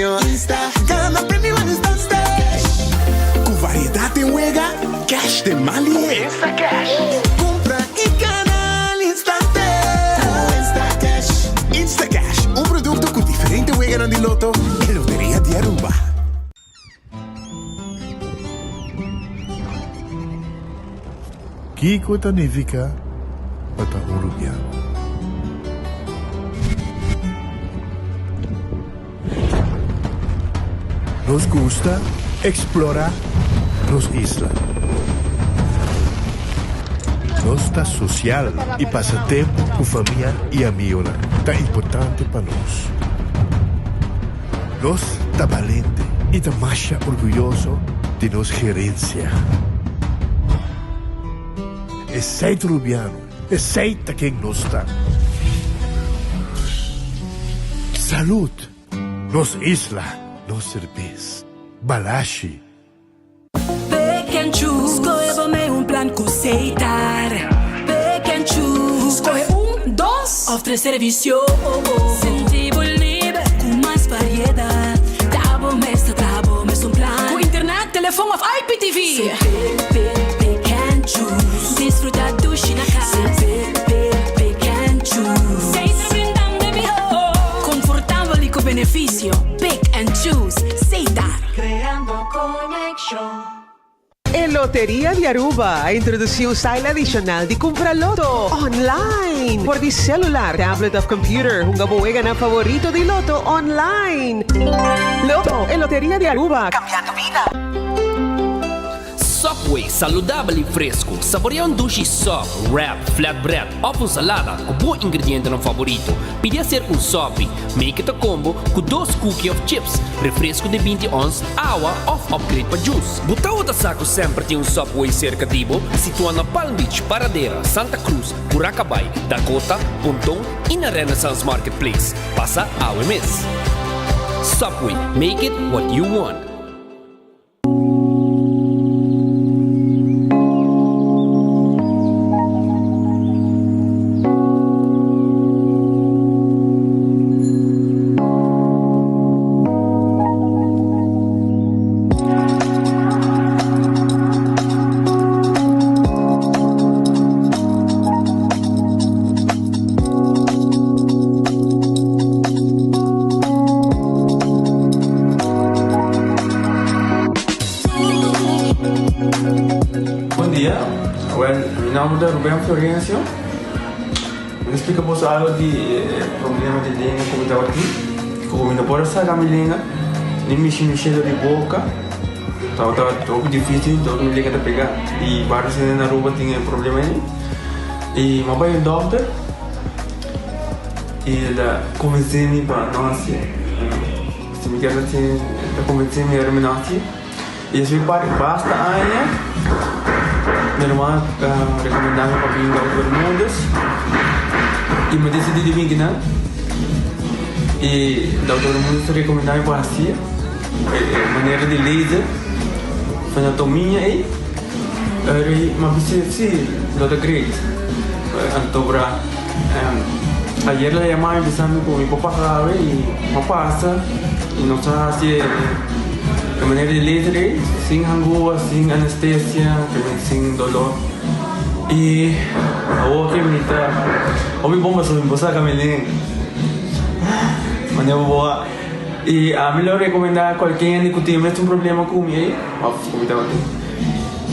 premio Insta, gana premio al instante. Com variedade em Wega, cash de Mali. Insta Cash. Compra e gana al instante. Insta Cash. Insta Cash, produto com diferente Wega di Lotto e Loteria di Aruba. Kiko Tanifica Pata Urubiano. Nos gusta explorar nos islas. Nos está social e passa tempo com família e amigos. Tá importante para nós. Nós tá valente e tá mais orgulhoso de nossa gerência. É seito rubiano, é seita quem nós está. Saúde, nos isla, nos cerveza, balashi. Pick and choose, escolhe um plano com aceitar. Pick and choose, escolhe dos ou três serviços. Sentivo livre, com mais variedade. Trabo mesmo um plano. Com internet, telefone of IPTV. Pick and choose, desfrutar do China casa. Pick and choose, sempre brindando de confortável e com benefício. Pick and choose, aceitar. Creando conexão. En Lotería de Aruba introdució un style adicional de comprar loto online por di celular, tablet o computer. Un gabuega na favorito de loto online. Loto en Lotería de Aruba, cambiando vida. Subway, saudável e fresco. Saboreia um duche soft, wrap, flatbread, ou salada com bom ingrediente no favorito. Podia ser um sop, make it a combo com 2 cookies of chips, refresco de 20 ons, água ou upgrade para juice. Buta outra saco sempre tem um Subway cerca de Ibo, situado na Palm Beach, Paradera, Santa Cruz, Curacabai, Dakota, Pontão e na Renaissance Marketplace. Passa ao mês. Subway, make it what you want. Rubén Florencio, me explica vos algo de problema de língua como estava aqui, como não pode sacar minha língua, nem mexer no cheiro de boca, estava pouco difícil, então me liga para pegar e vários na Aruba tinha problema aí, e meu pai é doutor, e ele convenceu-me para nós, se me quer assim, convenceu-me a terminar aqui, e isso basta aí. Minha irmã recomendava para vir para todo mundo e me decidi de vir aqui, e da todo mundo recomendava para assim, maneira de laser, anatomia e uma visita sim, da grade, então para ayer la llamaba empezando con mi papá grave y me pasa y nos hace de maneira de laser, sem angústia, sem anestesia, sem dolor. E a outra que me está, o meu bom passou me passar camelinho, maneira boa. E a melhor recomendar qualquer que tenha mesmo problema com ele, como estava aqui,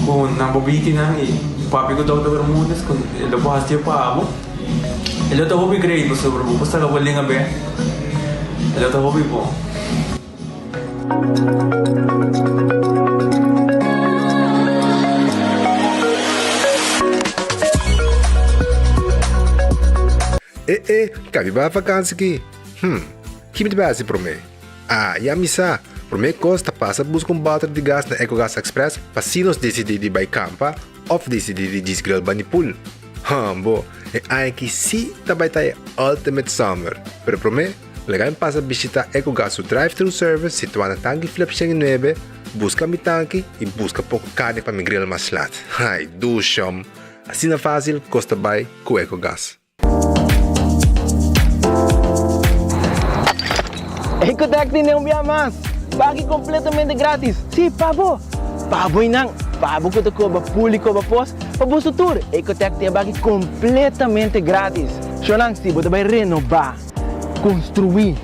com na bobitina e papi que estava todo mundo, com ele depois assistir para amo, ele estava bem great, você bro, você estava bem bem, ele estava bem bom. Cabe ba vacanza aqui? Que me deve para mim? E a missa, para mim costa passa buscar battery de gás na EcoGas Express para se nós decidir de ir campa ou decidir de desgrill banipul. Bo, é que se também tá Ultimate Summer, pero para mim legal passa visitar EcoGas o drive-thru service situado na tanque Flip 9, busca mi tanque e busca pouco carne para me grill mais lat. Ai, do chão. Assim é fácil, costa bem com EcoGas. Ecotec tiene un día más. Pague completamente gratis. Sí, pabo. Pabo inang. Pabo ko to ko ba público ba pos. Pabo sa tour. Ecotec tiene pague completamente gratis. Shonang si bodo bay renovar, construir,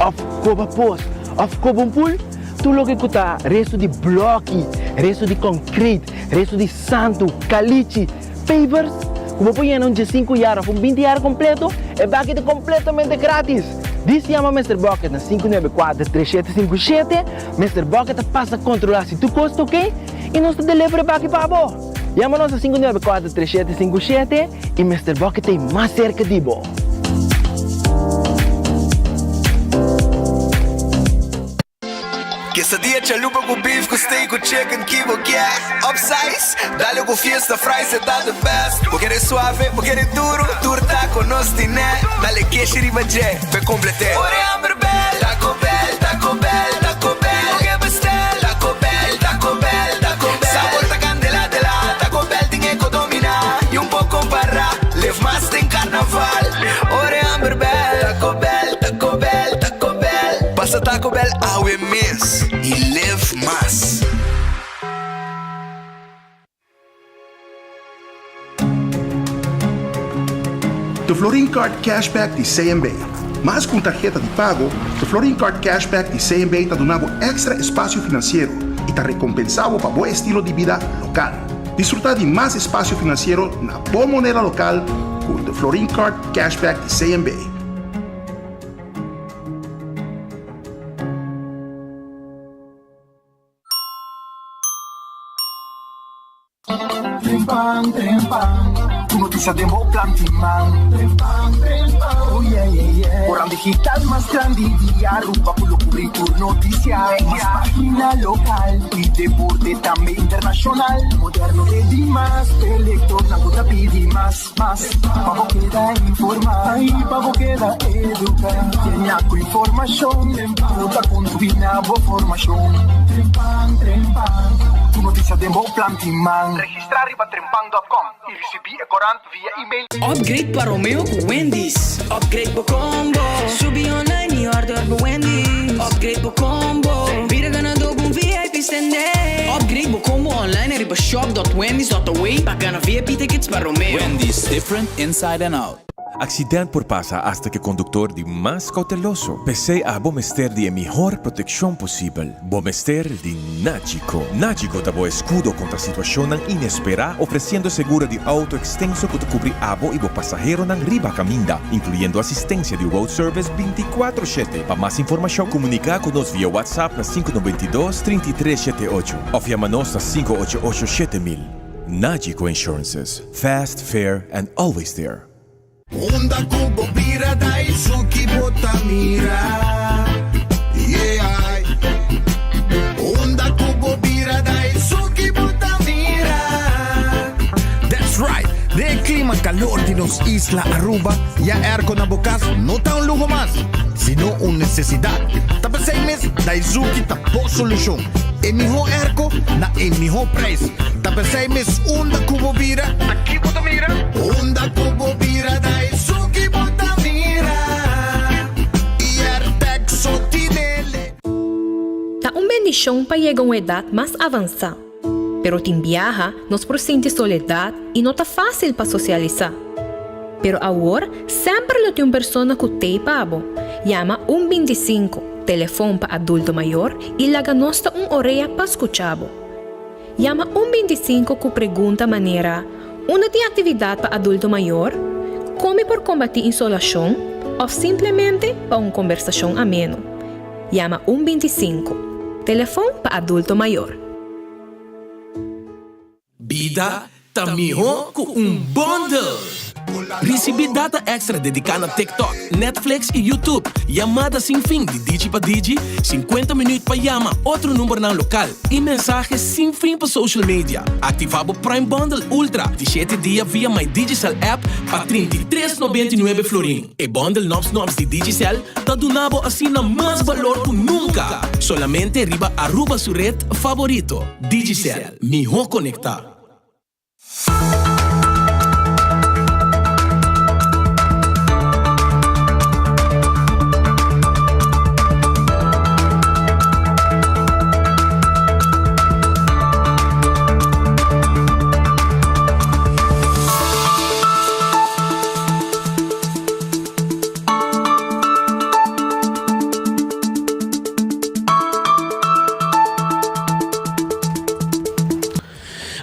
of ko ba pos, of ko bom pool. Tulo que kuta resto de bloque, resto de concrete, resto de santo, caliche, pavers. Como põe um de 5 horas, um 20 horas completo, é pague completamente grátis. Diz chama Mr. Bucket na 594-3757. Mr. Bucket passa a controlar se tu custa, ok? E nós te delivery back para bo. Chama-nos a 594-3757 e Mr. Bucket é mais cerca de bo. Quesadilla, chalupa com beef, com steak, com chicken, kibo, yeah. Upsize, dale com fiesta, fries, tá the best. Vou querer suave, vou querer duro, turta com nós tiné. Dale queixa e bajé, pe complete. Ore Amber Bell, Taco Bell, Taco Bell, Taco Bell. O que bestel, Taco Bell, Taco Bell, Taco Bell. Sabor ta candela de la, Taco Bell tinha que dominar. E pouco para, live mais tem carnaval. Ore Amber Bell, Taco Bell, Taco Bell, Taco Bell. Passa Taco Bell, awe miss. E live mais. The Florin Card Cashback de CMB. Mas com tarjeta de pago, the Florin Card Cashback de CMB está dando extra espaço financeiro e está recompensado para bom estilo de vida local. Disfrutar de mais espaço financeiro na boa moneda local com the Florin Card Cashback de CMB. Trempang, trempang. Tu noticia de Moplan Timang. Trempang, trempang. Oh yeah, yeah, yeah. Orang digital más grande y Aruba por lo cubrir noticias. Más página local y deporte también internacional. Moderno de Dimas, elector, na puta pidi más. Pavo queda informar y pavo queda educar. Tenía con información, puta combina boa formación. Trempang, trempang. Tu noticia de Moplan Timang. Registrar riba trempang.com e recebi e corante via e-mail. Upgrade para Romeo com Wendy's. Upgrade pro combo. Subi online e order pro Wendy's. Upgrade pro combo. Vira ganador com VIP estender. Upgrade pro combo online riba shop.wendys.away para ganhar VIP tickets para Romeo. Wendy's, different inside and out. Accidente por pasa hasta que conductor de más cauteloso. Pese a Bomester de mejor protección posible. Bomester de Nagico. Nagico da bo escudo contra situación inesperada, ofreciendo seguro de auto extenso que te cubre abo y bo pasajero nan riba caminda, incluyendo asistencia de road service 24/7. Para más información, comunica con nos vía WhatsApp na 592-3378 o llamanos na 588-7000. Nagico Insurances. Fast, fair, and always there. Honda Kubo Bira Daisuki Botamira. Yeah. Honda Kubo Bira Daisuki Botamira. That's right. De clima calor de nos Isla Aruba, ya aircon na bukas, no ta un lujo más, sino una necesidad. Tapos 6 meses, Daisuki tapo solución. En mejor airco, na en mejor preço. Tapos 6 meses, Honda Kubo Bira, aqui Botamira. Honda Kubo Bira Daisuki Botamira. E Airtec Sotinele. Tá bendición para llegar a uma idade mais avançada. Pero tem viaja, nos presente soledade e não tá fácil para socializar. Pero agora, sempre lo tem uma pessoa que te pabo. Llama 125, telefone para adulto maior e laga nosta orelha para escuchabo. Llama 125 com pergunta maneira: uma tem atividade para adulto maior? Come por combater insolação? Ou simplesmente para uma conversação ameno? Llama 125, telefone para adulto maior. Vida tamiho com bundle. Recebi data extra dedicada a TikTok, Netflix e YouTube. Chamada sem fim de Digi para Digi, 50 minutos para chamar outro número na local e mensagens sem fim para social media. Ativava o Prime Bundle Ultra de 7 dias via My Digicel app para 33,99 florin. E bundle Nobs de Digicel tá donando assim na mais valor que nunca. Solamente riba Aruba su red favorito. Digicel, melhor conectar.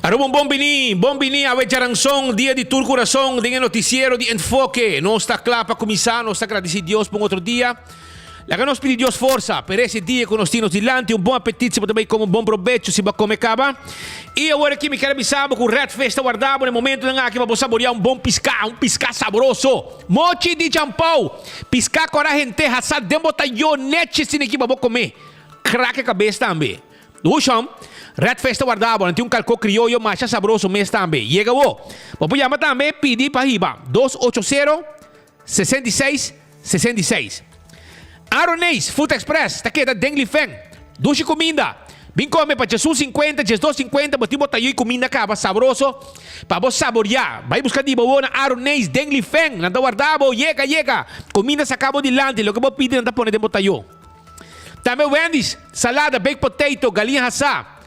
Arumong bombini, awe jarangsong, dia di Tur Corazón, dengan noticiero de enfoque. No está claro para comenzar, no está agradecido Dios por otro día. La que nos pide Dios força per esse dia que nós temos dilante, bom apetite, também como bom proveito, se vai comer caba. E agora aqui me quero avisar que o Red Festa guardado no momento que vamos saborear bom piscar saboroso. Mochi de champão, piscar coragem inteira, assado de botaionete, se aqui vamos comer. Craque a cabeça também. Do chão, Red Festa guardado, tem calco criollo, macha saboroso mês também. Chega o. Vamos chamar também, pedir para riba, 280-66-66. Aronês, Food Express, tá aqui da Deng Li Feng. Dushi comida. Vim comer para Jesus 50, Jesus 250, bati botar aí comida acaba saboroso. Para você saborear. Vai buscar de boa na Aronês, Deng Li Feng. Nanda guardado, chega. Comida se acaba de lante, lo que vou pedir nanda pone de botar aí. Também Wendy's, salada, baked potato, galinha assá.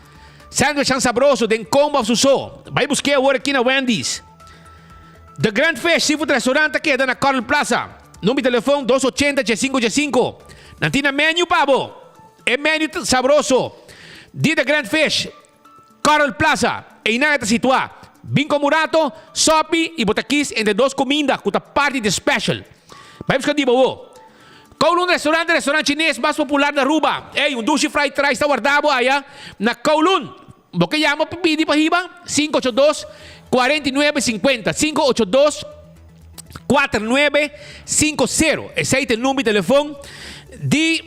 Sandwich saboroso, den combo ao suso. Vai buscar agora aqui na Wendy's. The Grand Fish Seafood Restaurant aqui da na Carl Plaza. Número de telefone 280-585. Nantina menu, pabo. É menu saboroso. Dia de Grand Fish. Carol Plaza. E na está situada. Bingo Murato, Sopi e Botaquis entre duas comidas com a parte de special. Vai buscar de boa. Kowloon restaurante chinês mais popular da Aruba. Ei, dushi fried rice está guardado aí. Na Kowloon. Você chama para pedir para riba? 582-4950. 582-4950. Esse é o número de telefone de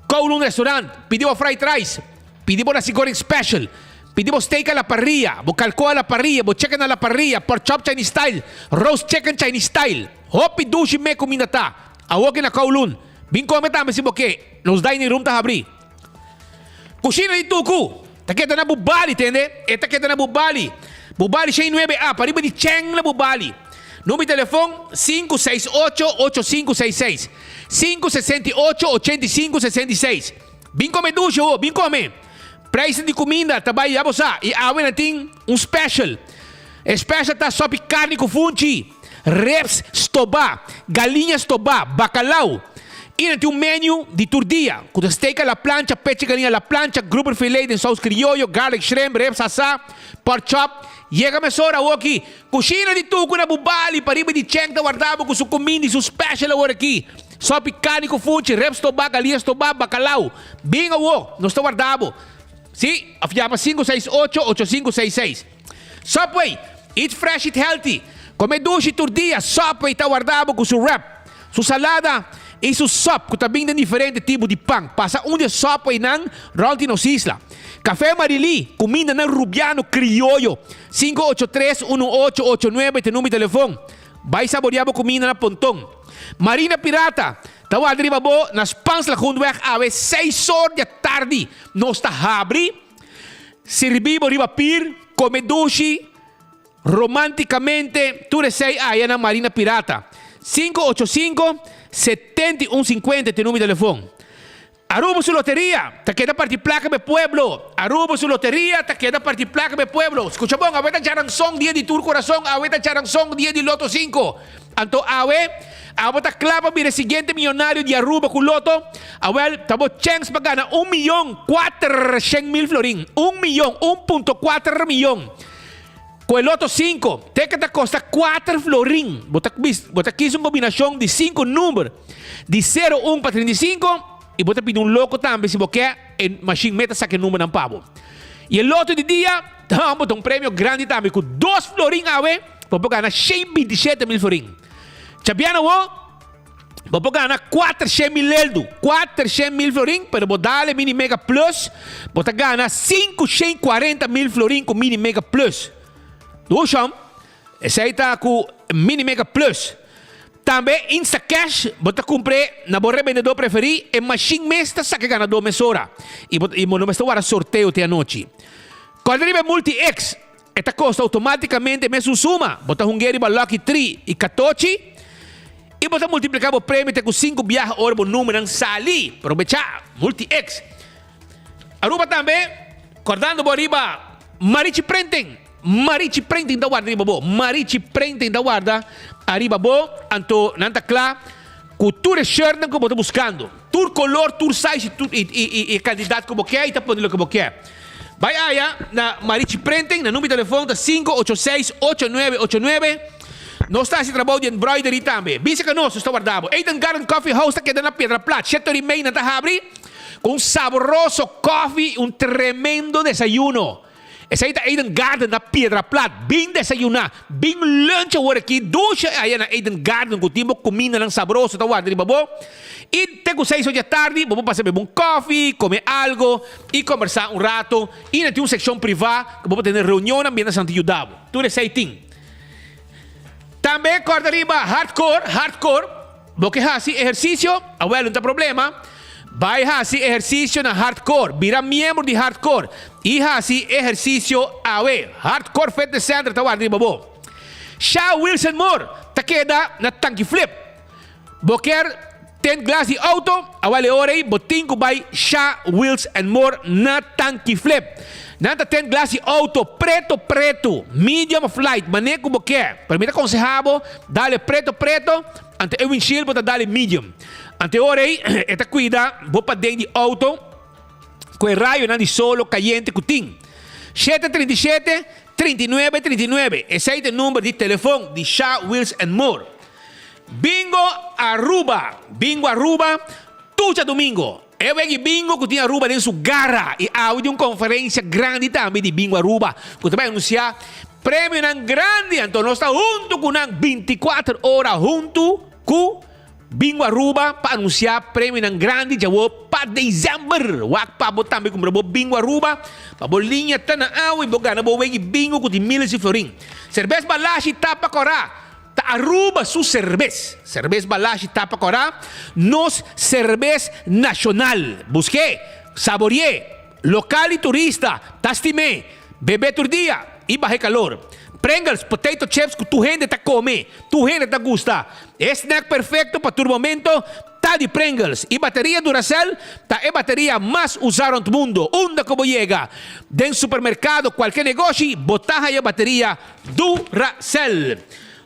Kowloon Restaurant. Pedimos fried rice, pedimos nasi goreng special, pedimos steak a la parrilla, calco a la parrilla, chicken a la parrilla, pork chop Chinese style, roast chicken Chinese style. Hopi dushi me comida ta. Awok na Kowloon. Bin come tama si boke. Nos dining room ta abri. Kusina di tuku. Taketa na bubali, tende? E taketa na bubali. Bubali siya 9A. Pariba di Cheng na bubali. Número de telefone 568-8566. 568-8566. Vim comer ducho, vim comer. Preço de comida, trabalho a você. E awe natin special. Special tá só carne com funchi, reps stobá, galinha stobá, bacalhau. E natin menu de turdia. Com steak à la plancha, peche galinha à la plancha, grouper filet de sauce criollo, garlic shrimp, reps assá, pork chop. Chega a sora aqui. Kusina de tuco na bubali. Pariba de Cheng da guardava com sua comida e seu special agora aqui. Só picani com funchi, reps tobá, galinhas tobá, bacalhau. Bingo o. Não está guardado. Sim, afiava 568-8566. Subway. Eat fresh, eat healthy. Come dushi turdia. Subway está guardado com seu wrap. Sua salada e seu sop. Com também de diferente tipo de pão. Passa de Subway ng Roltinos Isla. Café Marili, comida ng Rubiano Criollo. 583-1889, tem número de telefone. Vai saborear a comida na Pontong. Marina Pirata, tawad riba bo, nas pans la Grundweg, awe 6 horas da tarde. Nos está abri, servibo riba pir, come dushi, romanticamente, tu resei aí na Marina Pirata. 585-7150, tem número de telefone. Aruba su lotería, te queda partir placa de pueblo. Aruba su lotería, te queda partir placa de pueblo. Escucha bon, aweta charangsong dia di Tur Corazón, aweta charangsong dia di Loto 5. Anto aweta clava mire siguiente millonario de Aruba con Loto. Awel, tabo chance pagana 1.400.000 florín. 1.4 millón. Con el Loto 5, te costa 4 florín. Bota aquí es una combinación de 5 números. De 0, 1 para 35. E você pede louco também, se você quer, machine meta saque número ng pavo. E o loto de dia, damos prêmio grande também, com 2 florin awe, você ganha 127.000 florin. Chabiano, você ganha 400.000 eldo, 400.000 florin, pero você dá mini mega plus, você ganha 540.000 florin com mini mega plus. Doxam, esse aí está com mini mega plus. Também Instacash, você compra na borra vendedor preferido e machine mesta saque ganador mesora. E não me estou a sorteio até a noite. Quando arriva Multi-X, esta costa automaticamente mesmo suma. Você hungeri ba Lucky 3 e 14 e você multiplicar o prêmio com 5 viajes hora o número sali. Aprovechar Multi-X. Aruba também, acordando por arriba Marichi Printing. Marichi Printing da guarda arriba bo. Marichi Printing da guarda arriba bo. Anto nanta clá. Cultura shirt que você está buscando. Tur color, tur size e candidato que você quer e está pondo o que você quer. Vai aya na Marichi Printing, na número de telefone da 586-8989. Nós está se trabalho de embroidery também. Bisa que nós está guardado. Eden Garden Coffee House está quedando na Pedra Plata. 7h30 na Tahabri. Com um saboroso coffee, um tremendo desayuno. Essa aí tá Eden Garden na Pedra Plata. Bem desayunar. Bem lunch agora aqui. Ducha aí na Eden Garden. Com timbo comida lang saboroso. Tá guardado, babo? E tem com 6 horas da tarde. Vamos passar beber um coffee, comer algo e conversar um rato. E na tem uma secção privada. Vamos ter reunião na Minas Santo Yudabo. Tudo isso aí tem. Também corta riba hardcore. Porque assim exercício, não tem problema. Vai assim exercício na hardcore. Vira membro de hardcore. E assim exercício hardcore fitness center tá guarda riba bo. Shaw Wilson Moore tá queda na tanque flip. Boquer 10 glass de auto, awale orei, botin ko by Shaw Wheels and More na tanque flip. Nanta 10 glass de auto, preto, medium of light, maneco boquer. Permita aconsejabo, dale preto, ante o windshield, bota dale medium. Ante orei, eta cuida, bopa dentro de auto, com o raio na de solo, caliente, cutim. 737-3939, esse é o número de telefone de Shaw Wheels and More. Bingo Aruba, tucha domingo. Eu vejo bingo que tinha Aruba dentro da garra e áudio uma conferência grande também de Bingo Aruba. Que também anunciar prêmio nan grande. Então nós estamos junto com 24 horas junto com Bingo Aruba para anunciar prêmio nan grande já vou para dezembro. Wak para botar também com Bingo Aruba para bolinha tá na água e bogana vou ver bingo com de milhas e florim. Cerveja balashi tapa corá. Ta Aruba su cerveza. Cerveza balashi tapa corá. Nos cerveza nacional. Busqué, saboreé, local y turista. Tastimé, bebé tur día y bajé calor. Pringles, potato chips que tu gente te come. Tu gente te gusta. Snack perfecto para tu momento. Ta de Pringles. Y batería Duracell. Ta es batería más usada en el mundo. Onda como llega. Den supermercado, cualquier negocio. Botaja y batería Duracell.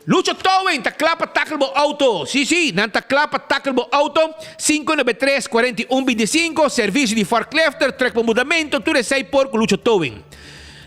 Lucho Towing, Taclapa Tacklebo Auto. Sí, Nanta Clapa Tacklebo Auto. 593-4125. Servicio de forklifter, trek para mudamento. Tudo isso aí por Lucho Towing.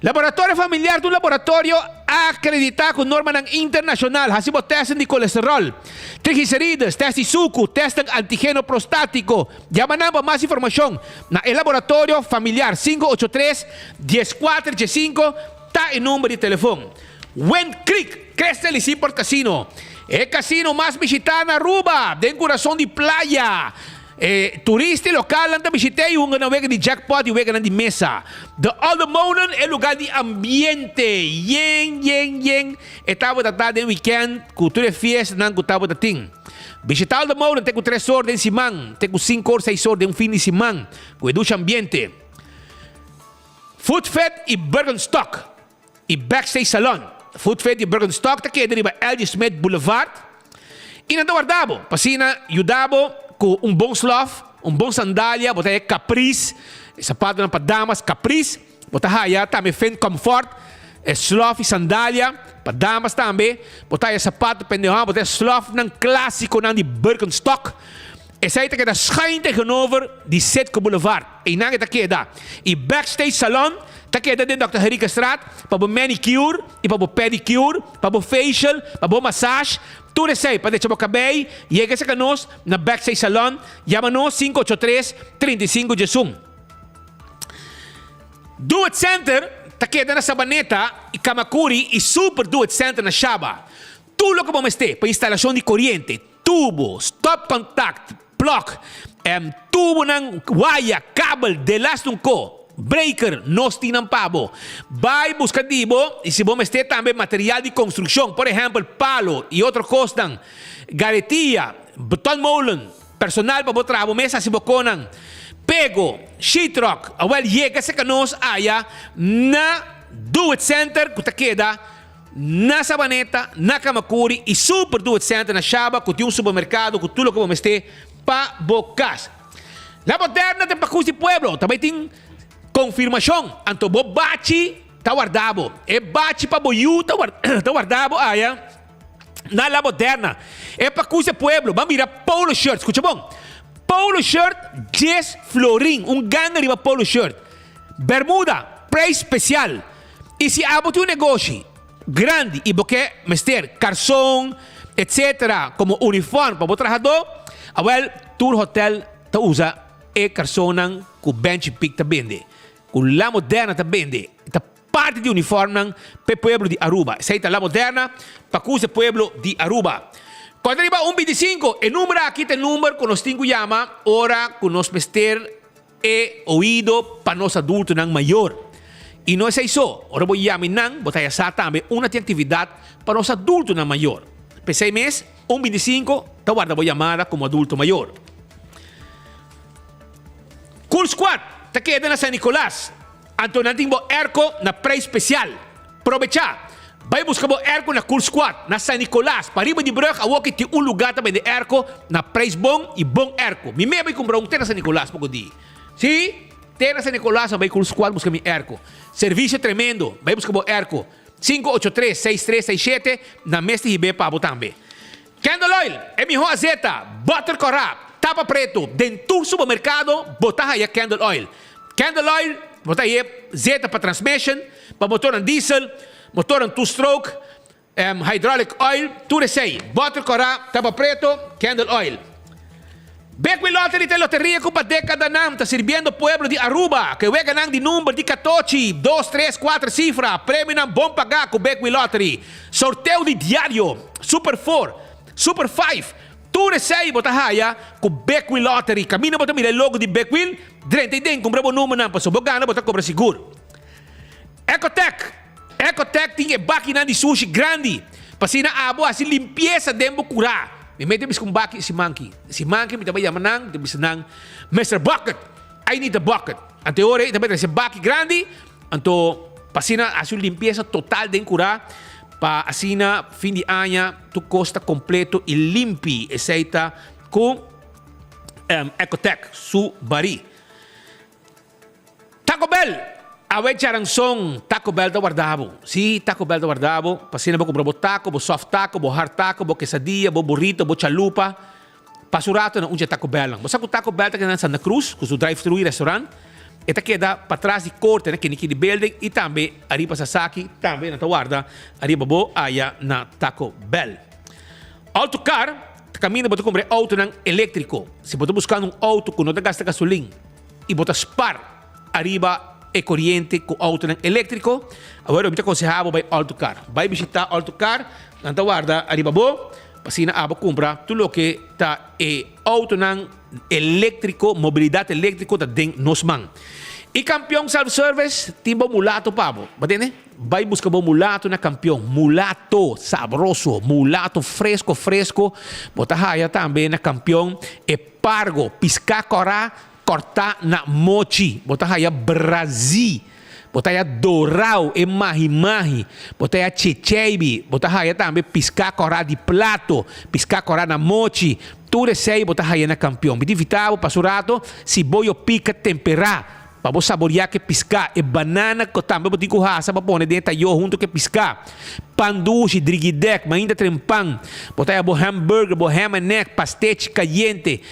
Laboratório familiar do laboratório acreditado com norma internacional. Hacemos testes de colesterol, triglicéridos, teste de suco, teste antígeno prostático. Llama para mais informação na laboratório familiar 583-1415. Tá em número de telefone. Wind Creek, Crestel y Seaport Casino. El casino más visitado en Aruba, de corazón de playa. Turista local anda visitei un vega de jackpot y vega de mesa. The Aldermonen es lugar de ambiente. Yen. Estaba tratando de weekend, cultura fiesta, nan estaba tating. Visitar Aldermonen, tengo 3 horas de simán, tengo 5 horas, 6 horas de un fin de semana. Con ducha ambiente. Food Fed y Bergenstock. Y Backstage Salon. Food Fed y Bergenstock, tá queda riba L.G. Smith Boulevard. E não guardavo, pasina, ajudavo com bom slof, bom sandália, botar aí Caprice, sapato para damas, Caprice, botar aí também Fenn Comfort, slof e sandália, para damas também, botar aí sapato pendehão, botar slof não clássico não de Bergenstock. Essa aí tá queda schijn tegenover die Setke Boulevard. E não tá queda. E Backstage Salon, tá queda dentro da Dr. Henrique Straat, para o manicure, e para o pedicure, para o facial, para o massage. Tudo isso aí, para deixar o cabelo, e aí que nós na Backstage Salon, chama-nos 583-3511. Do It Center, tá queda na Sabaneta, e Kamakuri, e Super Do It Center na Shaba. Tudo o que vamos ter para instalação de corrente, tubo, stop contact, plug, tubo ng wire, cable, de last ko, breaker, nos tinampabo. Vai buscar dibo, e se vamos ter também material de construção, por exemplo, palo e outro costan, garetia, beton molen, personal para botar a mesa se boconan, pego, sheetrock, awal yega sa kanos aya na Do It Center, kuta queda na Sabaneta, na Kamakuri e Super Do It Center na Shaba, que tem um supermercado, que tudo que vamos ter para bocas. La Moderna tem Pacus de Pueblo, também tem confirmação. Anto bo bachi, tá guardado. É bachi para boiú, tá guardado. Aya, na La Moderna. É Pacus de Pueblo, vamos virar polo shirt, escucha bom. Polo shirt, 10 florin, ganho de polo shirt. Bermuda, preço especial. E se abote um negócio grande e você mester carção, etc., como uniforme para o trabalhador, Tour Hotel ta usa e carção com bench pick ta vende. Com La Moderna ta vende. Ta parte de uniforme para o pueblo de Aruba. Seita La Moderna para o pueblo de Aruba. Quando arriba 125, o número aqui tem número que nós temos chama, ora que nós mester e ouído para nós adultos maior. E não é isso. Ora vou chamar botar essa também uma atividade para nós adultos maior. Por 6 meses, 125, tá guarda vou chamada como adulto maior. Cool Squad, tá queda na San Nicolás. Então, temos erco na pré-especial. Aproveitar. Vai buscar o erco na Cool Squad, na San Nicolás. Para riba de Brug, a que tem lugar também de erco na preço bom e bom erco. Me vai comprar na San Nicolás, pouco dia. Sim? Terra San Nicolás, vai Cool Squad, busca mi erco. Serviço tremendo. Vai buscar o erco. 583-6367 na Mestre Ribe Pabo também. Candle Oil, é melhor azeta, butter corrap, tapa preto, dentro do supermercado, botar aí Candle Oil. Candle Oil, botar aí zeta para transmission, para motor diesel, motor two-stroke, hydraulic oil, tudo isso aí. Butter corrap, tapa preto, Candle Oil. Beckwin Lottery tem loteria com a década nam, está servindo o pueblo de Aruba, que vai ganhar de número de 14, 2, 3, 4 cifras, prêmio nam bom pagar com Beckwin Lottery. Sorteio de diário, Super 4, Super 5, tudo isso aí, bota raia com Beckwin Lottery. Camina, bota mira o logo de Beckwin, drente tem, compra o número nam, passou bogana, bota cobra seguro. Ecotech tem máquina de sushi grande, passina abo, assim limpeza dentro curar. Me mete com baki si monkey. Si monkey me também chama nang, também nang Mr. Bucket. I need a bucket. Ante ore também tem baki grande, anto pasina a sua limpeza total de curar pa asina fim de ano tu costa completo e limpi aceita com Ecotech su bari. Taco Bell. Awe charangsong Taco Bell da guardavo. Si, Taco Bell da guardavo. Pasina bo compra bo taco, bo soft taco, bo hard taco, bo quesadilla, bo burrito, bo chalupa. Pasurato na unja Taco Bell lang. Basta ko Taco Bell ta na Santa Cruz, ko su drive-thru restaurant. Eta queda para trás de corte na kiniki de building e também arriba Sasaki, também na guarda, arriba bo aya na Taco Bell. Autocar, caminho boto comprar auto nang elétrico. Se boto buscando auto que não gasta gasolina e bota spar arriba e corriente com auto elétrico, agora eu me aconselhava vai Autocar. Vai visitar Autocar, na guarda arriba bo, pasina abo compra tudo o que tá auto elétrico, mobilidade elétrico da den nosman. E campeão self-service, timbo mulato pabo. Batene? Vai buscar bo mulato na campeão. Mulato sabroso, mulato fresco. Bota raia também na campeão e pargo, pisca corá, cortar na mochi, botar aí Brasil, botar aí dorau e mahi, botar aí chechebi, botar aí também piscar corá de plato, piscar corá na mochi, tudo isso aí botar aí na campeão. Me divitava pasurato, se boio pica temperar, para você saborear que piscar e banana que também botar com raça para pôr dentro eu junto que piscar. Pandushi, drigidek, ainda trempang, botar aí hambúrguer, ham and neck, pastete caliente,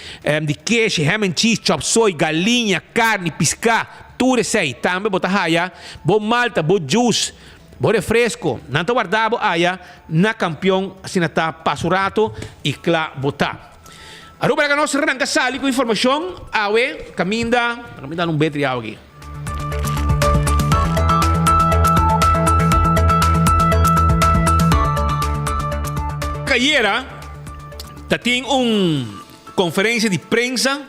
de queijo, ham and cheese, chop soy, galinha, carne, piscar, tudo isso aí. Também botar aí, bom malta, bom juice, bom refresco. Não te guardava aí na campeão, assim está pasurato e clá botar. Aruba ka nós arranca sali com informação, awe, caminda num betri aqui. Caieira, tem conferência de prensa,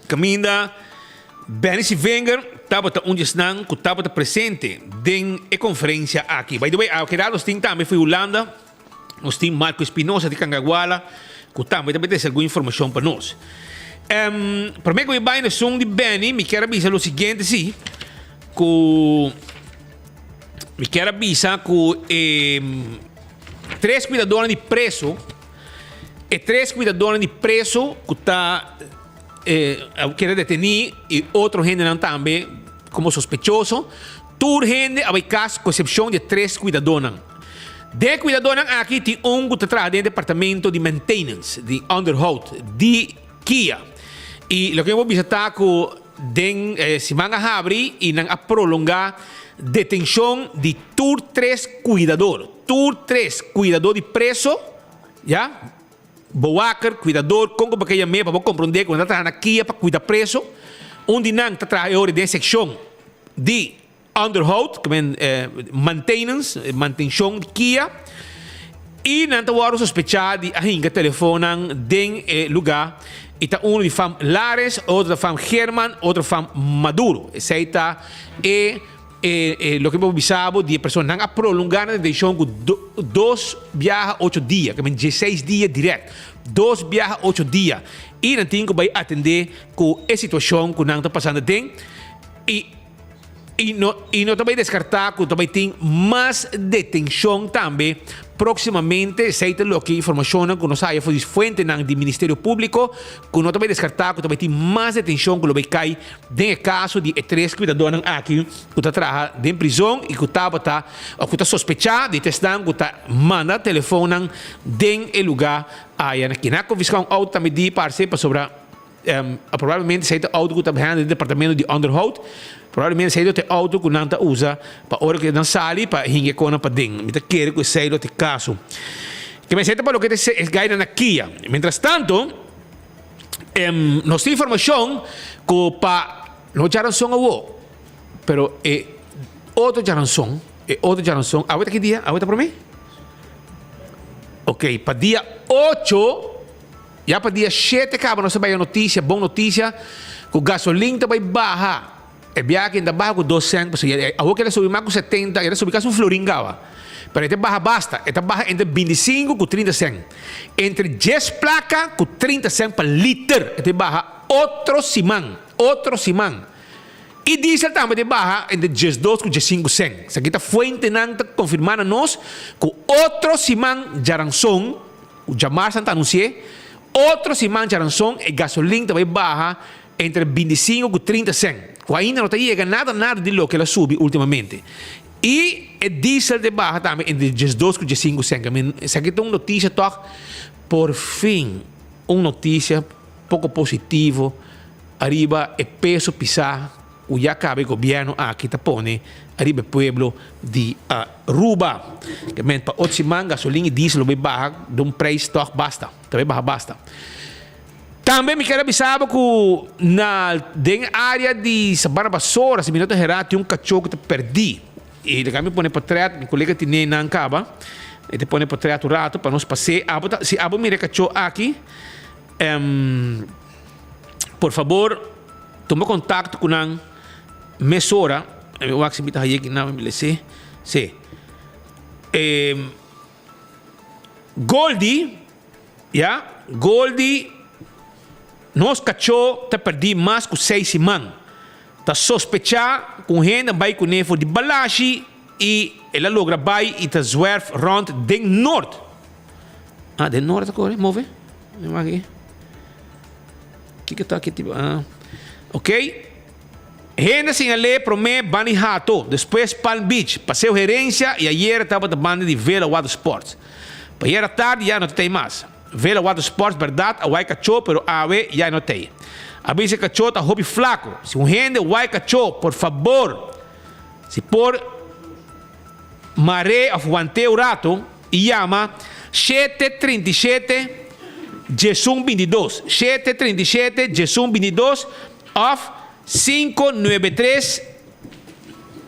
caminda, Bernice Wenger, estava onde estão, que estava presente em conferência aqui. By the way, ao que nós temos também foi Holanda, nós temos Marco Espinosa de Cangaguala, que também tem alguma informação para nós. Para mim, que vai na som de Benny, me quero avisar o seguinte, sim, que me quero avisar que 3 cuidadores de preso e 3 cuidadores de preso que está quer detener e outro gente não também como sospechoso. Tudo gente a caso com exceção de 3 cuidadores. De cuidadores aqui tem que está trabalhando no departamento de maintenance, de underhoud, de Kia. E o que eu vou visitar com den si manga habri e nang a prolongar detenção de tur 3 cuidador. Tur 3 cuidador de preso, já? Boaker, cuidador, como porque me para compreender quando está na Kia para cuidar preso. Onde não está trabalhando de secção de underhoud, que é maintenance, manutenção de Kia. E não está sospechado de a telefonan den lugar. E está um de fam Lares, outro de fam German, outro de fam Maduro. Esse aí está lo que hemos avisado de personas que han prolongado la detención con 2 viajes 8 días, que 16 días directo, 2 viajes 8 días. Y no tengo que atender con esa situación que está pasando. Y no te voy a descartar que también tiene más detención también. Próximamente, se hay lo que información que nos haya de fuente del Ministerio Público, que no te voy a descartar que también tiene más detención que lo que cae en el caso de 3 cuidadores aquí que está trabajando en prisión y que está sospechado de testar que está manda teléfono en el lugar. Hay aquí na confiscar un auto también de parce para sobre probablemente se hay auto que está behind el departamento de underhoud. Probabilmente sei te auto que não usa para hora que não sali para hinge kona para ding. Me te quer que sei te caso. Que me senta para o que te gaina na Kia. Mientras tanto, nos tem informação que para não já ransom ao, pero outro já ransom, Ahorita que dia? Ahorita para mim? Ok, para dia 8, já para dia 7 acaba nós vai a notícia, boa notícia, que o gasolina vai baixar. É viagem ainda baixo com 2 centavos, a outra ele subiu mais com 70, ele subiu quase floringava. Mas ele baixa basta, ele baixa entre 25 com 30 centavos. Entre 10 placas com 30 centavos para liter, ele baixa outro simão. E diesel também ele baixa entre 12 com 15 centavos. Isso aqui está fuente não confirmando a nós que outro simão de ransom, o Jamar Santa anunciou, outro simão de ransom e gasolina também baixa entre 25 com 30 centavos. Ainda não chega nada de lo que ela sube ultimamente. E o diesel de baixa também entre 12 com 15 centavos. Essa aqui é uma notícia, por fim, uma notícia pouco positiva. Arriba o peso pisar, o já cabe o governo aqui está pone, arriba o pueblo de Aruba. Que para 8 semanas, gasolina e diesel vai baixar de um preço, basta. Também basta. Também me quero avisar que na área de Sabana Basora, se minuto geral, tem cachorro que perdi. E ele me põe para trás, meu colega tinha na Ancaba, ele põe para trás o rato para nós passear. Se abo mire cachorro aqui, por favor, tome contato com a mesora. Eu acho que me aqui não me sei. Sim. Goldie, Goldie. Nós cachorro está perdi mais que 6 semanas. Está sospechar com gente vai com nefo de Balashi e ela logra vai e está zwerf rond den norte. Den norte agora, move? Vamos aqui. O que está aqui? Ok. Gente sinalé promê Bani Hato, depois Palm Beach, Passeio Gerência e ayer estava da banda de Vela Water Sports. Para ayer à tarde já não tem mais. Vela Water Sports, verdade, a cachorro, pero ave já não tem. A esse cachorro está hobby flaco. Se gente cachorro, por favor, se por maré aguante o rato, e chama 737 Jesum 22. 737 Jesum 22 of 593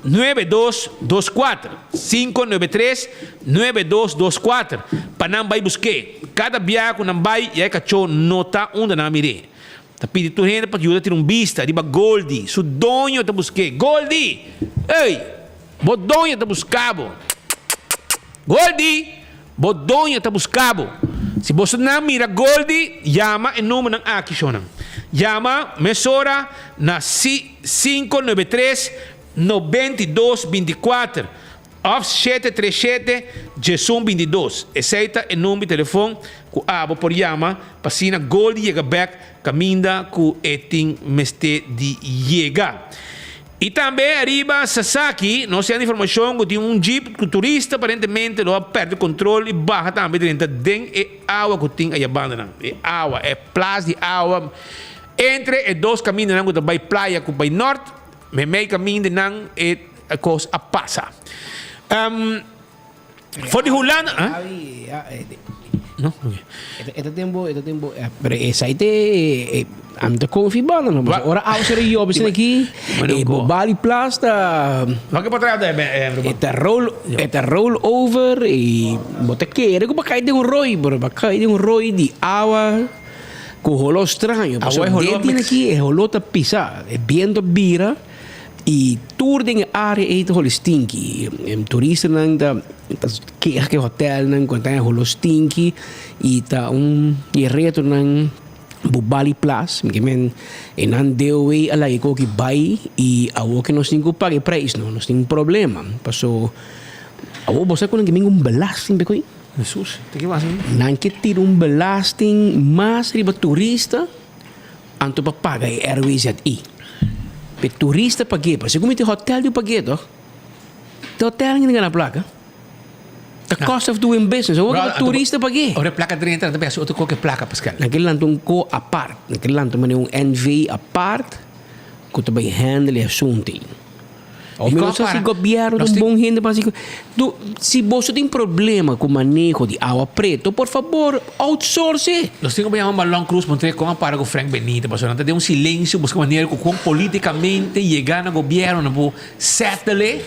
9224 593 9224 para não vai buscar cada viagem que não vai e aí cachorro nota onde não mire tá pedindo tu gente para ajudar a ter vista riba Goldie su dono tá buscar Goldie ei bo dono tá buscando Goldie bo dono tá buscando se você não mira Goldie chama em nome ng aqui sonan chama mesora na 593 9224 of 737 Jesum 22. Aceita o número de telefone que abo por chama para sina Goldie chega back caminda que eting meste de chega. E também arriba Sasaki, nós temos informação que tem jeep que turista aparentemente lo perde controle e barra também dentro de água que tem aí abandonado. É água, é plástico de água. entre e dois caminhos nang da by praia com by norte, me meio caminho de nang e a coisa a passa. For the Holanda, no? Ito tempo, pero esa ite am te confibala no. Ora ausere yo bes aqui e Bobali Plasta. Wat que para trás Eta roll over e bota querer que bacai de roi, bro, bacai de roi de água com rolo estranho. Dentro aqui é rolota pisa, é viento bira. E tour ding área ete hol stinky. Turista nang da que hotel nang quando é hol stinky e tá reto nang Bobali Plus, que men enan deu ala iko ki bai e awo que nós tinha pague preço, não nós tem problema. Passou awo você quando que mingum belasting bekoi. Jesus, te que vas Nan que tira belasting mais riba turista anto pa paga RWZI. Pe turista paguei, para se comete hotel de paguei, toch? De hotel niet gaan plakken. The cost of doing business, ook turista paguei. Ora placa 30 também outro qualquer placa Pascal. Naquele land co apart, naquele land mas NV apart, que também handle assunto. O meu se governo bom gente para se você tem problema com o manejo de água preta, por favor, outsource. Nós temos que uma long cruise montar com para o Frank Benito, para não ter silêncio, buscar maneira com politicamente chegar no governo, não settle,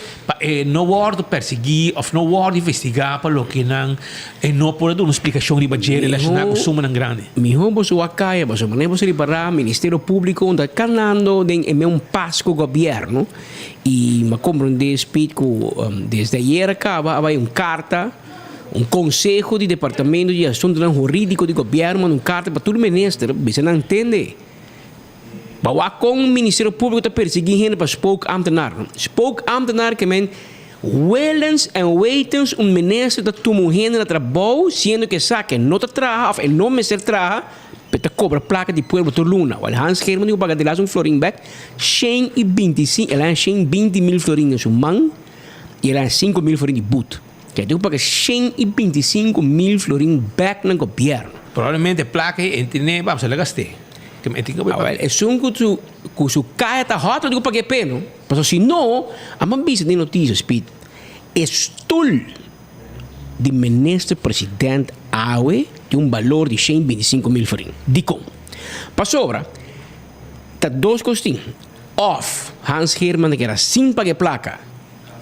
não hora de perseguir, ou não hora de investigar para o que não pode dar uma explicação de budget relacionado com suma grande. Mi homem sua caia, você maneira você reparar, Ministério Público onde canando em um passo com o governo. E me compreender speed que desde ayer acaba havia carta, conselho de departamento de assuntos jurídicos de governo, carta para todo ministro, você não entende. Bawa com o Ministério Público está perseguindo para spoke ambtenaar que men wellens en waitens ministro está tomando na trabalho, sendo que sabe não está trabalhando, ou não me ser trabalhar, para cobrar placa de pueblo de Luna. O Hans German digo pagar de lá florin back, 125, ela é 120.000 florin em sua mão e ela é 5.000 florin de boot. Que digo pagar 125.000 florin back no governo. Provavelmente placa entende, vamos a gastar. É só que su caia tá hot, digo pagar pena. Mas se não, a man bisa de notícias, Pete. Estul de ministro presidente Awe de valor de 125.000 florin. Dico. Para sobra, tá dois costinhos. Off, Hans German que era sem pagar placa.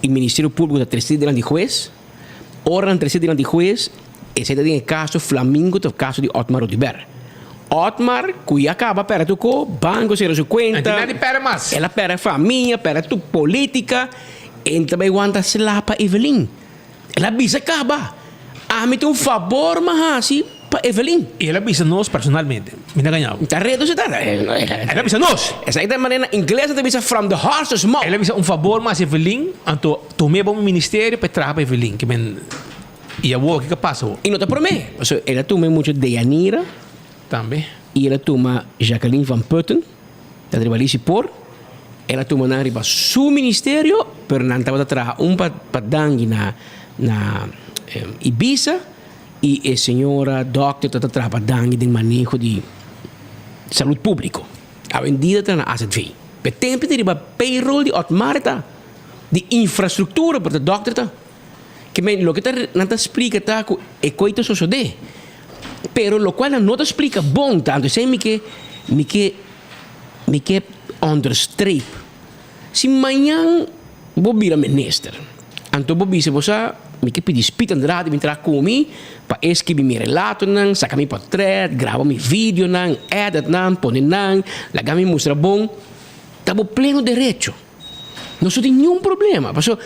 E o Ministério Público está 3 dias de juez. Ora, 3 dias de juez, esse é o caso Flamingo, o caso de Otmar Odiber. Otmar, que acaba para tu banco, se sua conta. Ela para a família, para tu política. E também aguenta se lá para Evelyn. Ela bisa acaba. Me tem favor, mas para Evelyn. E ela bisa nós personalmente. Me não ganhava. Está redo se está. Ela bisa nós. Essa é a maneira inglesa de bisa from the horse's mouth. Ela bisa favor, mas Evelyn, então tomei para o ministério para trabalhar para Evelyn. Que men e a o que passa? E não te promete. Ela toma muito de Yanira. Também. E ela toma Jacqueline Van Putten. Da trabalhista por. Ela toma na riba su ministério, pero não estava a trabalhar padangi na Ibiza e a senhora doctor está trabalhando em manejo de saúde pública. A vendida está na asset fee. Pero tempo de riba payroll de Otmarta, de infraestrutura para o doctor. Que men lo que não te explica tá é coito sucede. Pero lo qual não te explica bom tanto, sei me que understreep. Se amanhã vou vir a minister, então vou vir se você me que pedir spit Andrade me entrar comigo para escrever meu relato não, sacar meu portrait, gravar meu vídeo não, edit não, pôr não, largar me mostrar bom, tá bom pleno direito. Não só tem nenhum problema, passou.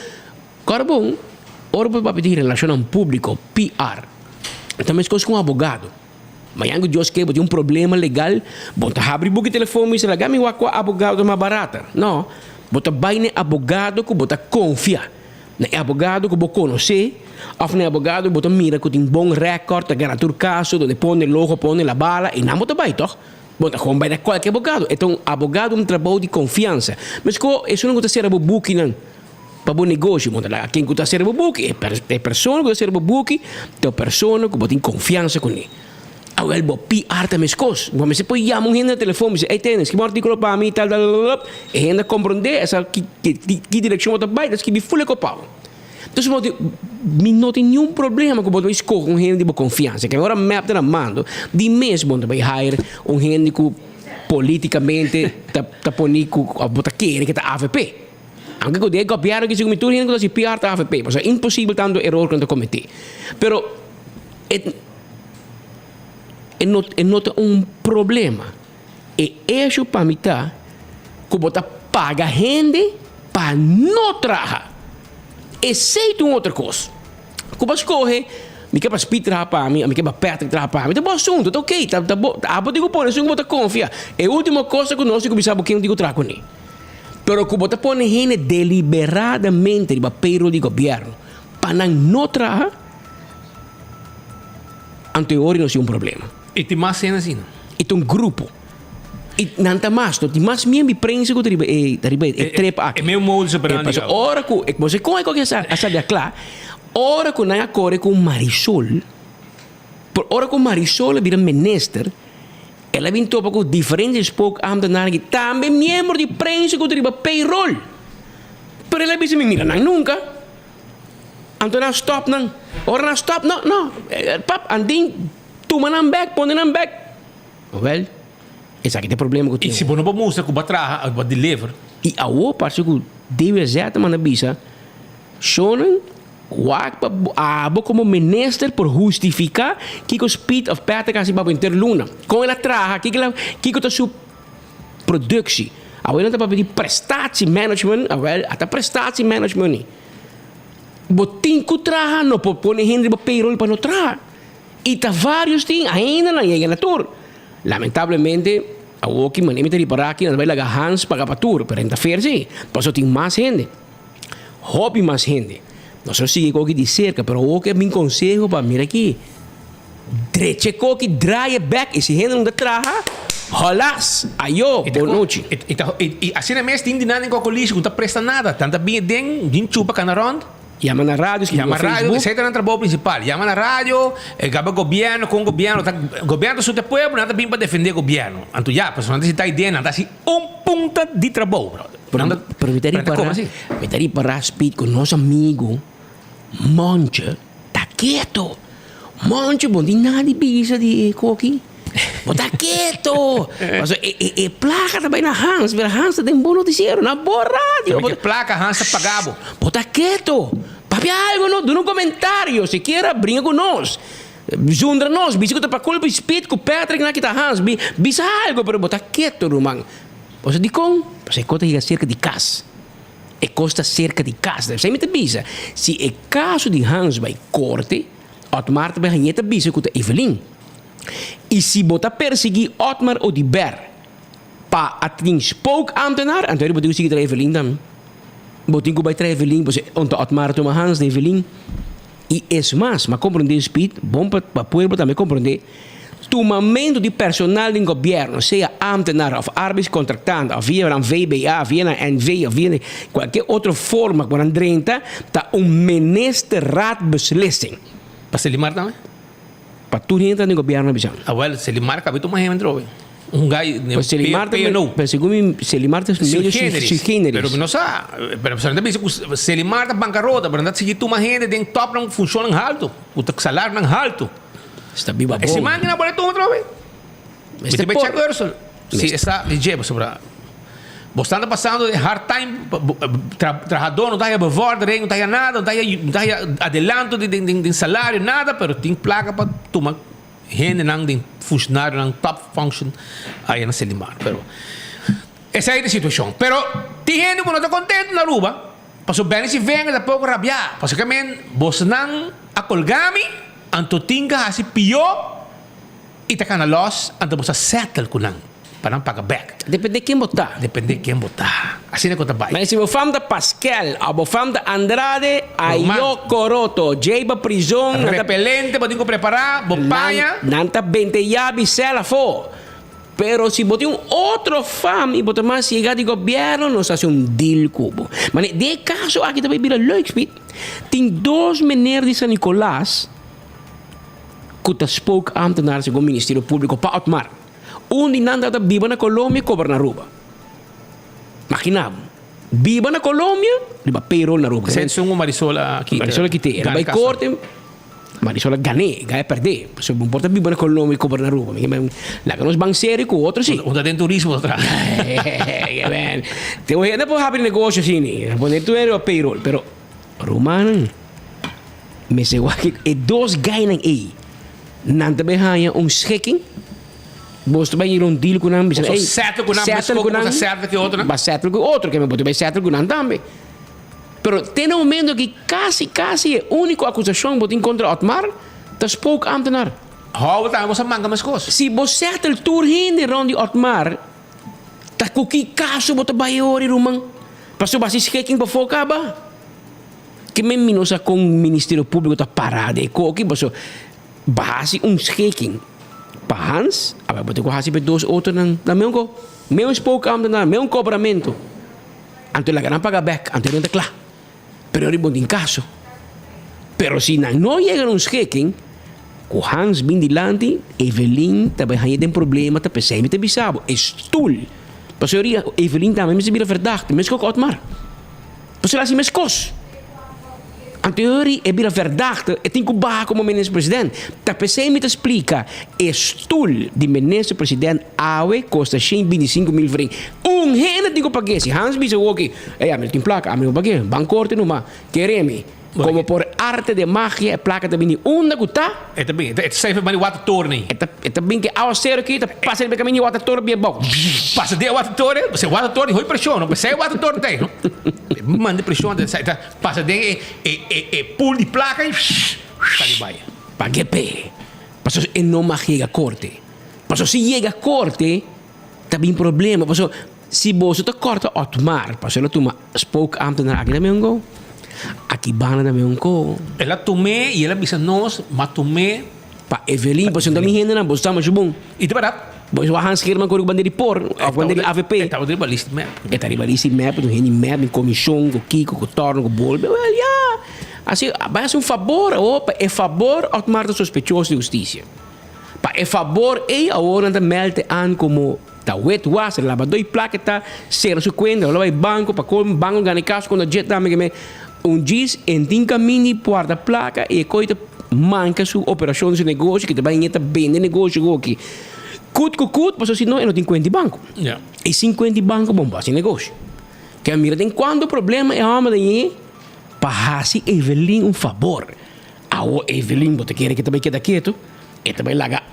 Agora bom, ora para pedir relação público, PR. Também as coisas com um advogado. Amanhã que Deus quer, tem problema legal, bota abre book telefone, me largar me com advogado mais barata. Não, bota vai no advogado que bota confia. No advogado que bota conhecer, ou no advogado bota mira que tem bom recorde, garantir o caso, onde põe logo, põe a bala e não bota vai, toch? Bota com vai qualquer advogado. Então, advogado é um trabalho de confiança. Mas isso não está sendo book não. Para o negócio, quem está sendo book é a pessoa que está sendo book, é a pessoa que bota em confiança com ele. Awel bo PR também escos. Bom, mas depois chama um no telefone, diz, ei, tens, que artículo para mim, tal, e ainda compreender essa que direção outra baita, que me fulha com pau. Então, não tem nenhum problema com você escolher um gente de confiança. Que agora map na mando, de mesmo você vai hire um gente que politicamente tá ponico a botar que tá AVP. Anche con dei copiare che si come tu gente que si PR tá AVP, mas é impossível tanto erro que cometer. Pero nota um problema. E isso para mim tá que você paga gente para não trabalhar. Exceto outra coisa. Que você escolhe, me quer para Speed trabalhar para mim, me quer para Patrick trabalhar para mim. Tá bom assunto, tá ok, tá bom. Ah, vou digo por isso que você confia. É a última coisa que nós começamos quem digo trabalhar com ele. Pero que você põe gente deliberadamente para payroll do governo para não trabalhar, anterior não é um problema. E tem mais cena assim, não? E tem um grupo. E nanta mais, tem mais minha prensa que trepa aqui. É meio molde superando. Ora que você como é que essa sabe claro. Ora que não acorre com Marisol. Por ora com Marisol vira minister. Ela vem topa com diferentes pouco ambtenaar que também membro de prensa que triba payroll. Pero ela disse mira não nunca. Antônio stop não. Ora não stop não. Pap anding toma não back, põe não back. Well, esse aqui tem problema com o E se você não mostra que vai trabalhar, vai deliver. E a outra parte que deve exatamente bisa, shonen abo como minister por justificar que o speed of Patrick assim para interluna. Com ela traga, que tá sua produção. Agora não tá para pedir prestatie management, agora até prestatie management. Botin que traga, não pode pôr gente para payroll para não traga. E tá vários things ainda não chega na tour. Lamentavelmente, a Woki maneira de reparar aqui, não vai lá Hans pagar para tour, pero ainda feio sim. Passou tem mais gente. Hobby mais gente. Não sei se eu de cerca, pero o que é meu conselho para mim aqui. Dreche que dry back, e se gente não traga, rolas, ayo, boa noite. E assim é mesmo, tem nada em qualquer lixo, não tá presta nada. Tanto bem, tem chupa canaron. Chama na rádio, chama na rádio, esse é o trabalho principal. Chama na rádio, acaba o governo, com o governo, o governo do povo, nada bem para defender o governo. Então, já, pessoal, não está ideia, nada assim, ponto de trabalho, brother. Pero me daria para speed com nosso amigo Monte, tá quieto. Monte, bom, de nada de bisa de coqui. Tá quieto. Mas e placa também na Hans, a Hans tem bom noticiero, na boa rádio. Porque placa Hans tá pagado. Tá quieto. Papi algo no comentário, se quer brinca com nós. Junta nós, bisa que tá para culpa speed com Patrick na kita Hans, bisa algo, pero tá quieto, rumang. Você de com, você conta que cerca de casa. E costa cerca de casa. Você me bisa. Se é caso de Hans vai corte, Otmar vai ganhar bisa com Evelyn. E se botar perseguir Otmar ou de Ber para atingir pouco ambtenaar, então eu vou seguir a Evelyn também. Botinho vai trazer Evelyn, você onde Otmar toma Hans de Evelyn. E é mais, mas compreender speed, bom para o povo também compreender. Tomamento de personal do governo, seja ambtenaar of arbeidscontractant, of via een VBA, via een NV, of via qualquer outra forma, quando drenta, tá ministerraad beslissing. Para Selimar também? Para tudo dentro do governo, bisão. Ah, well, Selimar cabe tu mais entrou, gai, Selimar também, pero segundo Selimar tem meio sui generis. Pero não sabe, pero você não deve dizer Selimar tá bancarrota, pero não se tu mais gente tem top não funciona alto, o salário não alto. Está viva bom. Esse man que não pode tu outra vez. Este vai chegar isso. Se está ligeiro sobre. Você está passando de hard time, trabalhador não está bevor, não está nada, não está adelanto de salário, nada, pero tem placa para tomar gente não de funcionário não top function aí na Selimar. Pero essa é a situação. Pero tem gente que não está contente na Aruba, passou bem se vem da pouco rabiar, passou que men você não acolgami. Anto tinga hasi pior e tá cana loss anto você settle com não para não pagar back. Depende de quem botar. Depende de quem botar. Assim é que tá bem. Mas se o fam da Pascal, o fam da Andrade, ayo coroto, jeba prisão, repelente, pode preparar, bopanha. Nanta 20 yabi sela fo. Pero se botar outro fam e botar mais chegar de governo, nós fazemos deal cubo. Mas de caso aqui também vira leuk, tem dois menores de São Nicolás kuta spookambtenaar sa Ministerio Público pa Otmar. Undi nanda ta biba na Colombia cover na Aruba. Makinab. Biba na Colombia, di ba payroll na Aruba. Senso mo Marisola Kite. Marisola Kite. Era bay korte, Marisola gane, gaya perde. So non porta biba na Colombia cover na Aruba. La nos bang serie ko otro si. Onda den turismo tra. Te voy a po happy negosyo sini. Poner tu ero payroll, pero Romanan. Me se waki e dos gay ng A. Nanta behaya schikking. Bosto ba yung deal ko nang bisan settle ko nang settle ko outro, ba settle ko outro que me boto ba settle ko nang tambe. Pero tem um momento que quase é a única acusação botin contra Otmar, ta spookambtenaar. Hou het aan sa manga mas kos. Si bo settle tour hindi ron di Otmar, ta kuki kaso boto ba yori rumang. Paso ba si schikking ba foka ba? Que me minosa com Ministério Público ta parada e koki baso basi schikking. Pa Hans, aba bote ko hasi pe dos outros na meu spookambtenaar, meu cobramento. Anto la gran paga back, anto não claro. Pero ribon din caso. Pero si não llega schikking, ko Hans bindilanti, Evelyn tabai hanya den problema ta pesai me te bisabo, estul. Pasoria Evelyn também me se vira verdachte, mes ko Otmar. Pasora si mes kos. Anteori é bira verdachte, e tem que barra como ministro-presidente. Ta pesei me te explica, estul de ministro-presidente awe costa 125.000 francs. Hena tem que pagar. Se Hans bisa woki, a mim tem placa, a mim pagar, bancorte numa, quereme. Como por arte de magia, a placa também de onda guta. É também, é sempre mais water torne. É também que ao ser aqui, tá passa de caminho water torne bem bom. Passa de water torne, você water torne, hoi pressão, não você water torne tem. Manda pressão, passa de pull de placa e está de baia. Pague pé. Passou e não magia corte. Passou se chega corte, tá bem problema. Passou se você tá corta Otmar, passou ela toma spookambtenaar aqui na meu aqui bana na meu co. Ela tomé e ela bisa nós, mas tomé pa Evelyn, passou também renda na bolsa, mas bom. E te barato. Pois o Hans Kirman com o bandeira por, a bandeira AVP. Estava de balista map. Está de balista map, do rende map, em comissão, com Kiko, com Torno, com Bol. Ja. Assim, vai ser favor, opa, é favor Otmar sospechoso de justiça. Pa é favor e a hora de melde aan como ta wet was, lava dois plaqueta, ser su cuenta, lava banco, pa com banco ganha caso quando jet dame que me giz en 5 mini porta placa e coita manca su operação de negócio que também está bem de negócio aqui. Cut, mas se não, eu não tenho 50 banco. Yeah. E 50 banco bomba sem negócio. Que a mira tem quando problema é a alma de para se Evelyn favor. A Evelyn bote quer que também queda quieto, e também laga,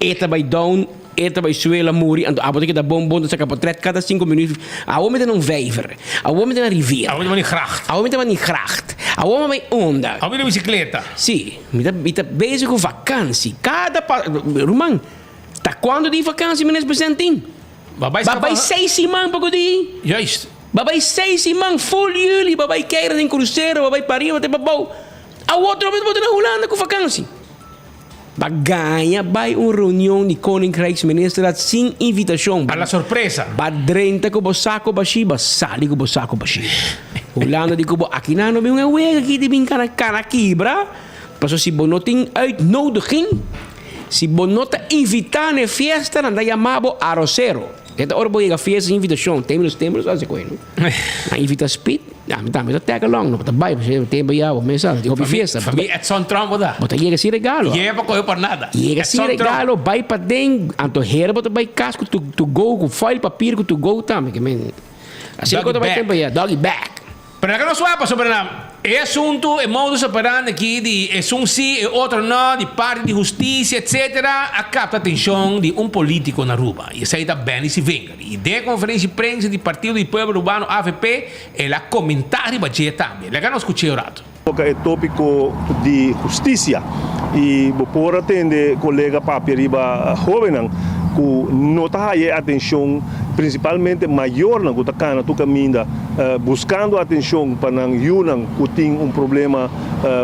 e também down, e também suela muri, a bote que dá bom de sacar portret cada 5 minutos. A homem tem vijver, a homem tem riviera. A homem tem gracht. A homem tem gracht. A homem tem onda. A homem tem bicicleta. Sim, me tá bezig com vacância. Cada Roman, tá quando de vacância ministro presidente? Babai 6 semanas para godi. Juist. Babai 6 semanas full jullie, babai keira em cruzeiro, babai Paris, babai babau. A outro momento botar na Holanda com vacância. Ganha vai uma reunião de Koninkrijksminister sem invitação. A la sorpresa. Ba 30 ko bosaco bashi, ba sali ko bosaco bashi. Holanda di ko bo aqui não é uma wega aqui de bem cara quebra. Passo se bonoting uitnodiging. Se bonota invitar na festa, anda chamado arroceiro. Esta hora boiga festa invitação, temos assim coisa. A invita speed, também tag along, não tá bem, você tem bem a mesa, de hobby festa. Família é só trampo da. Bota chega se regalo. Chega para correr por nada. Chega se regalo, vai para dentro, anto herba bota vai casco to go, com foil papiro to go também, que men. Assim que vai tempo já, doggy back. Pero que no suapa sobre el asunto, el modus operandi aqui de es un sí, el otro no, de parte de justiça, etc. Capta a atenção de político na Aruba. E isso aí está bem, se venga. E de conferência de prensa do Partido do Povo Urbano, AVP, ela comentário batia também. Ela não escutei o rato. É tópico de justiça. E por atender colega papiriba jovem, que não está atenção principalmente maior na Gutacana, tu caminha buscando atenção para não Yunan que tem problema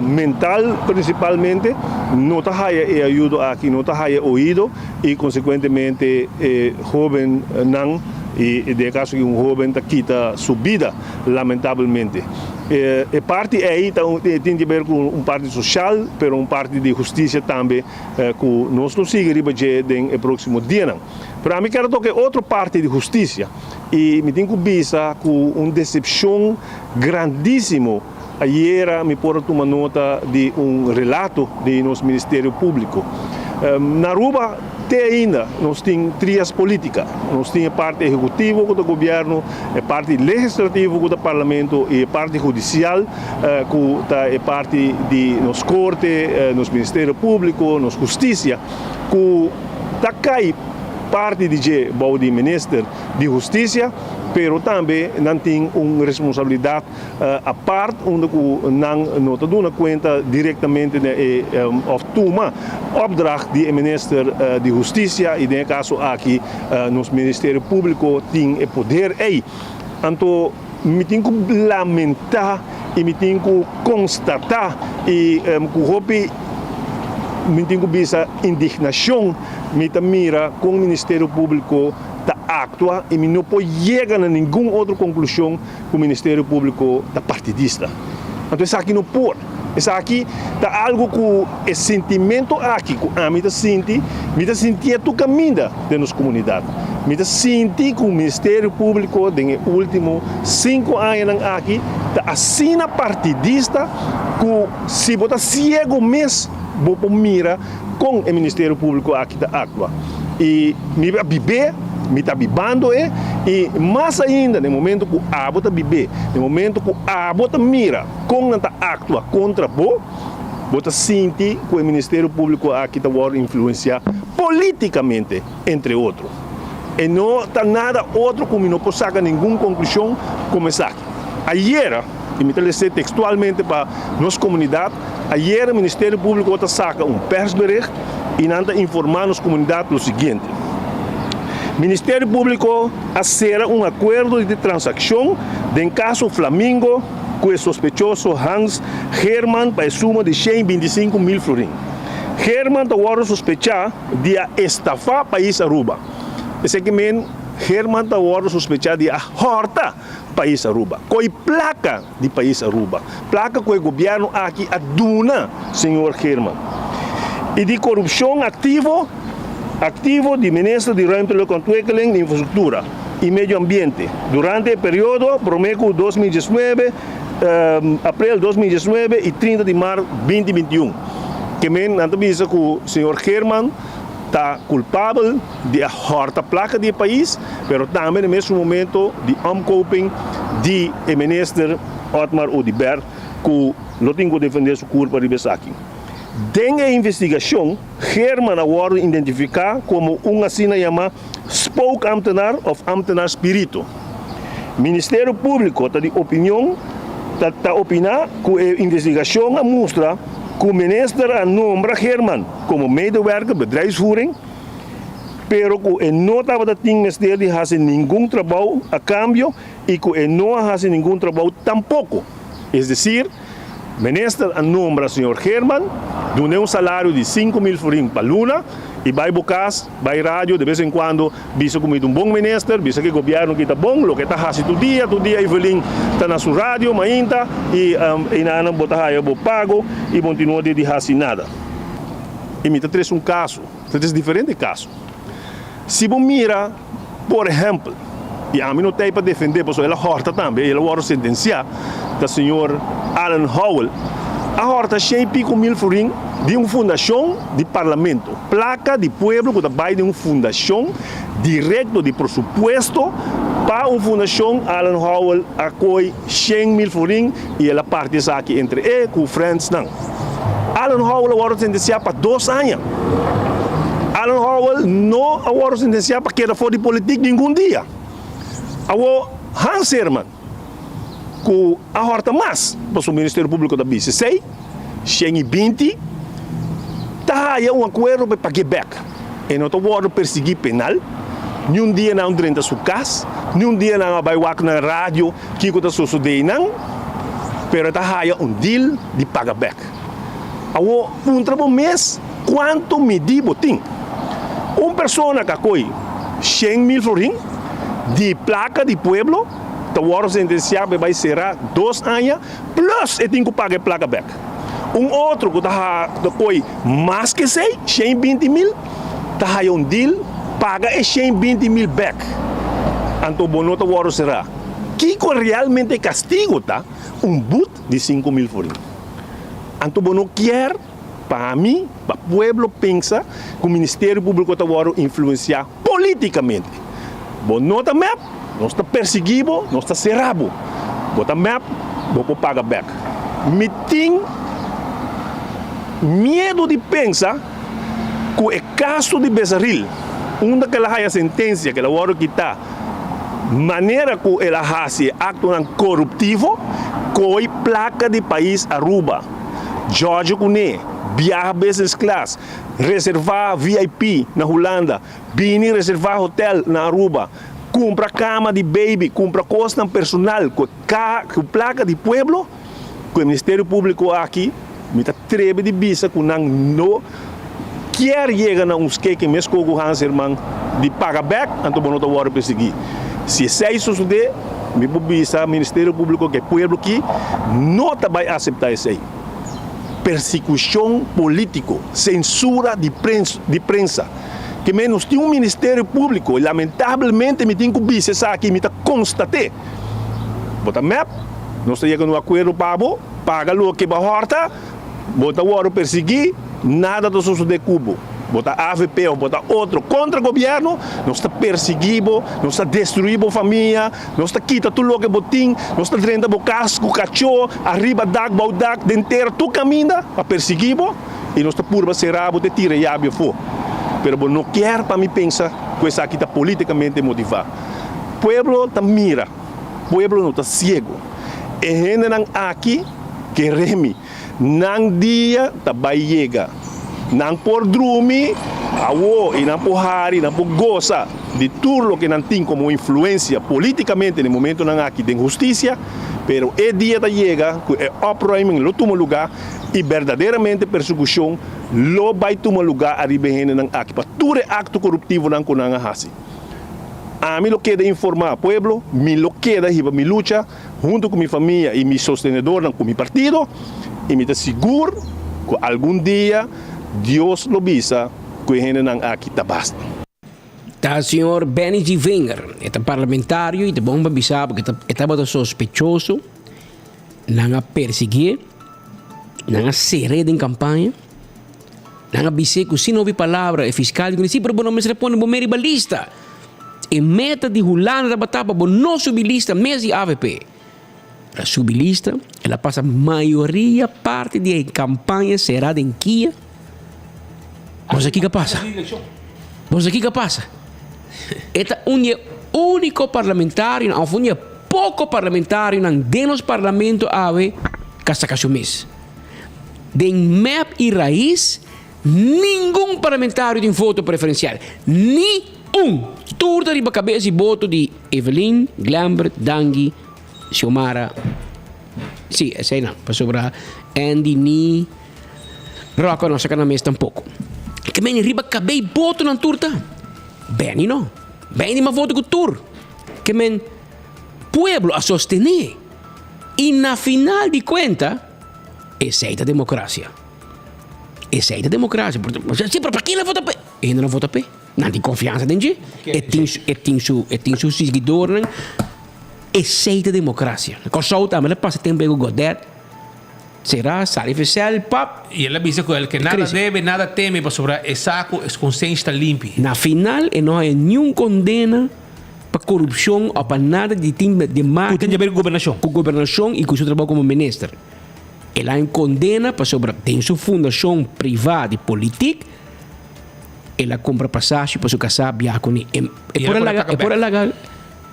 mental principalmente, não está ajuda aqui, não está ouído e consequentemente jovem não e de caso que jovem está quita sua vida, lamentavelmente. E parte aí tem a ver com parte social, mas parte de justiça também, que nós não seguiremos no próximo dia. Mas a mim quero tocar outra parte de justiça, e me tenho vista com uma decepção grandíssima. Ayer me pôr tomar nota de relato do nosso Ministério Público. Na Aruba, até ainda, nós temos trias políticas. Nós temos a parte executiva do governo, a parte legislativa do parlamento e a parte judicial, que é parte de nossa corte, nosso Ministério Público, nossa justiça, que está cai parte de o Ministério de Justiça, pero também não tem uma responsabilidade a parte onde não está dando conta diretamente of toma opdracht de Ministério de Justiça, e no caso aqui nosso Ministério Público tem o poder aí. Então, me tenho que lamentar e me tenho que constatar e me tenho que ver essa indignação, me mira com o Ministério Público atua e não pode chegar a nenhuma outra conclusão que o Ministério Público está partidista. Então, isso aqui não pode. Isso aqui está algo que é sentimento aqui, que a mim está sentindo tu caminho da nossa comunidade. Me está sentindo que o Ministério Público, nos últimos 5 anos aqui, está assim partidista, que se você está cego mesmo, você mira com o Ministério Público aqui da atua. E me viver, me está vivendo e mais ainda no momento que a bota viver, no momento que a bota mira com esta atua contra você, você sente que o Ministério Público aqui está influenciar politicamente, entre outros. E não está nada outro como não pode sacar nenhuma conclusão como essa aqui. Ayer, e me trazer textualmente para nossa comunidade, ayer o Ministério Público está saca persbericht e nada informar nossa comunidade o seguinte: o Ministério Público acera acordo de transação em caso Flamingo com o sospechoso Hans Herman para suma de 125 mil florins. Herman está sospechar de estafar o país Aruba. Esse que Herman está sospechar de horta país Aruba, com placa de país Aruba, placa que o governo aqui aduna, senhor Herman, e de corrupção ativo de Ministro de Ruimtelijke Ontwikkeling e Infraestrutura e Meio Ambiente durante o período Promeco 2019, abril 2019 e 30 de março 2021, que avisa que o senhor Herman está culpável de horta placa do país, mas também no mesmo momento de omkoping de ministro Otmar Oudibert, que não tem que defender sua culpa de aqui. Dentro da investigação, Herman agora identificar como assina chamada spookambtenaar of ambtenaar espírito. O Ministério Público está de opinião, está opinar que a investigação mostra que o ministro nombra Herman como medewerker bedrijfsvoering, pero que ele não estava tendo Ministério de fazer nenhum trabalho a cambio e que ele não faz nenhum trabalho tampouco. É decir, o ministro nombra o senhor Herman, dá salário de 5 mil florins para Luna, e vai bocas, vai rádio, de vez em quando, visa como bom ministro, visa que o governo está bom, o que está fazendo todo dia, Evelyn está na sua rádio, ainda, e não botar aí, eu pago, e continua de fazer nada. E me traz caso, traz diferentes casos. Se você mira, por exemplo, e a mim não tem para defender, porque ela horta também, ela vai sentenciar, da senhor Alan Howell, a horta 100 mil florins de uma fundação de parlamento, placa de pueblo que vai de uma fundação direto de pressuposto para uma fundação Alan Howell acolhe 100 mil florins e ela parte aqui entre ele com os friends não. Alan Howell agora sentenciado para 2 anos. Alan Howell não agora sentenciado para quedar fora de política nenhum dia. Agora Hans Herman que a horta mais para o Ministério Público da BCC, 120, está aí acordo para Quebec. E não está perseguir penal, nenhum dia não entra sua casa, nenhum dia não vai na rádio que está sucedendo, não, mas está aí deal de Quebec. Agora, um mês, quanto medida tem? Uma pessoa que acolhe 100 mil florins, de placa de pueblo, te worden sentenciado vai será 2 anos, plus eu tenho que pagar placa back. Outro que está mais que 120 mil, está um deal, paga 120 mil back. Então, bonota o será. Que realmente castigo tá? Boot de 5 mil forinhos. Então, não quer, para mim, para o pueblo pensa que o Ministério Público está influenciar politicamente. Bonota map, não está perseguido, não está cerrado. Bota map, vou pagar back. Me tem medo de pensar que o caso de Bezarril, daquela sentença que ela vai quitar, maneira que ela faz acto corruptivo, com placa de país Aruba, George Cune, viaja business class, reservar VIP na Holanda, vini reservar hotel na Aruba, compra cama de baby, compra costa personal, com placa de pueblo, com o Ministério Público aqui, me atreve de visa que não quer chegar a uns que mesmo com o Hans Herman de pagar back, então não estou a perseguir. Se isso suceder, me visa o Ministério Público que o pueblo aqui não vai aceitar isso aí. Persecução política, censura de prensa. Que menos tem um Ministério Público, e lamentavelmente me tem que ver isso aqui, me constatei. Bota map, não está chegando a um acordo paga o que vai horta, bota o ouro perseguir, nada do suceder Cuba. Bota AVP ou bota outro contra o governo, não está perseguido, não está destruindo a família, não está quitando tudo o que botim, não está treinando o casco, o cachorro, arriba dag, baudak, denteira, tu caminha para perseguido e não está pura serabo, te tira e abre fogo. Mas não quer para mim pensar que isso aqui está politicamente motivado. O pueblo está mira, o pueblo não está cego. E gente não aqui que remi, não dia está vai chegar. Não por dormir, e não por hari, não por goza de tudo que não tem como influência politicamente no momento não aqui de injustiça, pero é dia da chega que é uprising lo toma lugar e verdadeiramente persecução lo vai tomar lugar arriba não aqui para todo acto corruptivo não com assim. A mim lo queda informar pueblo, me lo queda riba mi lucha junto com minha família e mi sostenedor com mi partido e me seguro que algum dia Deus lo visa que a gente não aqui está basta. Tá, senhor Benny G. Wenger, é parlamentário e é bom para avisar porque estava sospechoso, não a perseguir, não a ser em campanha, não a dizer que se não houve palavra, é fiscal, que disse, mas não me responde, bom, meri balista. E meta de Holanda da batapa, bom, não subir lista, mês de AVP. A subir lista, ela passa a maioria parte da campanha será em Kia. Mas aqui que passa? Mas aqui que passa? Este único parlamentário, ou pouco parlamentário, dentro do parlamento ave Casacachumês. De MEP e raiz, nenhum parlamentário tem voto preferencial. Nenhum. Tudo de cabeça e voto de Evelyn, Glambert, Dangui, Xiomara. Sim, essa aí não. Para sobrar Andy, Ni. Rocco não saca na mesa tampouco. Que men riba cabei voto na turta. Bem, não. Bem, mas voto com tur. Que men pueblo a sostener. E na final de conta, essa é a democracia. Essa é a democracia. Sim, para quem não vota P? Ainda não vota P. Não tem confiança dentro. E tem seu seguidor. Essa é a democracia. Consulta, mas passa tempo com o Godet. Será sale oficial, pap. E ela diz que nada deve, nada teme para sobrar. É saco, a consciência está limpa. Na final, não há nenhuma condena para corrupção ou para nada de time de máquina. Tem a ver com governação. Com governação e com seu trabalho como ministro. Ela é condena para sobrar. Tem sua fundação privada e política. Ela compra passagem para sua casa viajar com ele. É por ela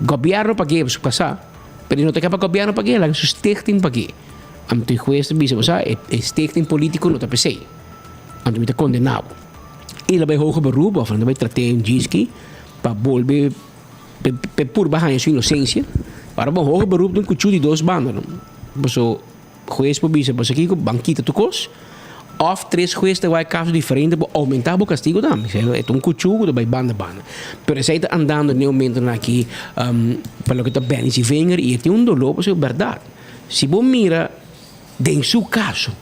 governo para que para casar. Mas não tem que para governo para que ela sustenta para que. Ante o juez dice, é stichting político não está pensei. Ante me condenado. Ele vai hoger beroep, of vai tratar um disque para volver por baixar sua inocência. Para bom hoger beroep de um cuchu de 2 bandas. Então, juez por dizer, aqui com banquita tu cos, Of 3 jueces vai casos diferentes, aumentar o castigo também. É um cuchugo, vai banda. Pero se está andando no momento aqui, para o que está bem, se vem e tem dolor, é verdade. Se você mira, em seu caso,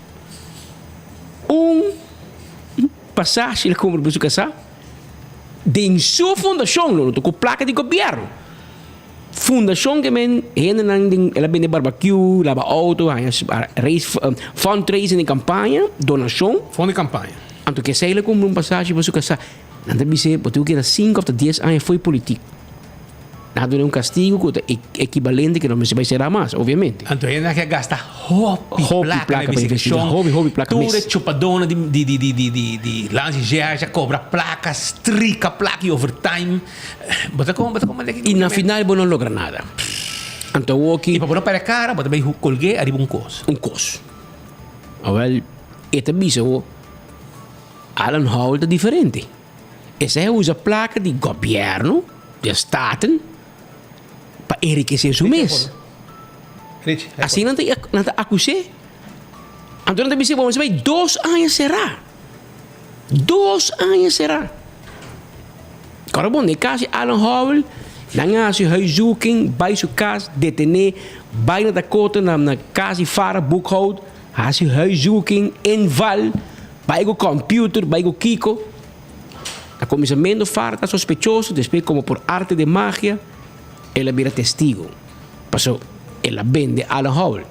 passagem ele compra para sua casa, em sua fundação, com placa de governo. Fundação que ela vende barbecue, lava auto, fundraising de campanha, donação. Fundo de campanha. Então, que se ele compra passagem para sua casa, não deve ser, porque eu quero 5 ou 10 anos foi político. Não castigo equivalente que não se vai ser mais, obviamente. Então, ele que gasta hobby placa para investir. Hobby placa. Tudo chupadona de lance já cobra placas, trica placa e overtime. E na final, ele não logra nada. Então, e para para a cara, você vai colgar arriba costo. Costo. Agora, esta bicho, Alan Howell é diferente. Esse usa placa de governo, de Estado, para enriquecer seu mês. Assim não tem acusé. Então não tem que você vai 2 anos será. 2 anos será. Agora bom, no caso Alan Howell, não há seu huiszoeking, vai sua casa, detener, vai na cota na casa e fara boekhoud, há seu huiszoeking, inval, vai com computer, vai com Kiko. A comissamento fara está sospechoso, depois como por arte de magia, ela vira testigo. Passou, ela vende Alan Howell.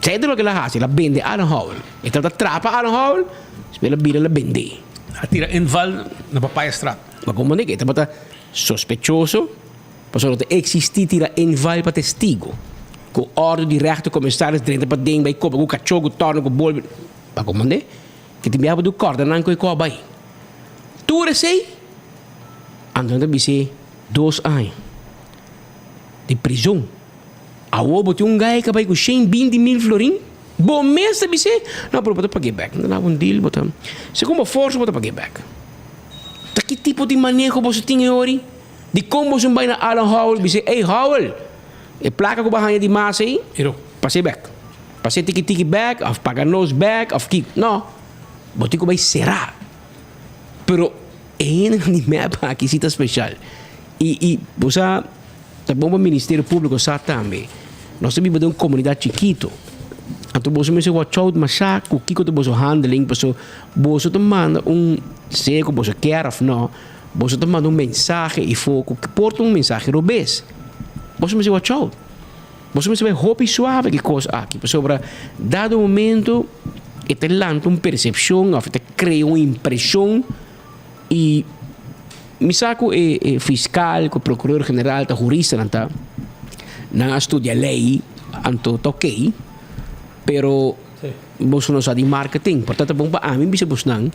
Sei de lo que ela faz, ela vende Alan Howell. Ela atrapa Alan Howell, ela vira, ela vende. Tira inval na papaya estrada. Mas como é que está sospechoso, passou a existir tira inval para testigo. Com ordem de resto, comissários, dentro para dentro, vai copa, com cachorro, torno, com bolo. Mas como é que te enviava do corda, não com copa aí. Tu recei? Então, deve ser 2 anos de prisão. A obo tem gajo que vai com 120 florin. Bom mês, deve ser. Não, pero pode pagar back. Não dá deal, bota. Se como força, pode pagar back. Tá que tipo de manejo você tem hoje? De como você vai na Alan Howell, você, hey Howell, e placa com barranha de massa aí? Passei back. Passei tiki back, of pagar nose back, of kick. Não. Botico vai será. Pero ainda de mapa aqui cita especial. E você tá bom para o Ministério Público sabe também. Nós temos uma comunidade chiquito. Então você me watch out massacre, o que que você handling, você te manda sei que você quer ou não, você te manda mensagem e foco que porta mensagem robês. Você me watch out. Você me vai roupa suave que coisa aqui, sobre dado momento te lança percepção, ou te cria impressão e me saco fiscal, o procurador general, o jurista, não estudia lei, então ok, pero você não sabe de marketing, portanto, bom para mim, você não,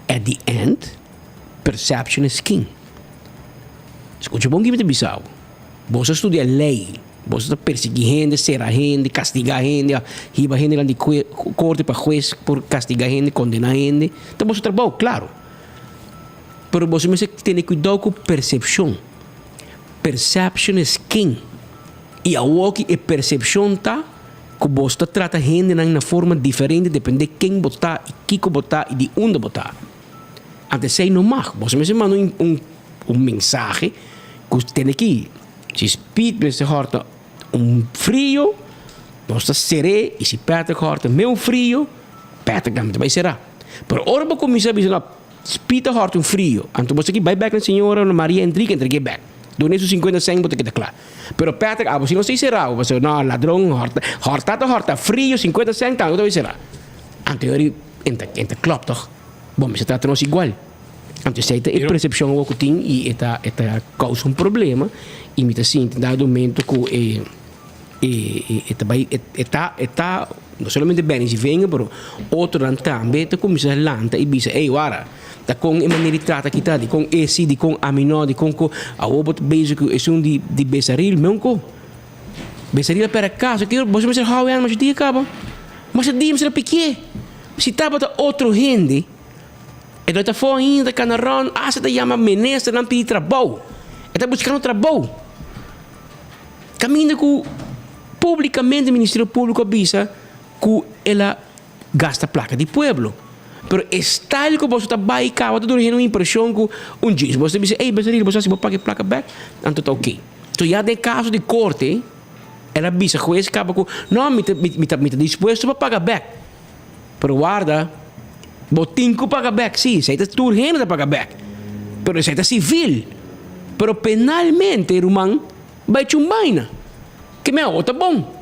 at the end, perception is king. Escuta bom que me bisau, você estudia lei, você perseguir gente, será gente, castigar gente, riba gente lá de corte para juez por castigar gente, condenar gente, então você trabalha, claro. Pero você tem cuidado com percepção. Perception is king. E a walk é percepção tá que você trata gente na forma diferente, depende de quem botar, e que botar e de onde botar. Antes sei não mais. Você me manda mensagem que você tem que se speed você horta frio, você será e se perto horta meu frio, perto também vai será. Pero ora vou começar a dizer spita horta frio. Então você que vai back na senhora Maria Henrique entregue back. Donei os 50 cent para que claro. Pero Patrick, você não sei será, você não ladrão horta frio 50 cent, então vai será. Então ele entra club toch. Bom, se trata nós igual. Então se esta é percepção que tem e esta causa problema e me assim dado momento que está não somente bem se venha, pero outro também está começando a lançar e diz, ei, wara, tá com a maneira de tratar que tá, de com esse, de com aminó, de com a obot basic é um de besaril, meu co. Besaril para casa, que você me diz, how é, mas dia acaba. Mas dia me será pequeno. Se tá para outro gente, e nós tá fora ainda canarão, você tá chama ministro, não pedir trabalho. Está buscando trabalho. Caminha com publicamente o Ministério Público avisa que ela gasta placa de pueblo. Pero style que você está baicado, você tem uma impressão que dia você diz, ei, Bezeril, você se pagar placa back, então tá ok. Então já de caso de corte, ela bisa juez acaba com, não, me tá disposto para pagar back. Pero guarda, botinco paga back, sim, você está turgendo de pagar back. Pero você está civil. Pero penalmente, irmão, vai chumbaina. Que meu, tá bom.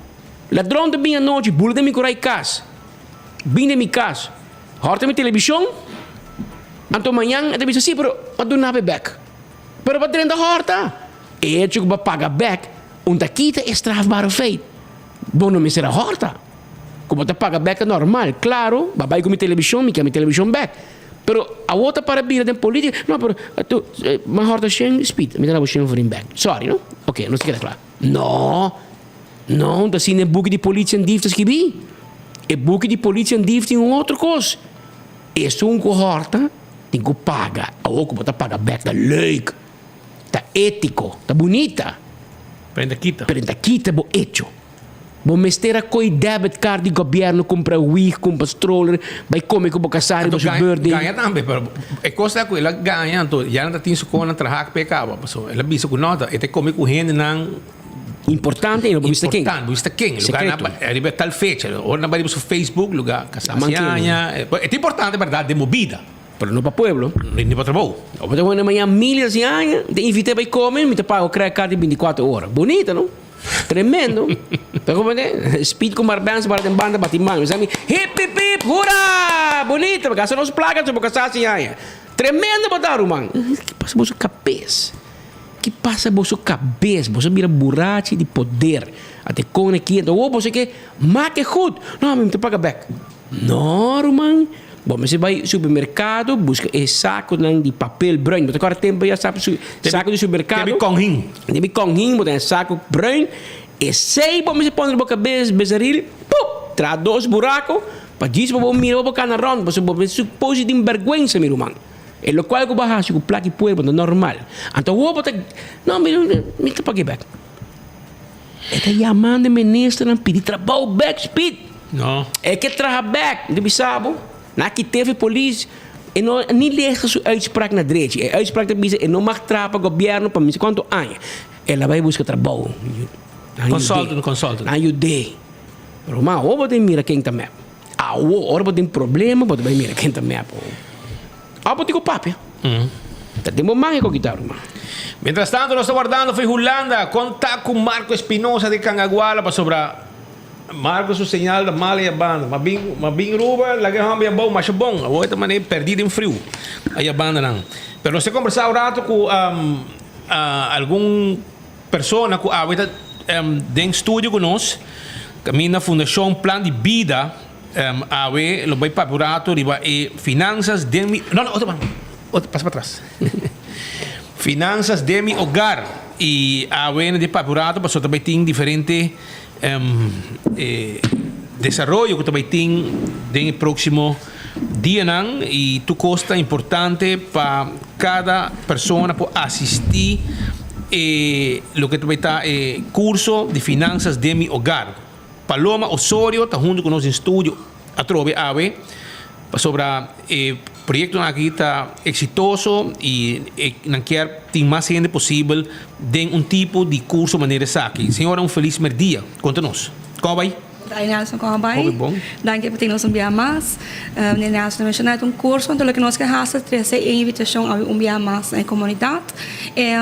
Ladrão de minha noite, bula de mi corai casa. Vim de mi casa. Horta minha televisão. Então amanhã, eu disse assim, pero eu não have back. Pero para dentro da horta. E eu que paga back, kita é strafbare feito. Bom, não me será horta. Como você paga back é normal, claro, babai com minha televisão, me quer minha televisão back. Pero a outra para vir da política, não, pero tu, mas horta sem speed, me dá o sem for back. Sorry, não? Ok, não se queda claro. Não, da assim é book de polícia em dívdas que vi. É book de polícia em dívdas em outra coisa. Isso um cohorta, tem que pagar. A outra você paga back, tá leuk, tá ético, tá bonita. Prenda quita, bo hecho. Bom, mestera coi debit card di governo compra wig, compra stroller, vai come com casare do seu birthday. Ganha também, pero é coisa que ela ganha, então já não tem sucona trabalhar pecava, pessoal. Ela bisa com nota, e te come com gente não importante, não vista quem. Vista quem, lugar na arriba tal fecha, ou na barriga no Facebook, lugar casamanha. É importante, verdade, de movida. Pero no para pueblo. Nem para trabalho. Ou para uma manhã milhas de anos, te invitei para comer, me te pago credit card de 24 horas. Bonita, não? Tremendo. Pero como speed com barbanço para tem banda batimão. Mas hip hip hip, hurra! Bonito, porque são os placas para casar assim aí. Tremendo botar, mano. Que passa por sua cabeça? Que passa por sua cabeça? Você mira borracha de poder. Até com aqui, então, você que maque goed. Não, me te paga back. Não, mano. Bom, mas você vai ao supermercado, busca esse saco de papel branco. Mas agora tempo já sabe saco de supermercado. Tem conrim. Tem conrim, tem saco branco. E sei, bom, você põe na boca Bezeril, traz 2 buracos, para dizer, vou mirar para cá na ronda, você pode supor de vergonha, meu irmão. É o qual eu vou fazer com placa e pueblo, normal. Então, eu vou botar, não, me te paguei back. É que chamando o ministro não pedir trabalho back, speed. Não. É que trabalha back, não sabe? Na que teve polícia, e não nem leva sua uitspraak na direita. A uitspraak da bisa, e não mag trapa governo para mim quanto anos. Ela vai buscar trabalho. Consulta. Ajudei. Pero mas, ou você mira quem tá map. Ou você tem problema, você vai mirar quem tá map. Ou você tem o papo. Temos mais que quitar, mano. Mientras tanto, nós estamos guardando foi Holanda. Contato com Marco Espinosa de Cangaguala para sobrar. Marco su señal da mala e a banda. Mas bem ruba, lá que é bom, mas é bom. A outra maneira perdida em frio. Aí a banda não. Pero você conversar um rato com algum persona que habita dentro do estúdio conosco, que na Fundação Plan de Vida, lo vai para o rato, e finanças de mi... Não, outra passa para trás. Finanças de mi hogar. E a de para o rato, passou também tem diferente desarrollo que também tem no próximo dia e tu custa importante para cada pessoa para assistir lo que também está curso de finanças de mi hogar. Paloma Osorio está junto com nós em estúdio a trove ave sobre projeto aqui está exitoso e não quer ter mais gente possível de tipo de curso maneira aqui. Senhora, feliz dia. Conta-nos. Como vai? Nelson, como vai? Dank je por ter nos enviado mais. Meneer Nelson mencionou curso onde nós queremos trazer a invitação a enviar mais na comunidade. É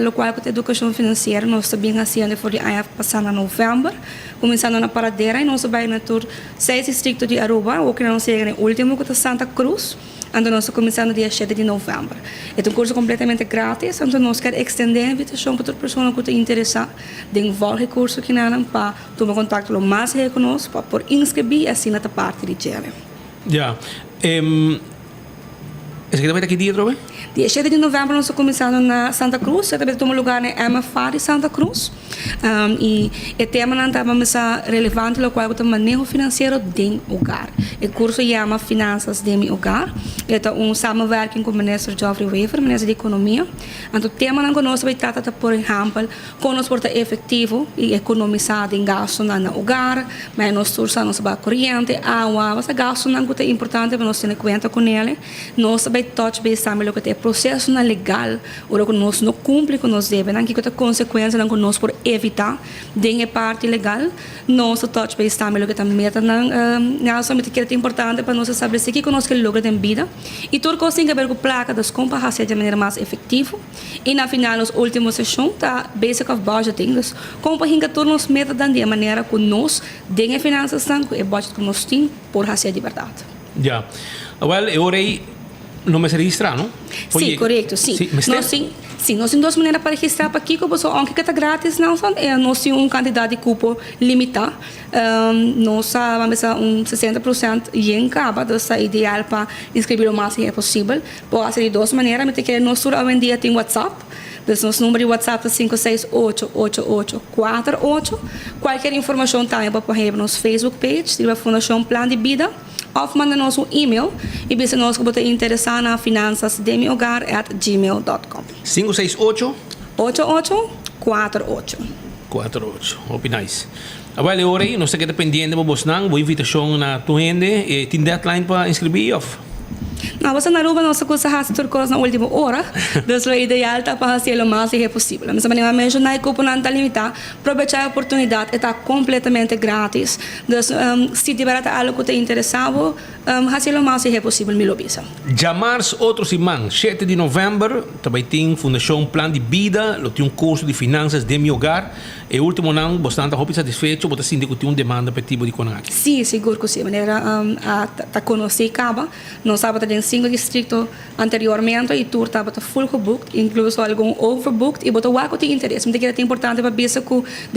o qual a educação financeira nós também fazendo por ano passado em novembro, começando na Paradeira e nós vamos na tour 6 distritos de Aruba, o que nós chegamos no último que é Santa Cruz. Então, nós começamos no dia 7 de novembro. É um curso completamente grátis, então nós queremos estender a invitação para toda pessoa que está interessada em envolver o curso que não para tomar contato o mais conosco, para inscrever e assim na parte de gênero. Já. Esse aqui também tá aqui dia, Trobe? Dia 7 de novembro nós começamos na Santa Cruz, também temos lugar na MFA de Santa Cruz. E o tema não está mais relevante, o qual é o manejo financeiro do hogar. O curso chama Finanças de meu hogar. É um samenwerking com o ministro Geoffrey Wever, ministro de Economia. Então, o tema não conosco vai tratar, por exemplo, como nós podemos efetivo e economizar em gasto no hogar, mas nós usamos nossa corrente, água, mas gasto não é importante para nós ter conta com ele. Nós vai touch base também o que é processo legal, o que nós não cumpre com nós devemos, que é consequência não nós por evitar de parte legal, nós touch base também o que é meta não somente que é importante para nós estabelecer que nós queremos lograr em vida e tudo coisa tem que ver com placa das compras de maneira mais efetiva e na final nos últimos sessão tá basic of budgeting, dus como para tudo nos meta de maneira que nós dengue finanças com o budget que nós temos por fazer de verdade. Já, well, eu orei não me registrar, não? Sim, correto, sim. Sim, nós temos duas maneiras para registrar para aqui, como aunque está grátis, nós temos quantidade de cupo limitado. Nós vamos a 60% e em cabo, então é ideal para inscrever o máximo que é possível. Pode ser de duas maneiras, mas que nós hoje em dia tem WhatsApp. Então, nosso número de WhatsApp é 5688848. Qualquer informação também para pôr no Facebook page, da Fundação Plano de Vida. Ou manda nosso e-mail e se nós que interessar na finanças de meu hogar @gmail.com. 568 8848. 48. Hope nice. Agora, ora aí, nós estamos dependendo de você, boa invitação na tua gente e tem deadline para inscrever off. Não, você na Aruba nossa coisa faz tudo coisa na última hora, então é ideal tá para fazer o mais que é possível. Mas também eu mencionei que o cupo não está limitado, aproveitar a oportunidade está completamente grátis. Então, se tiver algo que te interessava, fazer o mais que é possível, me lo avisa. Jamars outro semana, 7 de novembro, também tem Fundação Plano de Vida, tem um curso de finanças de meu hogar. E último ano, bastante roupa satisfeito, você sente que tem uma demanda para tipo de conhaque. Sim, seguro que sim. Maneira a conhecer Caba, nós estávamos em 5 distritos anteriormente e tudo estava full booked, incluso algum overbooked e botou o que tem interesse. Mas é importante para ver que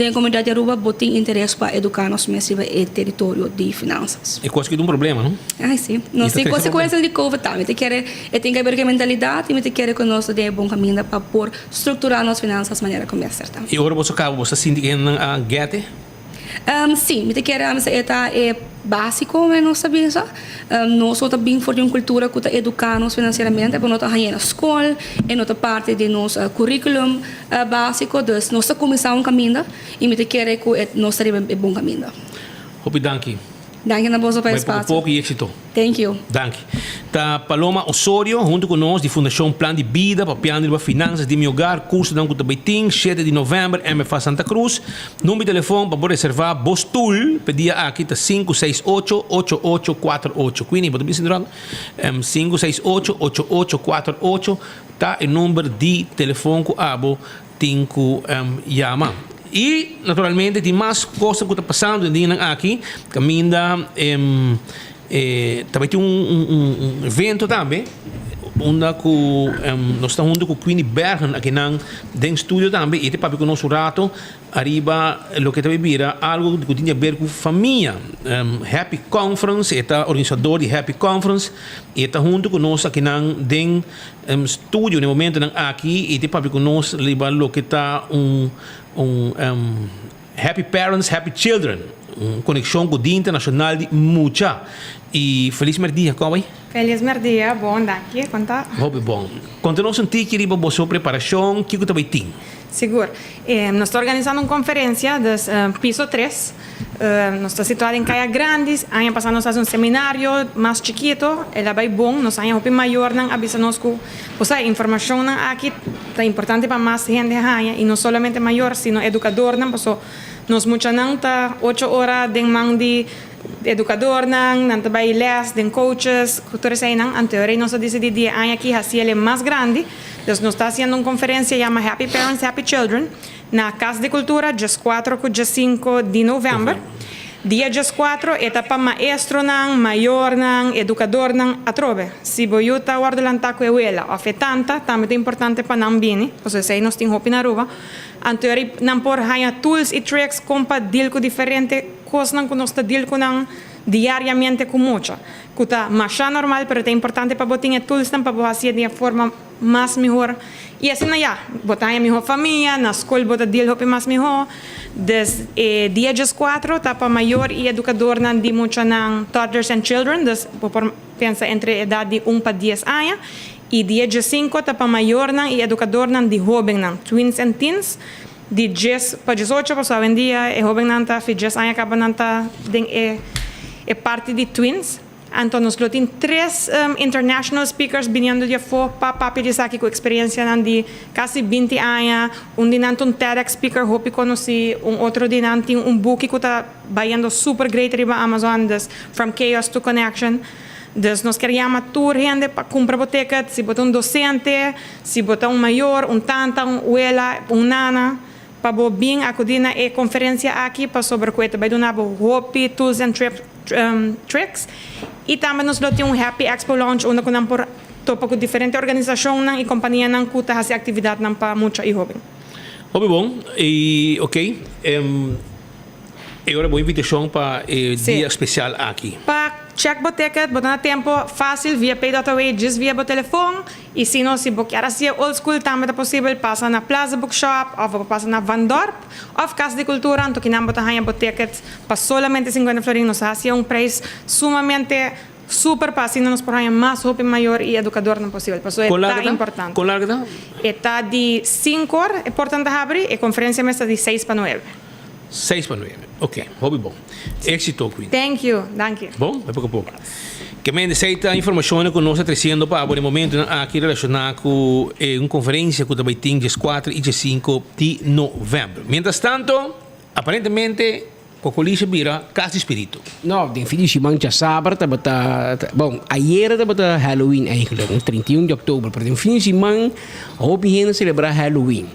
a comunidade de Aruba tem interesse para educar nos mesmos território de finanças. É quase que um problema, não? Ah, sim. Nós temos consequências de Covid também. Tem que ver a mentalidade e tem que ver que nós temos um bom caminho para estruturar nossas finanças de maneira como é certa. E agora você sente que é guete? Sim, me quero é básico, mas não sabia isso. Nós também for de uma cultura que educar-nos financeiramente, para nós ir na escola, é outra parte de nosso currículo básico, então nós começamos um caminho e me quero que nós estaremos em bom caminho. Hope danke. Danke na bolsa para o espaço. Pouco e êxito. Thank you. Danke. Tá Paloma Osorio, junto conosco, de Fundação Plano de Vida, para piano de finanças de meu hogar, curso de Betim, 7 de novembro, MFA Santa Cruz. Número de telefone para reservar, Bostul, pedia aqui, tá 568-8848. Quindi, pode me sindirar? 568-8848, tá o número de telefone que abo tem que chamar. E, naturalmente, tem mais coisas que está passando aqui. Caminha, também tem um evento também, onde nós estamos junto com o Queenie Bergen aqui no estúdio também. E tem para o nosso rato, arriba, o que também vira algo que tem a ver com família. Happy Conference, é o organizador de Happy Conference, e está junto conosco aqui no estúdio, no momento aqui, e tem para conosco o que está Happy Parents, Happy Children, conexão com o Dia Internacional de Mucha. E feliz merdia, como é? Feliz merdia, bom daqui, conta. Muito bom. Conta-nos um pouco sobre a sua preparação, o que você também tem? Seguro. Nós estamos organizando uma conferência do piso 3. Nós estamos situados em Caia Grande. Ano passado nós fazemos um seminário mais chiquito. Ele é bem bom. Nós estamos um maior. Avisamos que a informação aqui é importante para mais gente. E não somente maior, sino educador. Nós muitos não está 8 horas de mão de educador, não trabalha les, de coaches, cultura sei não. Anteriormente nós decidimos aqui assim ele é mais grande. Então nós estamos fazendo uma conferência chamada Happy Parents, Happy Children na Casa de Cultura, dia 4 e dia 5 de novembro. Dia 4 é para maestro, maior, educador, atrobe. Se você está guardando com ela, afetanta, também é importante para não vir. Porque se nós temos roupa na rua, anteriormente não por ganhar tools e tricks para deal com diferentes coisas que nós estamos deal com diariamente con mucho. Kuta más normal, pero es importante para botar tools para hacer de forma más mejor. Y así no ya, botar mejor familia, na escola botar deal hopi más mejor. Des dia 4 tapa mayor y educador nan di mucho nan toddlers and children, des por pensa entre edad de 1 para 10 años. Y dia 5 tapa mayor nan y educador nan di joven nan, twins and teens. De 10 para 18, pues hoy en día, joven nanta, fi 10 años acaba nanta, parte de twins. Entonces, nos tienen 3 international speakers viniendo de afuera para papelizar aquí con experiencia de casi 20 años. Un dinante un TEDx speaker, hopi conocí, un otro dinante un book que está vayendo super great riba Amazon, des From Chaos to Connection. Dus nos queríamos tour gente para comprar boteca, si bota un docente, si bota un mayor, un tanta, un abuela, un nana, para bien acudir a conferencia aquí para sobre cueta, para donar hopi, tools and tricks. E também nos temos um Happy Expo Launch, onde nós por topa com diferentes organizações e companhias que estão fazendo atividade para muitos jovens. Muito bom. E, ok. Agora, boa invitação para o dia especial aqui. Para check boteca, botar tempo fácil, via Pay.away, just via o telefone. E se não, se boquear assim, old school, também é possível, passa na Plaza Bookshop, ou passa na Van Dorp, ou Casa de Cultura, então que não botar a boteca para solamente 50 florins, nos hace preço sumamente super para assim nos porra mais roupa maior e educador não possível. Por isso é tão importante. Com larga? Está de 5 horas, é importante abrir, e a conferência está de 6 para 9. 6 para 9. Ok, hobby bom. Éxito, Queen. Thank you. Bom, é pouco a pouco. Que me aceita informação que nós estamos trazendo para o momento aqui relacionado com uma conferência que também tem dia 4 e dia 5 de novembro. Mientras tanto, aparentemente, Cocoliche vira Casa Espírito. Não, definitivamente sábado, bom, ayer estava Halloween eigenlijk, 31 de outubro, mas definitivamente hoop celebrar Halloween.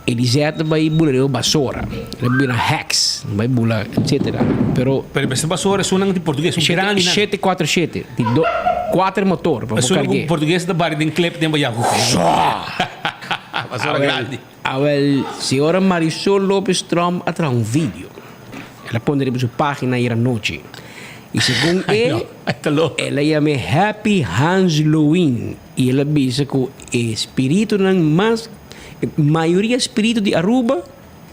Elisete vai bular basura, vai hacks, vai bular, etc. Pero essa basura suena de português, 747, de 4 motor, para suena com português da barra de clip de embaixo. Basura grande. A senhora Marisol Lopes Trump atrás vídeo. Ela põe na sua página aí à noite. E segundo ela chama Happy Halloween. E ela diz que o espírito não mais maioria espírito de Aruba,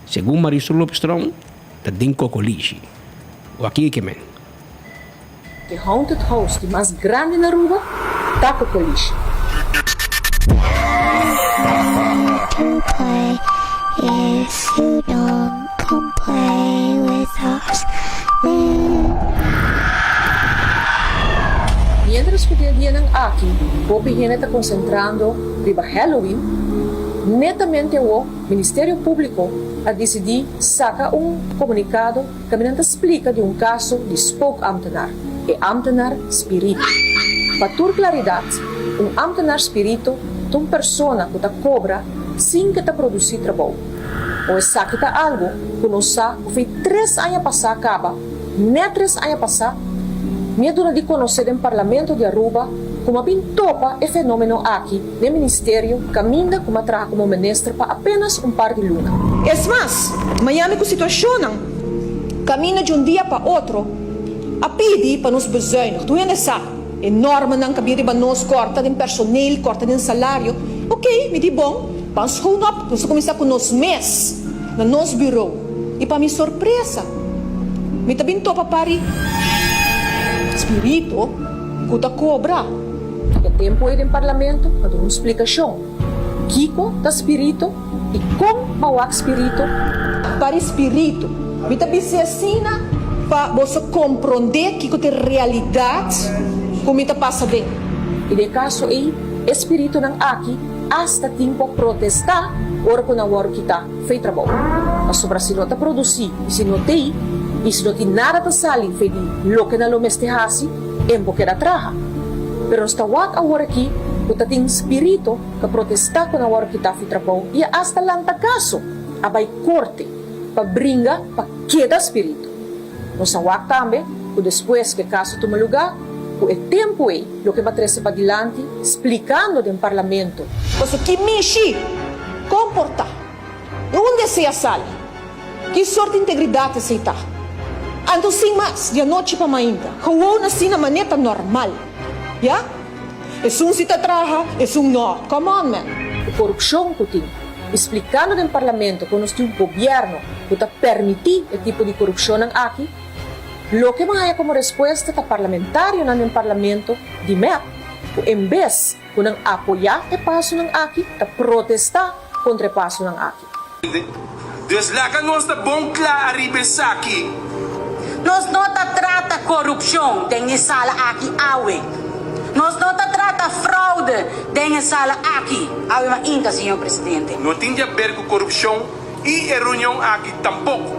segundo Marisol Lopes Trump, está dentro do Cocoliche. O aqui que men. The haunted house mais grande na Aruba, está com o Cocoliche. To play if you don't come play with us. Mientras que o dia não aqui, o Pijena está concentrando riba Halloween, netamente o Ministério Público a decidir sacar comunicado que me explica de caso de spook ambtenaar e ambtenaar espírito. Para ter claridade, ambtenaar espírito é uma pessoa que está cobra sem que está produzir trabalho. Ou saca algo que não sabe que foi 3 anos passar acaba, nem 3 anos passar, me dura de conhecer no Parlamento de Aruba como bem topa o fenômeno aqui no Ministério, caminha como traga como ministro para apenas par de luna. É mais, Miami com situação caminha de dia para outro, a pedir para nos bezuinig. Tu ainda sabe, enorme não cabia para nós corta de personal, corta de salário. Ok, me di bom, vamos up, nós começar com nos mês no nosso bureau. E para minha surpresa, me também topa para espírito que tá cobra. Que tempo aí no Parlamento para dar uma explicação. Kiko da espírito e como mawak espírito para espírito. Me também se assina para você compreender que tem realidade como está passando. E de caso aí, espírito não aqui hasta tempo protestar ora que não hora que está feito trabalho. Mas sobre se não está produzir e se não tem e se não tem nada para sair feito lo que não mestehasi em porque da traha. Pero está wak a hora aqui que tem espírito que protestar com a hora que está feito trabalho e hasta lanta caso abay corte para bringa para queda espírito. Nos wak também que depois que caso toma lugar o tempo aí, lo que vai trazer para adiante, explicando no parlamento. Você que mexe, comporta, onde se sale, que sorte de integridade se está. Ando sin más, de anoche pa mainda. Como na sina maneta normal. Ya? Es un cita traja, es un no. Come on, man. Corrupção, Putin. Explicando no parlamento que nós temos um governo que está permitir esse tipo de corrupção aqui, lo que vai como resposta da parlamentário no parlamento de MEP, em vez de apoiar o passo aqui, de protestar contra o passo aqui. Dus laat ons de bom claro aqui. Nós não trata corrupção dentro da sala aqui, awe. Nós não trata fraude dentro da sala aqui, awe ainda, senhor presidente. Não tem a ver com corrupção e a reunião aqui tampouco.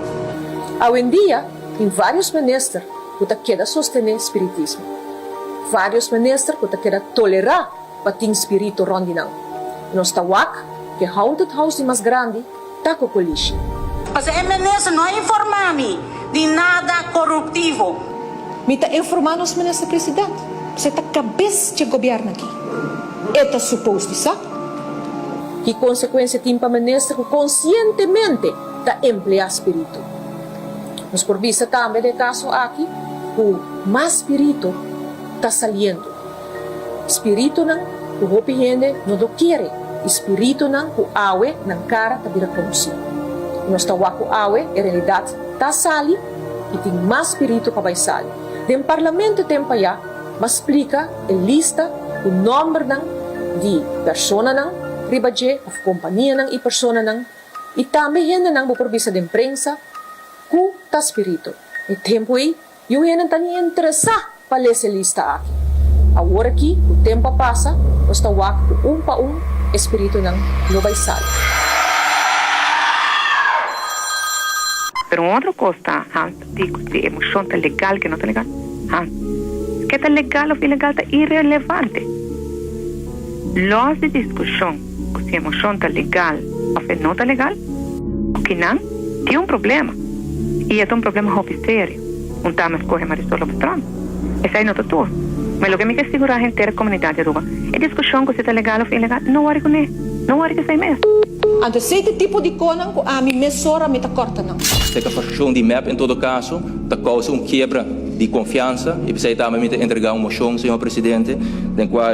Hoje em dia, em vários ministros, que queda sostener espiritismo. Vários ministros que queda tolerar para ter espírito rondinão. Nós tawak que haunted house mais grande tá com polícia. Mas o ministro não informa-me de nada corruptivo. Me está informando os ministros presidente. Você está cabeça de governo aqui. É suposto, sabe? Que consequência tem para o ministro que conscientemente está empregando espírito. Nós por vista também de caso aqui, o mais espírito está saliendo. Espírito não, o hopi gente não do quer. Espírito não, o awe não cara está vira conhecido. Nós está o awe, em realidade, está sali e tem mais espírito para vai salir. Dentro do parlamento tem para já, mas explica a lista, o número de pessoas ribaje, of companhia e pessoas e também gente não por vista de imprensa, que está espírito. E tempo aí, eu ainda não tenho interessado para ler essa lista aqui. Agora aqui, o tempo passa, nós estamos para espírito não vai sair. Pero outra coisa, digo, de emoção tá legal que não tá legal. Que tá legal ou ilegal tá irrelevante. Los de discussão, se a emoção tá legal ou não tá legal, o que não, tem problema. E é problema muito sério. Tema escolhe Marisol Lopes Trump. Esse aí não tá tudo. Mas o que me quer segurar a gente é a comunidade Aruba. É discussão se tá legal ou ilegal, não hora com ele. Não hora que sai mesmo. Ando esse tipo de coisa que a minha mesora me tá cortando. Esta questão de MEP, em todo caso, está causa quebra de confiança e precisa também entregar uma moção, senhor presidente, na qual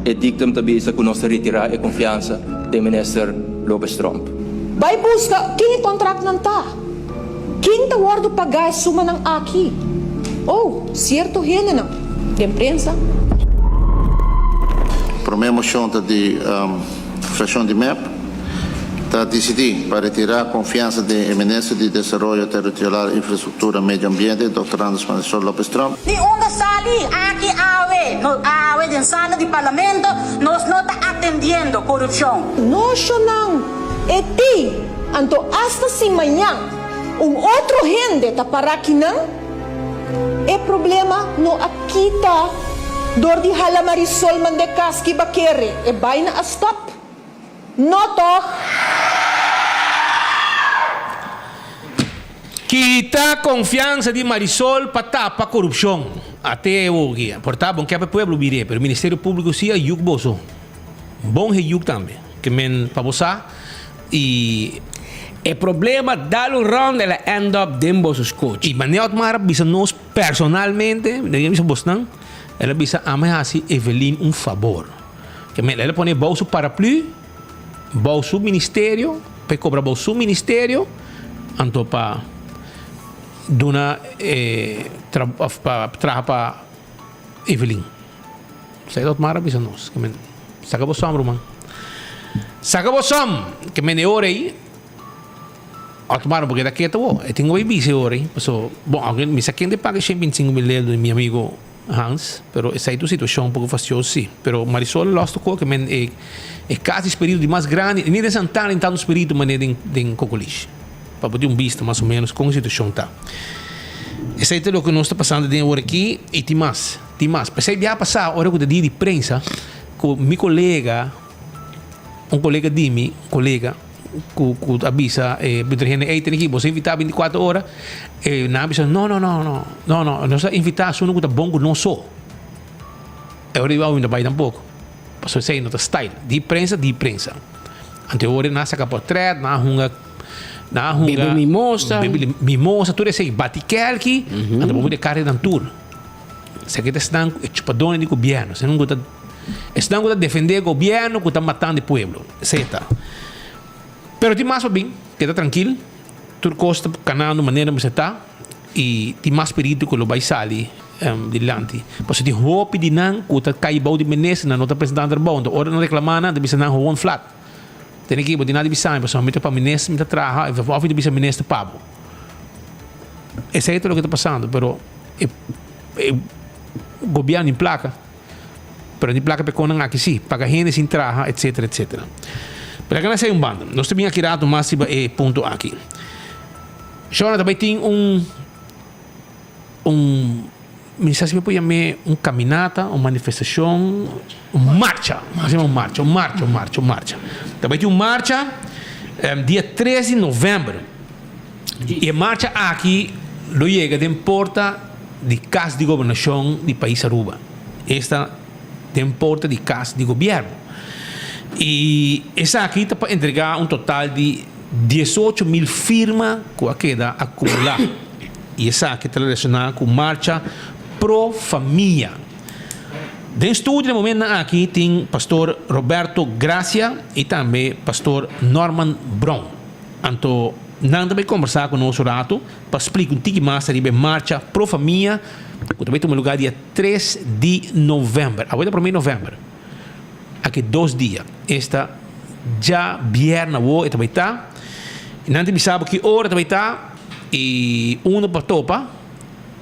é dictum também que nós retirar a confiança do ministro Lopes Trump. Vai buscar quem contrato não tá. Quem está guardando pagar a suma não aqui? Oh, certo gente não. De imprensa. Para minha moção de fração de MEP, está decidido para retirar a confiança do Ministro de Desenvolvimento Territorial, Infraestrutura e Meio Ambiente, Dr. Anders Marisol Lopes Trump. Ni onda sali aqui awe de sala de parlamento, nós não está atendendo corrupção. Não. É ti, então hasta se amanhã outro gente está para aqui não? É problema no aqui tá. Dor de hala Marisol mandekas que bakere, é vai na stop. Noto. Quita confiança de Marisol para tapar corrupção. Até o guia. Portanto, que é para o povo viré, pero o Ministério Público sim é yuk boso. Bom é yuk também. Que men para você e o problema dá o round ela end up dentro dos coaches. E maneira automática bisa nós personalmente, ninguém bisa bosnan, ela bisa ameaçar Evelyn favor. Que men ela põe bolso paraplu, bolso ministério, para cobrar bolso ministério, anto para dona para Evelyn. Sai automática bisa nós, que men saca bolso amro saca bolso que men ore aí. Automaram porque daqui até o eu tenho bici hoje, so bom alguém me saquei de pagar 25 mil do meu amigo Hans, pero essa é a situação um pouco fastidiosa sim, pero Marisol lost o que men é quase espírito de mais grande, nem de Santana então espírito mané de Cocoliche, para poder visto mais ou menos como a situação tá. Essa é o que nós está passando de hora aqui e tem mais, pensei já passar hora que dia de prensa com meu colega, colega de mim, que avisa Betrigene tem aqui você invitar 24 horas na avisa não nós invitar só não que tá bom que não só eu não ainda vai tampouco passou sei não tá style de prensa ante hora na saca portrait na hunga Na hunga. Bebe mimosa. Bebe mimosa, tudo isso aí. Bate quelque, anda para poder carregar dan tour. Se que estão chupadone de governo, se não gosta, estão a defender o governo que está matando o povo, certo? Pero tem mais bem, queda tranquilo, tudo costa canal de maneira como você está e tem mais perigo que o vai sair dilante. Porque tem roupa de não, que está caindo de menes, não está apresentando o bom, ora não reclamar nada, bisa não one flat. Tem que ir, de nada bisa, mas somente para menes, me traga, e vai de bisa menes de pabo. Esse é o que está passando, pero o governo em placa, pero em placa pequena aqui sim, paga gente sem traja, etc, etc. Pero agora sai bando. Nós também aqui rato mais ponto aqui. Jona também tem mensaje me pode chamar caminata, manifestação, marcha, marcha. Também tem marcha dia 13 de novembro. E a marcha aqui lo chega de porta de Casa de Governação do país Aruba. Esta tem porta de Casa de Governo. E essa aqui está para entregar total de 18.000 firmas que queda acumular. E essa aqui está relacionada com marcha pro família. Dentro do estúdio, no momento aqui, tem pastor Roberto Gracia e também pastor Norman Brown. Então, nós também conversar com o nosso rato para explicar um pouco mais sobre a marcha pro família, que também tem lugar dia 3 de novembro. Agora para mim novembro. Aqui 2 dias. Esta já viernes e também está. E não tem sabe que hora também está. E para topa.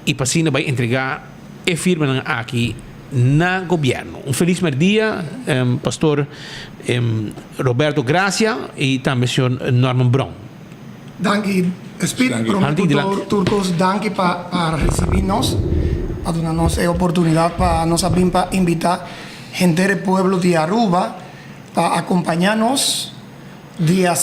E para cima vai entregar e firma aqui na governo. Feliz dia, pastor Roberto Gracia e também o senhor Norman Brown. Danke, Espírito Promotor Turcos, danke para recibirnos, para darnos la oportunidad para nos invitar gente del pueblo de Aruba para acompañarnos día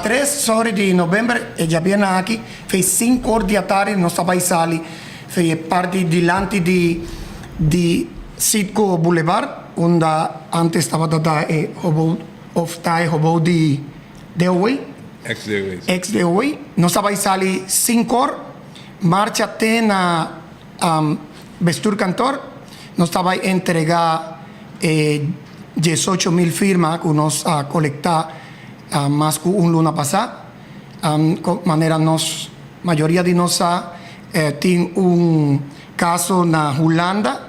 3 de noviembre, ella viene aquí, fue 5 horas de la tarde, nos estaba sali, fue parte delante de Sitco Boulevard, donde antes estaba Hobo de hoy. Ex de hoy, nos estaba sali 5 horas, marcha na Vestur Cantor, nos estaba entregar 18.000 firmas que nos colectar más que un luna pasada. Manera mayoría de nosotros tiene un caso en Holanda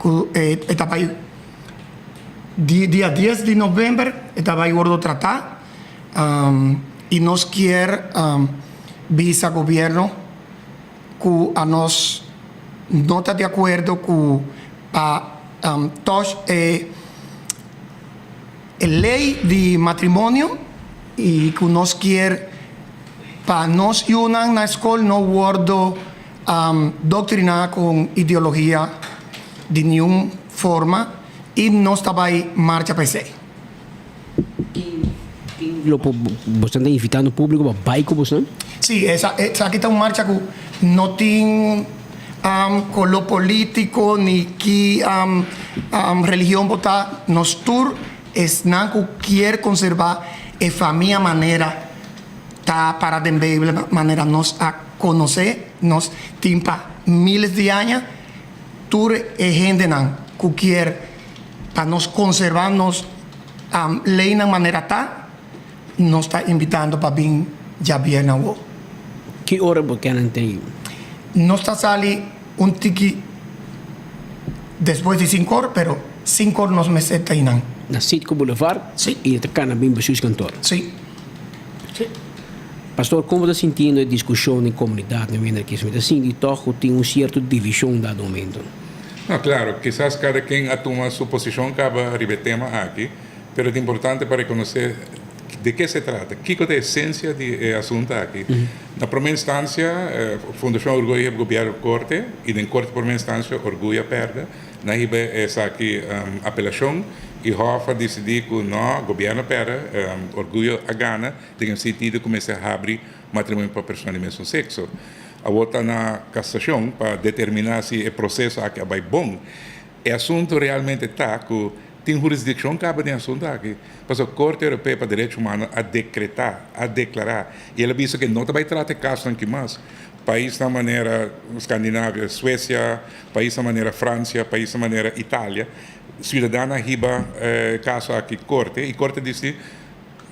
que estaba día 10 de noviembre estaba ahí gordo tratar y nos quiere visa gobierno que a nos no está de acuerdo que ley de matrimonio y que nos quiere para nos unan en la escuela no guardo doctrina con ideología de ninguna forma y no estaba ahí marcha PC. Você está invitando o público para baico, você? Sim, essa aqui está uma marcha que não tem color político nem que religião botar nos tour es não quer conservar a família maneira tá para de maneira nos a conhecer nos timpa miles de anos tour é gente não que quer para nos conservar nos lei na maneira tá nos está invitando para vir já viernes. Que hora você não tem? Nos está sali un tiki después de 5 horas, pero 5 horas nos me senta aí não. Na Sitco Boulevard? Sim. E até cá na Bimba Sus Cantor? Sim. Pastor, como está sentindo a discussão na comunidade? Não é que você está sentindo que tem uma certa divisão dado momento? No, claro, quizás cada quien asuma su posición cada tema aquí, pero es importante para conocer de qué se trata, qué es la esencia del asunto aquí. En la primera instancia, Fundación Orgullo Gobierno Corte, y en Corte por primera instancia, Orgullo perda. Na hibe es aquí apelación, y Hofa decidió que no, Gobierno perda, Orgullo a gana, en el sentido de comenzar a abrir matrimonio para personas de mesmo sexo. A volta na cassação para determinar se o processo aqui vai bom. O assunto realmente está que tem jurisdição cabe de assunto aqui. Mas a Corte Europeia para Direitos Humanos a declarar, e ela disse que não vai tratar casos aqui mais. País da maneira Escandinávia, Suécia, país da maneira França, país da maneira Itália, cidadana riba caso aqui Corte, e Corte disse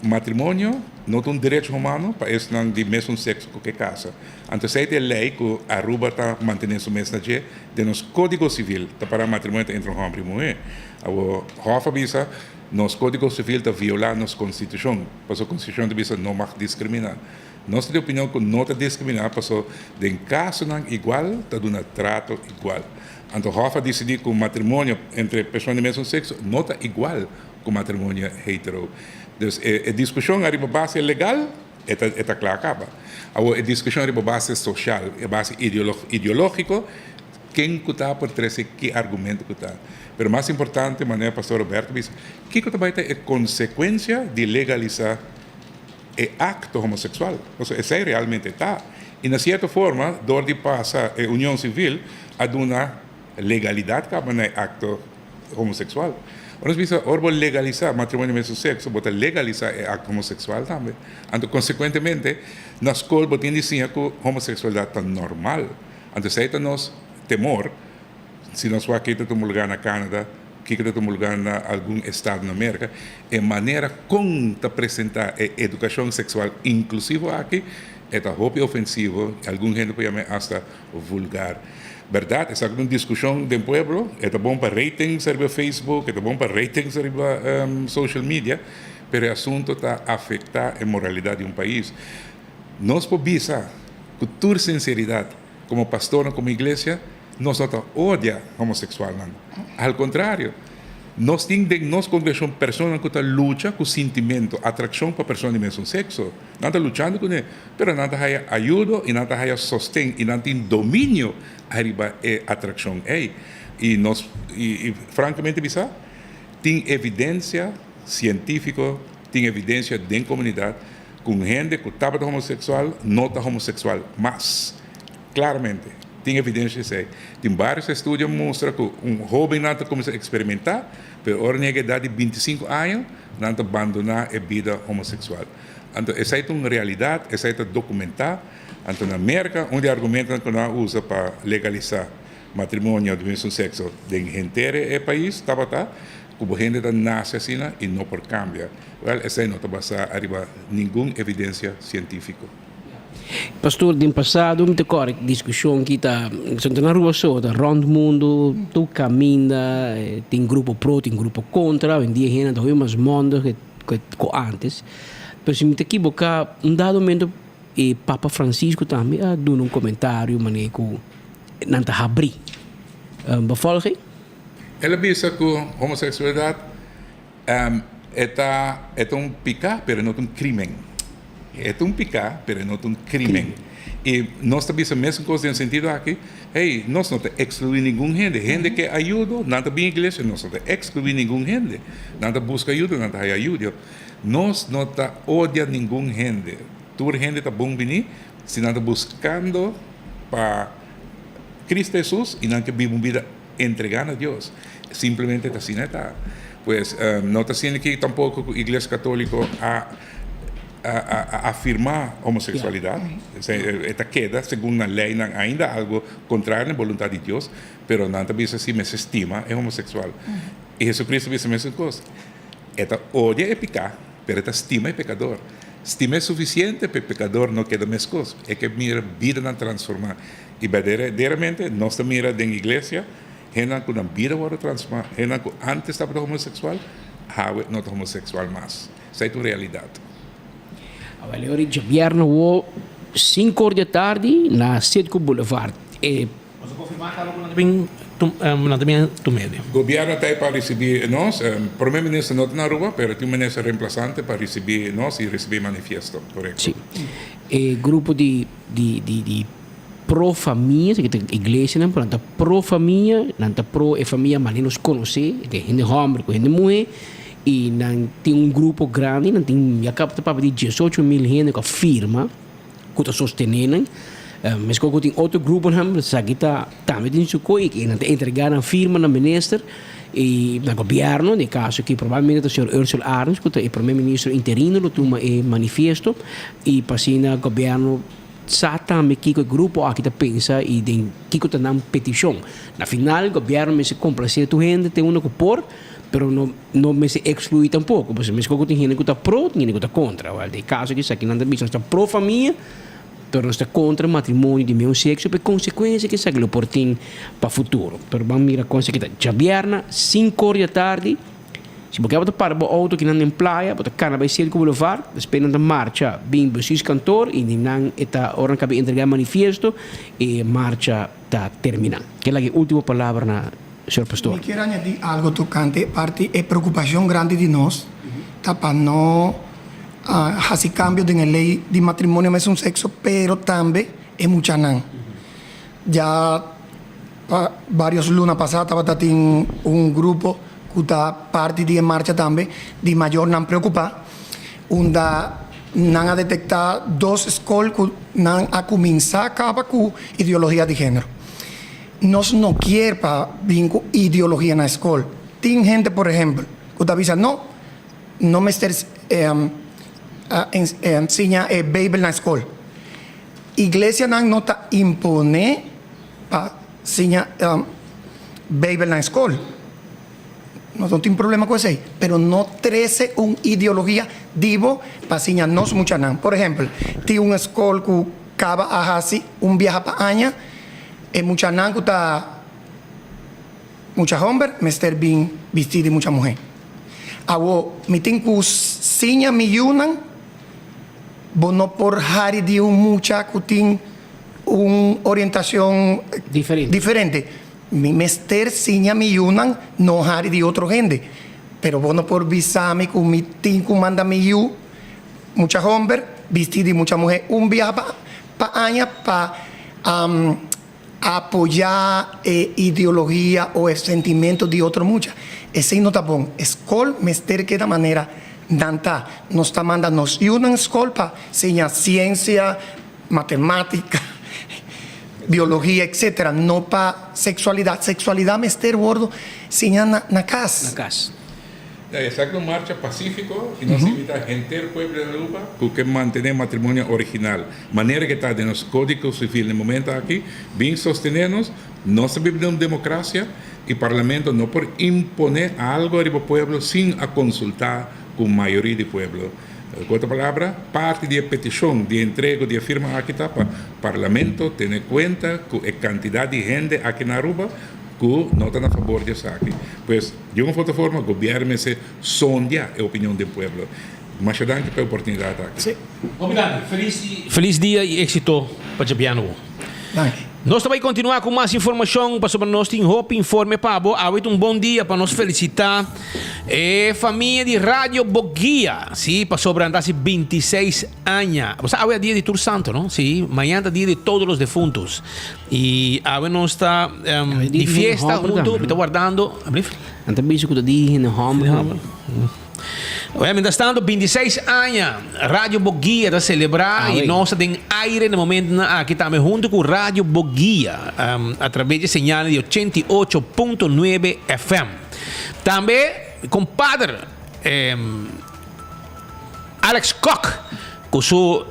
matrimônio não tem direito humano para esse não de mesmo sexo que casa. Então, se é lei que a Aruba está mantendo o mesmo de nos Código Civil para matrimônio entre homem e mulher. A Hofa bisa nos Código Civil está violar nos Constituição, porque a Constituição bisa não mag discriminar. Nós temos a opinião que não está discriminar, porque em caso não igual, está dando trato igual. Então, a Hofa decidiu que o matrimônio entre pessoas do mesmo sexo não está igual que o matrimônio hetero. Então, a discussão a base legal está clara acaba. A discussão a base social, a base ideológica, quem está por trás que argumento que está. Mas mais importante, maneira pastor Roberto diz, que vai ter a consequência de legalizar o acto homossexual. Ou seja, esse realmente está. E, de certa forma, dor de passar a união civil a uma legalidade para o acto homossexual. Nós precisamos legalizar matrimônio do mesmo sexo, botar legalizar o acto homossexual também. Então, consequentemente, na escola, botem dizer que a homossexualidade está normal. Então, se é nosso temor, se nós vamos aqui em um lugar na Canadá, que em um lugar em algum estado na América, a maneira como apresentar a educação sexual inclusiva aqui, é ofensivo, algum gente pode chamar hasta vulgar. Verdade, essa é uma discussão do povo, é bom para ratings sobre Facebook, é bom para ratings sobre social media, mas o assunto está a afetar a moralidade de um país. Nós podemos, com toda sinceridade, como pastor, como igreja, nós não odiamos homossexual. Ao contrário, nós temos em nossa congregação pessoas que lutam com sentimento, atração para pessoas do mesmo sexo. Não está lutando com ele, mas não está ajuda e não está sustento e não tem domínio arriba a atração. E nós, francamente, tem evidência científica, tem evidência da comunidade com gente que estava homossexual, não está homossexual, mas, claramente, tem evidência disso aí. Tem vários estudos que mostram que jovem não começa a experimentar, mas a idade de 25 anos não abandonar a vida homossexual. Então, essa é uma realidade, essa é documentada. Então, na América, um dos argumentos que nós usamos para legalizar matrimônio do mesmo sexo em inteiro o país, estava como a gente nasce assim e não por cambia. Essa não está basada arriba nenhuma evidência científica. Pastor, no passado, muita discussão que está na rua só, rond o mundo, tu caminha, tem grupo pro, tem grupo contra, em dia gente tem mais mundo que antes. Mas se me equivocar, dado momento, e Papa Francisco também deu um comentário, maneiro que não está abrir. Bevolging? Ela disse que a homossexualidade é um pecado, mas não um crime. É um pecado, mas não um crime. E nós também a mesma coisa no sentido aqui, nós não excluímos nenhum gente. Gente que ajuda, não está bem igreja, nós não excluímos nenhum gente. Não está busca ajuda, não está ajuda. Nós não está odiando nenhum gente. Toda gente está bom venir, se não está buscando para Cristo Jesus e não que vive uma vida entregada a Deus. Simplesmente está assim, está. Pues não está sendo que tampouco a Igreja Católica a afirmar a homossexualidade. Esta queda, segundo a lei, ainda algo contrário à vontade de Deus, mas não está assim, me estima é homossexual. E Jesus diz a mesma coisa. Esta odia é pecado, mas esta estima é pecador. Estima é suficiente para o pecador não queda mais coisa. É que mira vida não transformar. E verdadeiramente, nós mira da igreja, gente com a vida vai transformar. Gente que antes estava homossexual, agora não está homossexual mais. Essa é a realidade. Olha, hoje viernes 5 da tarde na Cedco Boulevard. Posso confirmar que não também tu medio. O governo está para receber nós, o primeiro-ministro não está na rua, mas tem um ministro reemplazante para receber nós e receber manifesto, correto? Sim. Grupo de pro-família, que tem igreja, não está pro-família, não está pro-família, mas nos conhece, tem gente homem, tem gente mulher, e não tem um grupo grande, não tem, acaba de 18 mil gente que firma, que está sostenendo, Mas ook in outro grupo nam, sagita também tem isso coi que não entregar a firma na minister e na governo, no caso que provavelmente o senhor Ursula Arns, que é o primeiro-ministro interino, lo toma e manifesto e passina governo sata me kiko grupo aqui tá pensa e den kiko tá nam petição. Na final governo me se complacer tu gente tem uma que por pero não me se exclui tampouco, porque me escolho tem gente que tá pro, tem gente que tá contra. Well, de caso que isso aqui não também está pro família, pero não está contra matrimônio de mesmo sexo, por consequência que isso aqui lo portem para futuro. Pero vamos mirar coisa que tá já vierna 5 horas da tarde. Se você vai para o auto que não tem praia, você can vai ser como levar, esperando a marcha, bem precis cantor e não está hora que vai entregar manifesto e marcha está terminando. Que é a última palavra na senhor pastor. Eu quero añadir algo tocante, parte é preocupação grande de nós, para não fazer cambio na lei de matrimônio mesmo sexo, pero também é muito não. Já vários lunas passadas estava tendo grupo que está parte de marcha também, de maior não preocupar, onde não a detectar 2 escolas que não a começar a acabar com ideologia de gênero. Nós não queremos vir com ideologia na escola. Tem gente, por exemplo, que avisa, não me ensina a Bíblia na escola. A igreja não está impondo para ensinar Bíblia na escola. Não tem problema com isso aí. Mas não traz uma ideologia divo para ensinar nós muito não. Por exemplo, tem uma escola que acaba a fazer viagem para a Anha, e mucha nangu ta mucha homem, mas ter bem vestido de mucha mulher. Awo me tem que sinha me yunan, bono por hari de mucha que tem orientação diferente. Mi mester sinha me yunan no hari de outro gente, pero bono por visame que me tem que manda me yu mucha homem vestido de mucha mulher, viaje para Anha para apoiar a ideologia ou o sentimento de outro mucha. Esse não está bom. Escola, mester que da maneira não está. Nós está mandando nos uma escola para ensinar ciência, matemática, biologia, etc. Não para sexualidade. Sexualidade, mester gordo, ensinar na casa. Na casa. Exacto, marcha pacífico y nos invita a gente del pueblo de Aruba que mantener matrimonio original. Manera que está de los códigos civiles en el momento aquí, bien sostenernos, no se vive en democracia y parlamento no por imponer algo al pueblo sin a consultar con mayoría del pueblo. Con otra palabra, parte de petición de entrega de firma aquí está para parlamento tener cuenta con la cantidad de gente aquí en Aruba que no están a favor de eso aquí. Pues, de una forma, el gobierno se sonda la opinión del pueblo. Mas danke pela oportunidade aqui. Sim. Obrigado. Feliz dia e êxito para Jabiano. Danke. Nós também continuar com mais informação para sobre nós tem Hope Informe Pabo. Avete bom dia para nos felicitar. Família de Rádio Boguia, sim, para sobre andar 26 anos. Você hoje é dia de Tour Santo, não? Sim, amanhã é dia de todos os defuntos. E hoje nós está de festa junto, está guardando. Ante bicho que di no home. Mientras tanto, 26 anos, Rádio Boguia está celebrar e nós temos aire no momento aqui também junto com Rádio Boguia, através de señal de 88.9 FM. Também, compadre Alex Koch, com seu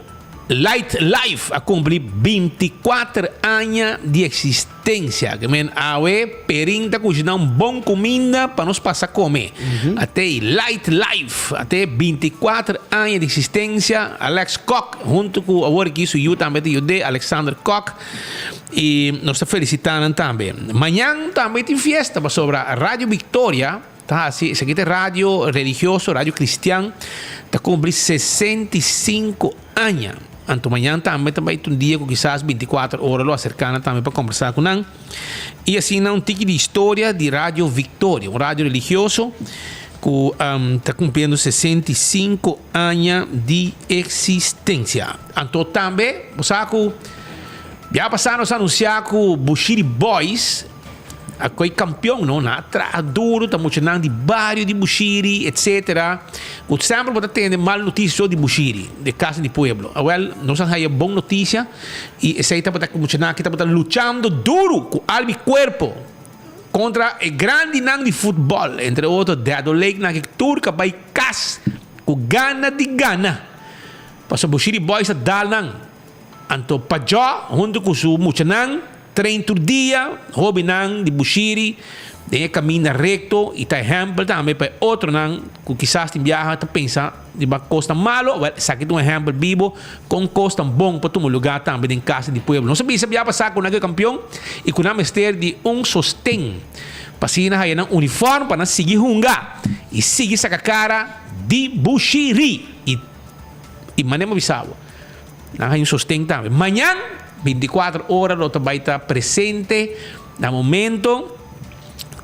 Light Life, a cumprir 24 anos de existência. Que men awe perinta cozinhar bom comida para nos passar a comer. Até Light Life, até 24 anos de existência. Alex Koch, junto com o work isso eu também de Alexander Koch. E nós estamos felicitando também. Amanhã também tem festa sobre a Rádio Victoria. Tá, esse aqui é rádio religioso, rádio cristiano. Está cumprir 65 anos. Então, amanhã também um dia que quizás 24 horas lo acercana também para conversar com nós. E assim, um tique de história de Rádio Victoria, um rádio religioso que está cumprindo 65 anos de existência. Então, também, já passaram a anunciar que o Bushiri Boys Ako'y campeão, não? Na duro, tá muito de bairro de Bushiri, etc. O sempre pode ter mal notícia de Bushiri, de casa de pueblo. Well, nós temos boa notícia e essa aí tá muito que tá lutando duro com alma e corpo contra o grande nang de futebol, entre outros, Deado Lake na que turca vai cas com gana de gana. Paso Bushiri Boys dal nang anto Pajó, junto com su muchanang, trein tur dia, hobby nang di Bushiri, de camina recto, e tá exemplo também para outro nang, que quizás tem viaja, tá pensa, de ba costa malo, well, sa aqui um exemplo vivo, com costa bom para tu lugar também em casa de pueblo. Não sabia passar com aquele campeão, e com a mester de sostém, pasina aí nang uniforme para seguir hunga, e seguir sa cara de Bushiri, e manema bisao. Hay un sostén también. Mañana, 24 horas, lo vai estar presente no momento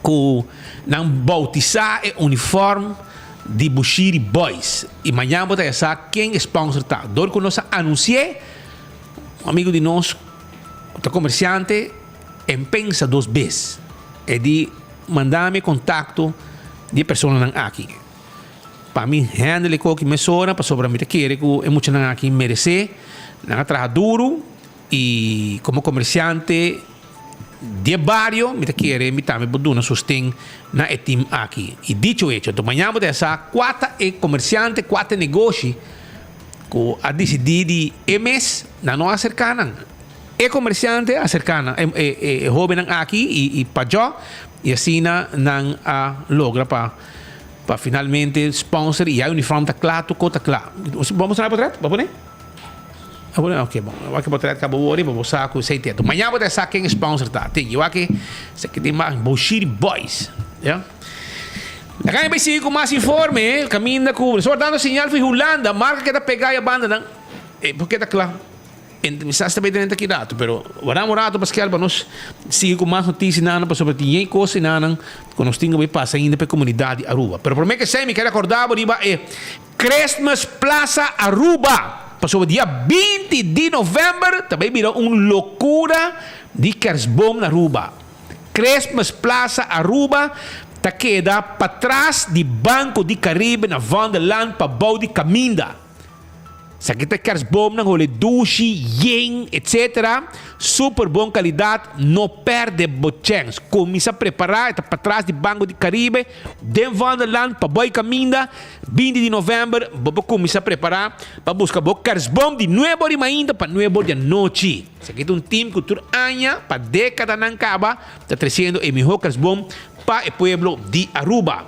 que nang bautizar o uniforme de Bushiri Boys. E mañana vou ter saber quem sponsor tá. Dor que nós anunciei, um amigo de nós, o comerciante, pensa 2 vezes. E de mandar-me contato de pessoas nang aqui. Para mim, handle com que me sora, para sobre mim te querer que é muito nang aqui merecer. Nang trabalho duro e como comerciante de barrio, me quer me também boduna sustém na team aqui. E dicho hecho, então amanhã vou essa 4 comerciante, 4 negócio que a decidir de mês na nossa cercana. É comerciante a cercana, é jovem aqui e Pajó e assim não a logra para finalmente sponsor e a uniforme tá claro, cota claro. Vamos mostrar para trás, vamos né? Ok, bom. Eu acho que vou ter que vou sacar o 6 teto. Amanhã vou ter sacar quem sponsor tá. Eu acho que isso aqui tem mais Bushiri Boys. Yeah? Agora vai seguir com mais informe. Caminho com o dando sinal foi Holanda. Marca que tá pegar a banda não. Porque tá claro. Estás também dentro aqui dato, pero vamos rato Pascal para nós seguir com mais notícias nada para sobre tinha coisa nada que nós tínhamos passar ainda para a comunidade Aruba. Pero por mim que sei me quero acordar riba é Christmas Plaza Aruba. Passou dia 20 de novembro, também virou uma loucura de Kersboom na Aruba. Christmas Plaza Aruba está queda para trás do Banco de Caribe na Wonderland para bau de Caminda. Sa kita Kersboom ng hole dushi, yen, etc. Super bom qualidade, não perde bochens. Começa a preparar, está para trás do Banco de Caribe, de Wonderland, para boi caminda, 20 de novembro, vamos começar a preparar para buscar o Kersboom de nuevo de ainda para nuevo de noite. Sa kita time que tur anya, para década não acaba, está trazendo o melhor Kersboom para o pueblo de Aruba.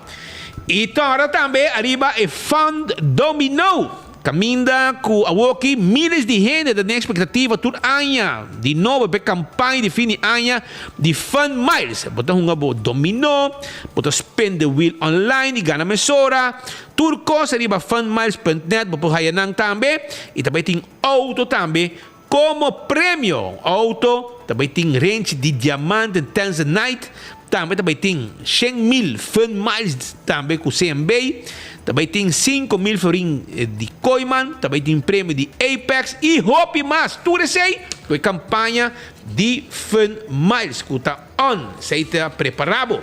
E agora também arriba é Fund Domino. Caminda com a Woki, milhares de gente da expectativa tur anya de novo para campanha de fim de ano de Fun Miles. Bota um dominó, bota spend the wheel online e ganha mesora. Tur coisa riba funmiles.net, bota hayanang também e também tem auto também como prêmio. Auto também tem range de diamante Tanzanite, também tem 100,000 Fun Miles também com CMB. Também tem 5,000 florin de Coiman, também tem prêmio de Apex e Hope mais. Tudo isso aí foi campanha de Fun Miles que está on, você está preparado.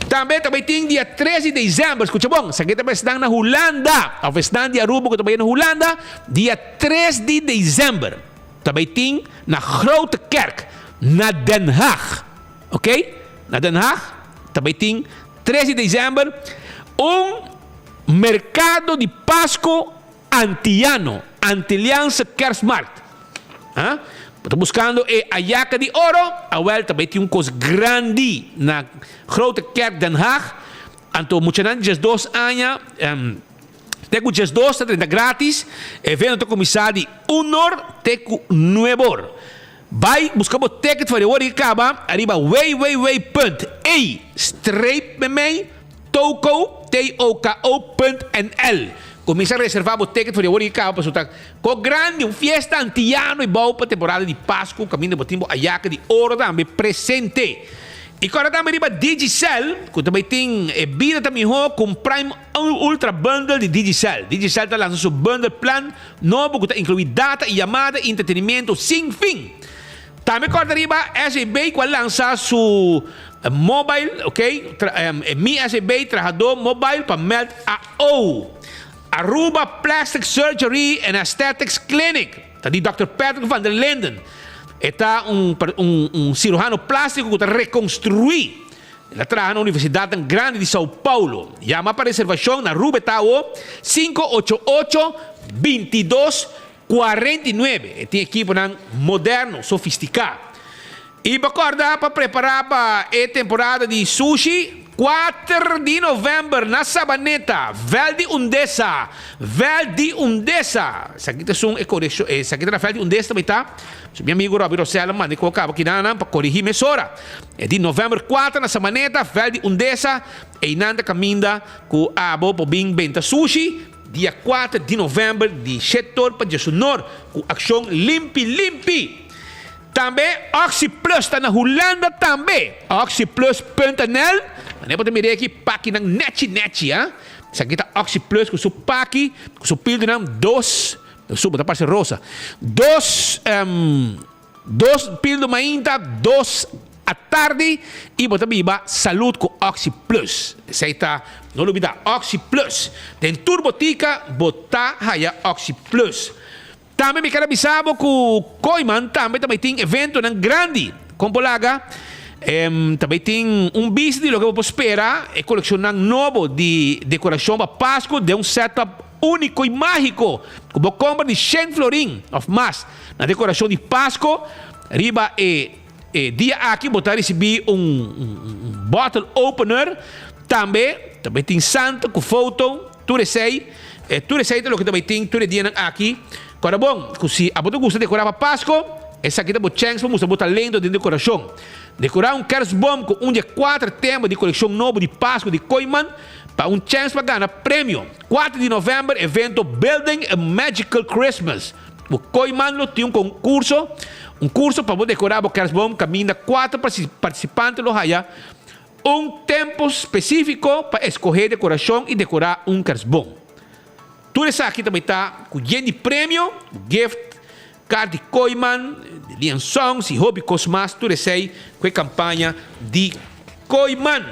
Também tem dia 13 de dezembro, escuta bom, isso aqui também está na Holanda, a festa de Aruba que também na Holanda, dia 3 de dezembro. Também tem na Grote Kerk, na Den Haag, ok? Na Den Haag, também tem 13 de dezembro, mercado de Páscoa antiano, Antilliaanse Kerstmarkt. Estou buscando a Jaca de Ouro. Wel, também tem coisa grande na Grote Kerk Den Haag. Então, muitos anos, 2 anos, tenho 2, está grátis. Evento começar de honor, tenho 9. Vai buscar o ticket para o que acaba. Arriba, toko.nl. Começa a reservar o ticket para o carro para soltar. Com grande, fiesta antiano e boa para a temporada de Páscoa, caminho de Botimbo, a Jaca de Ouro também presente. E agora também riba Digicel, que também tem vida também com Prime Ultra Bundle de Digicel. Digicel está lançando seu bundle plan novo, que inclui data e chamada, entretenimento sem fim. Também agora riba SB, que lança seu mobile, ok? Mi SB trabajador mobile para meld AO. Aruba Plastic Surgery and Aesthetics Clinic. Tadi Dr. Patrick van der Linden. Está um cirurgião plástico que está reconstruir. Ele trabalha na Universidade Grande de São Paulo. Chama para reservação na Aruba está o 588-2249. Tem equipe moderno, sofisticado. E para preparar para a temporada de sushi, 4 de novembro na Sabaneta, Val de Undesa. Essa aqui é na Val de Undesa também tá. Meu amigo Robbie Rosella manda colocar aqui para corrigir mesora. É de novembro 4 na Sabaneta, Val de Undesa. E nanda caminda com a abo para benta sushi. Dia 4 de novembro de setor para Jesunor com ação limpi. Também Oxy Plus está na Holanda também. Oxyplus.nl. Mas pode mirar aqui paki ng neti, ha? Essa aqui tá Oxy Plus com seu paki, com seu pildo ng dos, subo da parte rosa. Dos pildo mainta, dos à tarde e bota biba saúde com Oxy Plus. Essa aí tá, não olvida, Oxy Plus. Tem Turbotica, botar haya Oxy Plus. Também me quero avisar que o Koiman também tem evento grande. Como polaga, também tem business que você espera é colecionar novo de decoração para Páscoa de setup único e mágico. Como compra de 100 florin of mass na decoração de Páscoa, riba dia aqui botar receber bottle opener. Também tem santo com foto, tudo isso aí é o que também tem, tudo dia aqui. Agora bom, se a você gosta de decorar para Páscoa, essa aqui é a chance para você botar lendo de decoração. Decorar Kersbom com dia 4 temas de coleção novo de Páscoa de Koiman para chance para ganhar prêmio. 4 de novembro, evento Building a Magical Christmas. O Koiman tem concurso para você decorar o Kersbom, caminha 4 participantes lo haya tempo específico para escolher decoração e decorar Kersbom. Tudo isso aqui também está com de prêmio, gift, card de Koiman, de liações e hobby cosmas, tudo isso aí com a campanha de Koiman.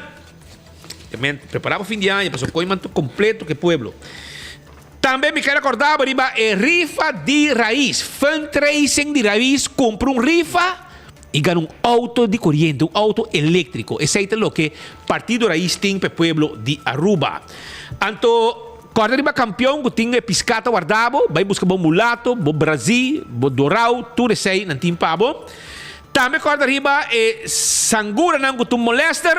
Também preparava o fim de ano, passou Koiman completo que pueblo. Também me quero acordar, arriba, rifa de raiz, fundraising de raiz, compra rifa e ganha auto de corriente, auto elétrico. Esse aí é o que Partido Raiz tem para o pueblo de Aruba. Então, quando arriba campeão, que tem piscata guardado, vai buscar bom mulato, bom Brasil, bom Dorau, tudo isso aí, não tem pabo. Também quando arriba sangura não que molester,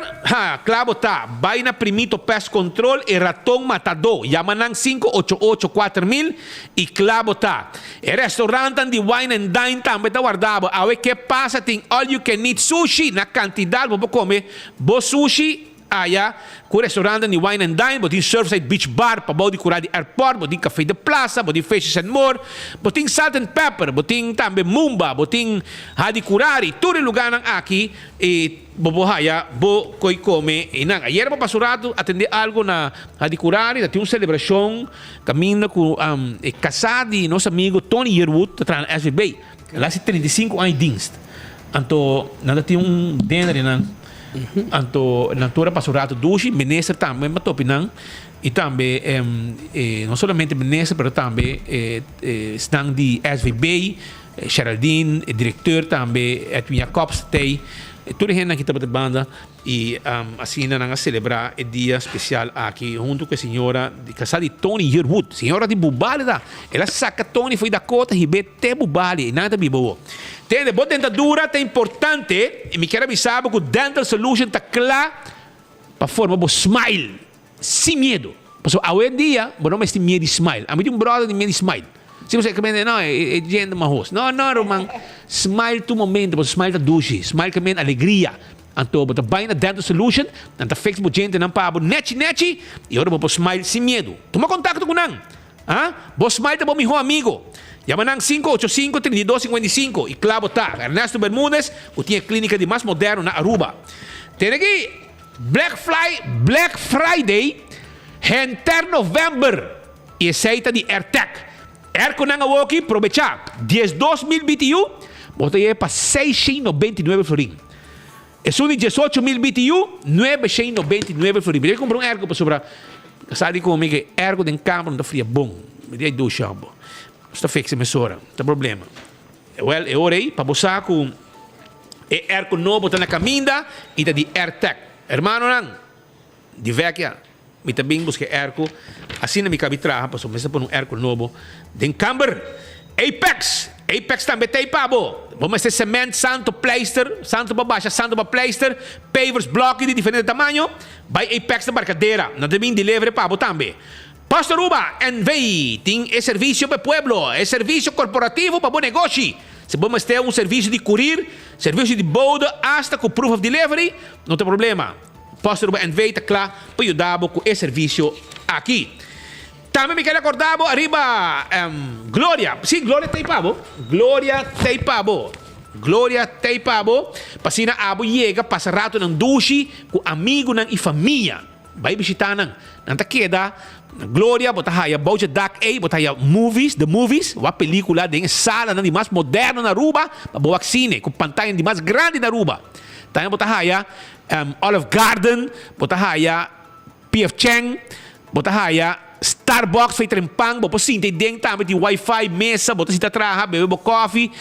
claro tá, vai na primito pest control e ratão matador, chama nang 588-4000 e claro tá. E restaurante de wine and dine também tá guardado, a ver que passa, tem all you can eat sushi, na quantidade, vou comer, bom sushi, com restaurante de wine and dine, botin Surfside Beach Bar, para bodi curar de airport, botin café de plaza, botin Fishes and More, botin Salt and Pepper, botin também Mumba, botin Hadi Curari, tudo lugar aqui e bobohaya, bo koi come e nang. Ayer pa pasurato atender algo na Hadi Curari, da tinha uma celebração, caminho com casado de nosso amigo Tony Yearwood, da SVB, lá se 35 anos de dienst. Então, nada tinha dinner nang. Anto natura pasurato dushi minister também matopinang e também não somente minister pero também estão de SVB Geraldine diretor também Edwin Jacobs tem tudo gente aqui também banda e assim nang celebrar o dia especial aqui junto com a senhora de casada de Tony Yearwood, senhora de Bubali da ela saca Tony foi da cota e bete Bubali e nada bibo. Tem boa dentadura, é importante, e me quero avisar que o Dental Solution está claro para formar um smile, sem medo. Porque hoje em dia, não mais tem medo de smile. A mim tem brother de medo de smile. Se você quer não, é gente mais não, Roman, smile tu momento, porque smile está duche, smile que é alegria. Então, você vai na Dental Solution, você fixa a gente, não para neti, e agora você smile sem medo. Toma contato com ele. Você smile é o meu amigo. Chama nang 585-3255 e claro tá, Ernesto Bermúdez, que tinha clínica de mais moderno na Aruba. Tem aqui Black Friday, Enter November e aceita de AirTech. Air nang awaki, aproveitar 12.000 BTU, bota aí para 699 florin. Es un 18,000 BTU, 999 Florida. Eu comprei ergo para sobrar. Sabe como é que ergo den campo não fria bom. Me dei do chambo. Está fixe mesora, não tem problema. Well, eu orei para buscar com ergo novo tá na caminda e tá de AirTag. Hermano nang, de vecchia, mi também busquei ergo. Assim na minha cabitraha, para começar por ergo novo. Den camber, Apex também tem pabo. Vamos ter cement, santo pleister, santo para baixo, santo para pleister, pavers, bloco de diferente tamanho. Vai Apex da barcadeira. Não tem delivery pabo também. Pastor Uba, NV, tem serviço para pueblo, é serviço corporativo para bom negócio. Se vamos ter serviço de courier, serviço de boda, hasta com proof of delivery, não tem problema. Pastor Uba, NV, está claro para ajudar com esse serviço aqui. Também me quero acordar, arriba, Glória. Sim, Glória tem pabo. Glória tem pabo. Pasina abo chega, passa rato ng dushi, com amigo ng e família. Vai visitar ng. Nanta queda, Glória, botahaya, bauja dak botahaya the movies, uma película de sala ng di mais moderno na Aruba, babuak cine, com pantalla di mais grande na Aruba. Também botahaya, Olive Garden, botahaya, PF Cheng, botahaya, Starbucks foi trempang, bo sim tem dentro também de Wi-Fi, mesa, botar se trabalhar, beber coffee.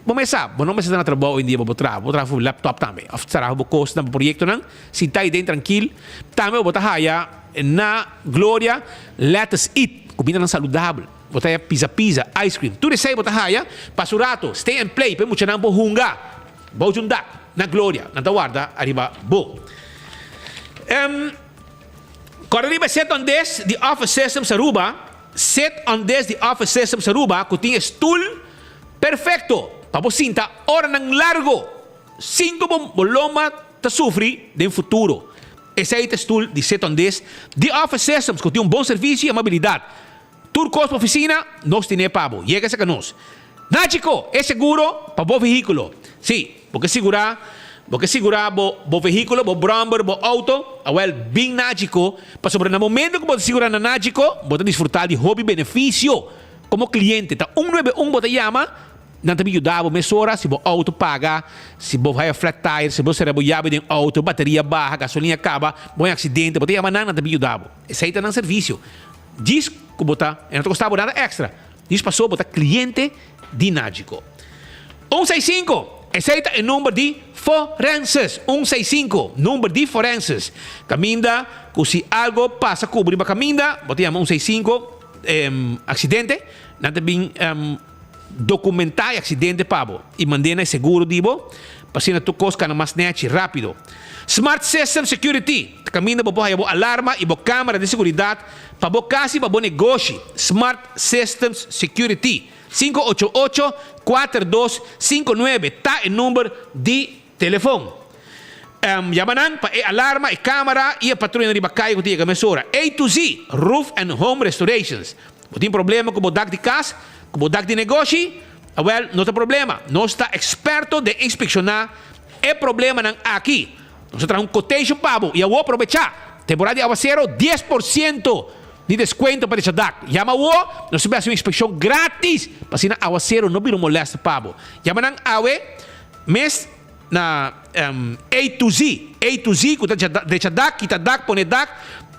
Bom mesa, bom não mesa na trabalho em dia, bo trabalhar laptop também. After bo costa no projeto nang, se tá aí dentro tranquilo. Também botar haya na Glória, let us eat, comida saudável. Botar pizza, ice cream. Tudo isso aí botar haya, pasurato, stay and play, pe mucha nang bo hunga. Bo junda na Glória, na tawarda arriba bo. Corriba set on this, the office system sa Aruba. Set on this, the office system sa Aruba. Kuting stool, perfecto. Paposinta, ora ng largo. 5 boloma ta sufri din futuro. Ese aí stool, the set on this. The office systems, kuting bom serviço e amabilidade. Turcos pa oficina, nos tine pabo. Llega sa canos. Nachico, é seguro pa bo veículo. Sí, porque segurar bo veículo, bo bromber, bo auto, well, bem nático, para sobre no momento que você segurar na nático, você desfrutar de hobby benefício como cliente. Tá 191 você chama, não te ajudar, mesora, se o auto paga, se o vai flat tire, se você reboiar de auto, bateria barra, gasolina acaba, bom acidente, você chama não te ajudar. Esse aí tá no serviço. Diz que você não custava nada extra. Diz passou, você cliente de nático. 165. Esse aí é o número de forenses. 165, número de forenses. Caminda, se algo passa, cobrir a caminda, você chama 165, acidente, não tem documentar acidente pabo e mandar seguro dibo, para tu cosca na mais net rápido. Smart System Security, caminda para bo alarma e bo câmera de segurança, para bo casa e para bo negócio. Smart Systems Security. 588-4259 tá o número de telefone. Yamanan pa alarma e câmera e a patrulha de bacai que tinha mesura. A to Z, Roof and Home Restorations. Você tem problema com o dak de casa, com o dak de negócio? Well, não tem problema. Nós está experto de inspecionar o problema aqui. Nós traz quotation pabo e eu vou aproveitar. Temporada de aguaceiro, 10% de descuento para esse DAC. Llama o, nós temos uma inspeção grátis. Para se na aguaceiro não vira molesta pabo. Llama nang awe, mes na A to Z, que deixa DAC, quita DAC, põe DAC,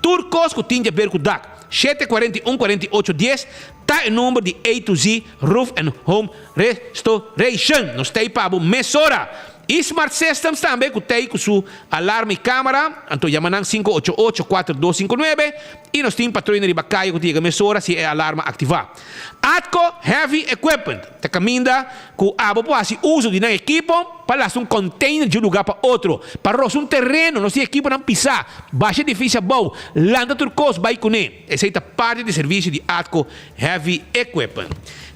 turcos que tinha a ver com DAC. 741-4810, tá o número de A to Z, Roof and Home Restoration. Nós temos pabo, mesora. E Smart Systems também, que tem com sua alarme e câmera, então chama 588-4259, e nós temos patrulha de bacaia que tem a mesura se é alarma ativar. Atco Heavy Equipment, te caminda com a população uso de um equipo para um container de um lugar para outro, para um terreno, nós temos equipo não pisar, baixa difícil bom, landa turcos, vai com ele. Essa é parte do serviço de Atco Heavy Equipment.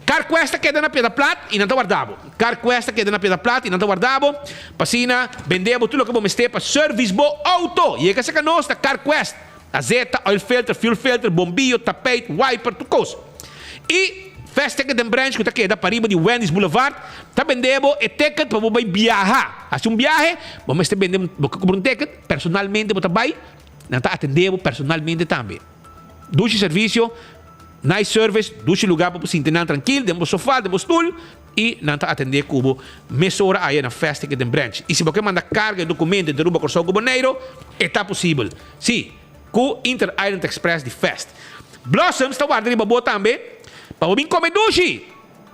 Car questa queda na Piedra Plata e não está guardado. Car questa queda na Piedra Plata e não está guardado. Passina, vendemos tudo que vamos ter para service bo auto. E é que essa nossa Car Quest. Azeta, oil filter, fuel filter, bombillo, tapete, wiper, tudo coisa. E festa que tem branch que está queda para riba de Wendy's Boulevard. Está vendendo e ticket para você viajar. Assim viaje, vamos ter vendendo um ticket personalmente para vai. Não está atendendo personalmente também. Duche serviço. Nice service, duche lugar para você entender tranquilo, demos sofá, demos stool, e não está atender cubo mesora aí na festa que tem branch. E se você manda carga e documento de Aruba Corso Governeiro, está possível. Sim, com Inter Island Express de fest. Blossoms está guardando boa também, para o comer dushi.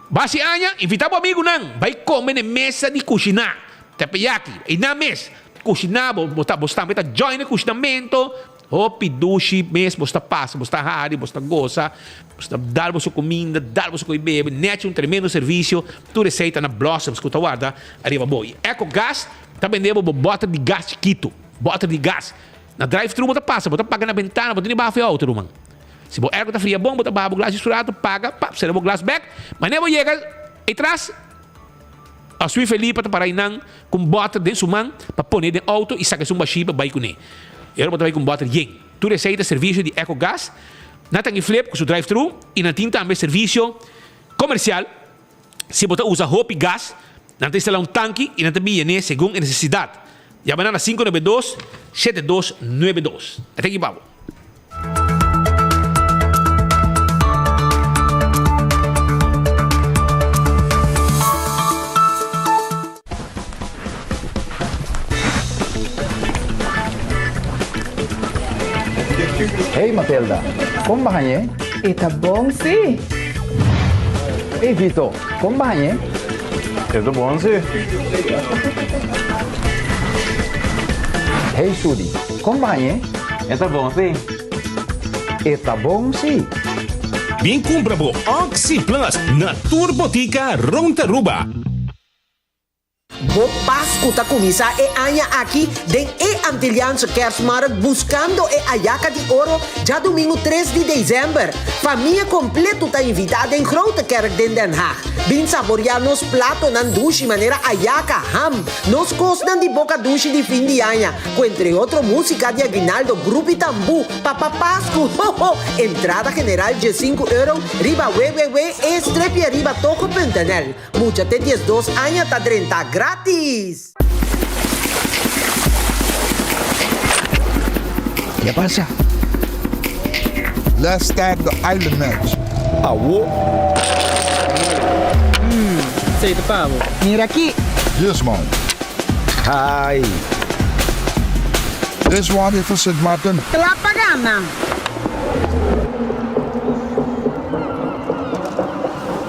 Basi anya, invita o amigo não, vai comer na mesa de cozinhar. Teppanyaki, e na mesa, cozinhar, você também está join no cozinhamento, Hopi, dushi, mes, você passa, você hari, você goza, você dá sua comida, dá sua bebê, net tremendo serviço, tu receita na Blossoms, que tu guarda, arriba boi. Eco Gas, tá vendendo bota de gás chiquito, bota de gás. Na drive-thru você passa, você paga na ventana, você nem vai fazer outro, mano. Se você ergo tá fria bom, você bebe o glass misturado, paga, você leva o glass back, mas nem você chega e traz a sua Felipe para ir com bota dentro sua mão, para pôr dentro do auto e sacar sua baixinha para ir com ele. Eu vou trabalhar com bota de yen. Tu receita serviço de Eco Gas, não tem flip com o drive-thru e não tem também serviço comercial. Se você usa Hopi Gas, não tem instalar tanque e não tem bilhete segundo a necessidade. Já banana 592-7292. Até aqui, Pablo. Hey Matilda, como vai, hein? Está bom, sim. Hey Vito, como vai, hein? Está bom, sim. Hey Sudi, como vai, hein? Está bom, sim. Está bom, sim. Bien compra po Oxy Plus na Turbotica Rontaruba. Bo Páscoa tá começar e anha aqui den e Antilliaanse Kerstmarkt buscando e Ayaca de Ouro já domingo 3 de dezembro. Família completa tá invitada em Grote Kerk den Den Haag. Bin saborear nos plato nan dushi maneira Ayaca ham. Nos costan de boca dushi de fim de ano. Com entre outro música de Aguinaldo, Grupo Tambu, Papa Páscoa. Entrada general de €5. Riba wewewe e strepe riba toco.nl. Mucha te 12 anos tá 30 gratis. ¿Qué pasa? Let's start the island match. Awo. Sei do pavo. Mira aqui. Yes, man. Hi. This one is for St. Martin. Lá pagana.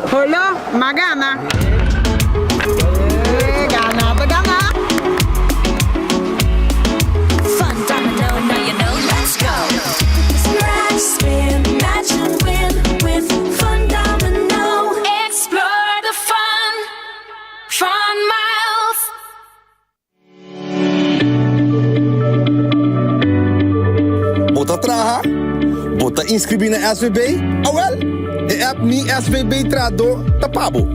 Hello, Magana. Gana, Gana. Fun domino, now you know, let's go. Scratch, spin, match and win with Fun Domino. Explore the fun, fun miles. Bota traha, bota inscrever na SVB. Oh well, de app Mi SVB Trado Tapabo.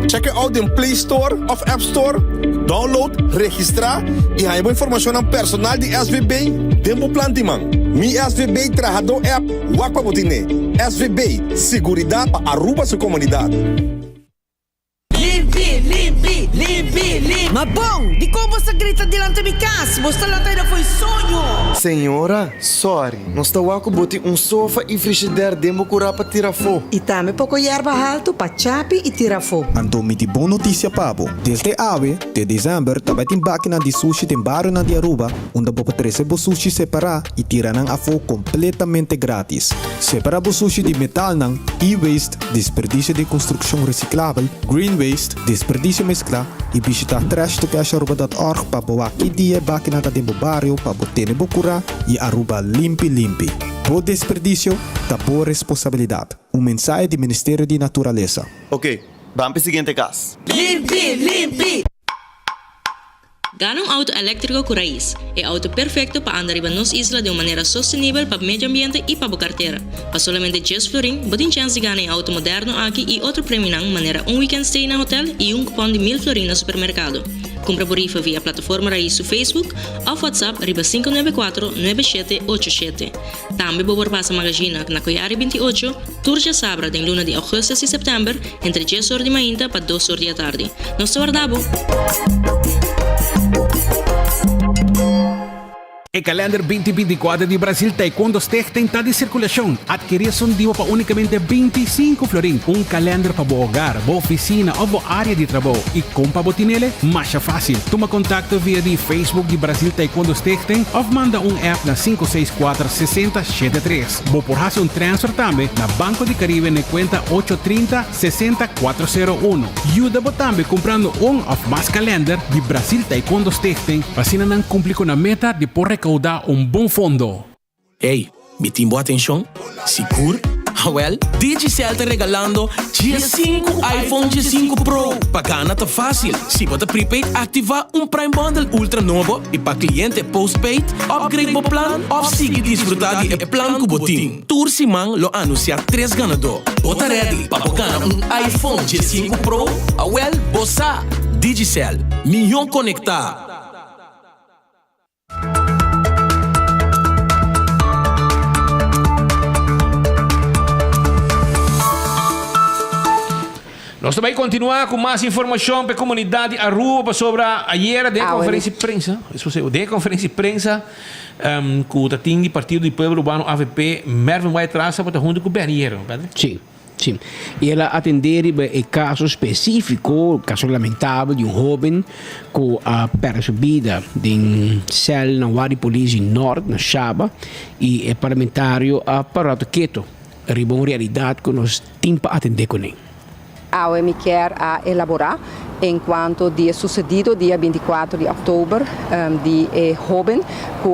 Check it out in Play Store of App Store. Download, registra e há informação aan personal de SVB. Tempo plantiman. Mi SVB Trado app. Wakpa botine. SVB, seguridade para Aruba sua comunidade. Limpi. Ma bom, di como você grita delante de casa? Você lá ainda foi sonho. Senhora, sorry. Nós estamos com um sofá e frigideira demo curar para tirar fogo. E também pouco erva alto para chape e tirar fogo. Então, me boa notícia, Pabo. Desde ave, de dezembro, também tem máquina de sushi tem barro na de Aruba, onde você pode receber sushi separar e tirar a fogo completamente grátis. Separar o sushi de metal não, e-waste, desperdício de construção reciclável, green waste, desperdício mesclar e visitar trashtocasharuba.org para boa aqui dia máquina da tempo barrio para botar bocura e Aruba limpi. Por desperdício, da boa responsabilidade. Mensagem do Ministério de Natureza. Ok, vamos para o seguinte caso. Limpi. Gana um auto elétrico com raiz. É auto perfeito para andar em nossa isla de uma maneira sustentável para o meio ambiente e para a carteira. Para somente 10 florin, você tem chance de ganhar um auto moderno aqui e outro prêmio de maneira weekend stay na hotel e cupom de 1000 florin no supermercado. Compra por rifa via plataforma Raiz no Facebook ou WhatsApp riba 594-9787. Também você passa magazine na Coiari 28, Turja Sabra de luna de agosto e setembro, entre 10 horas de manhã para 2 horas da tarde. Nós te guardamos. O calendar 2024 de Brasil Taekwondo Stichting está de circulação. Adquirir son divo para unicamente 25 florin. Calendar para o hogar, boa oficina ou boa área de trabalho. E compra botinele, mais fácil. Toma contato via de Facebook de Brasil Taekwondo Stichting ou manda app na 564-6073. Vou por fazer transfer também na Banco de Caribe na conta 830-60401. Ajuda também comprando of mais calendar de Brasil Taekwondo Stichting para assim não cumprir com a meta de por recaudar bom fundo. Hey, me timbo atenção? Seguro? Well, Digicel está regalando G5 iPhone G5 Pro. Pagana tá fácil. Se você prepaid, ativar Prime Bundle Ultra novo e para cliente postpaid, upgrade o plan ou siga desfrutar de plan Cubotin. Tour Simão lo anuncia 3 ganador. Bota ready para ganhar iPhone G5 Pro. Well, bossa. Digicel, milhão conectar. Nós também continuamos com mais informação para a comunidade Aruba sobre ayer de conferência de prensa. De conferência de prensa que o Tatim do Partido do Povo Urbano AVP, Mervin vai atrás para junto com o Berniero. Sim. Sim. E ela atender o caso específico, o caso lamentável de jovem que perde a vida em cela na Guarda de Polícia Norte, na Chaba, e é parlamentário Parato Quieto. É uma realidade que nós temos para atender com ele. A OEM quer elaborar enquanto dia sucedido, dia 24 de outubro, de jovem que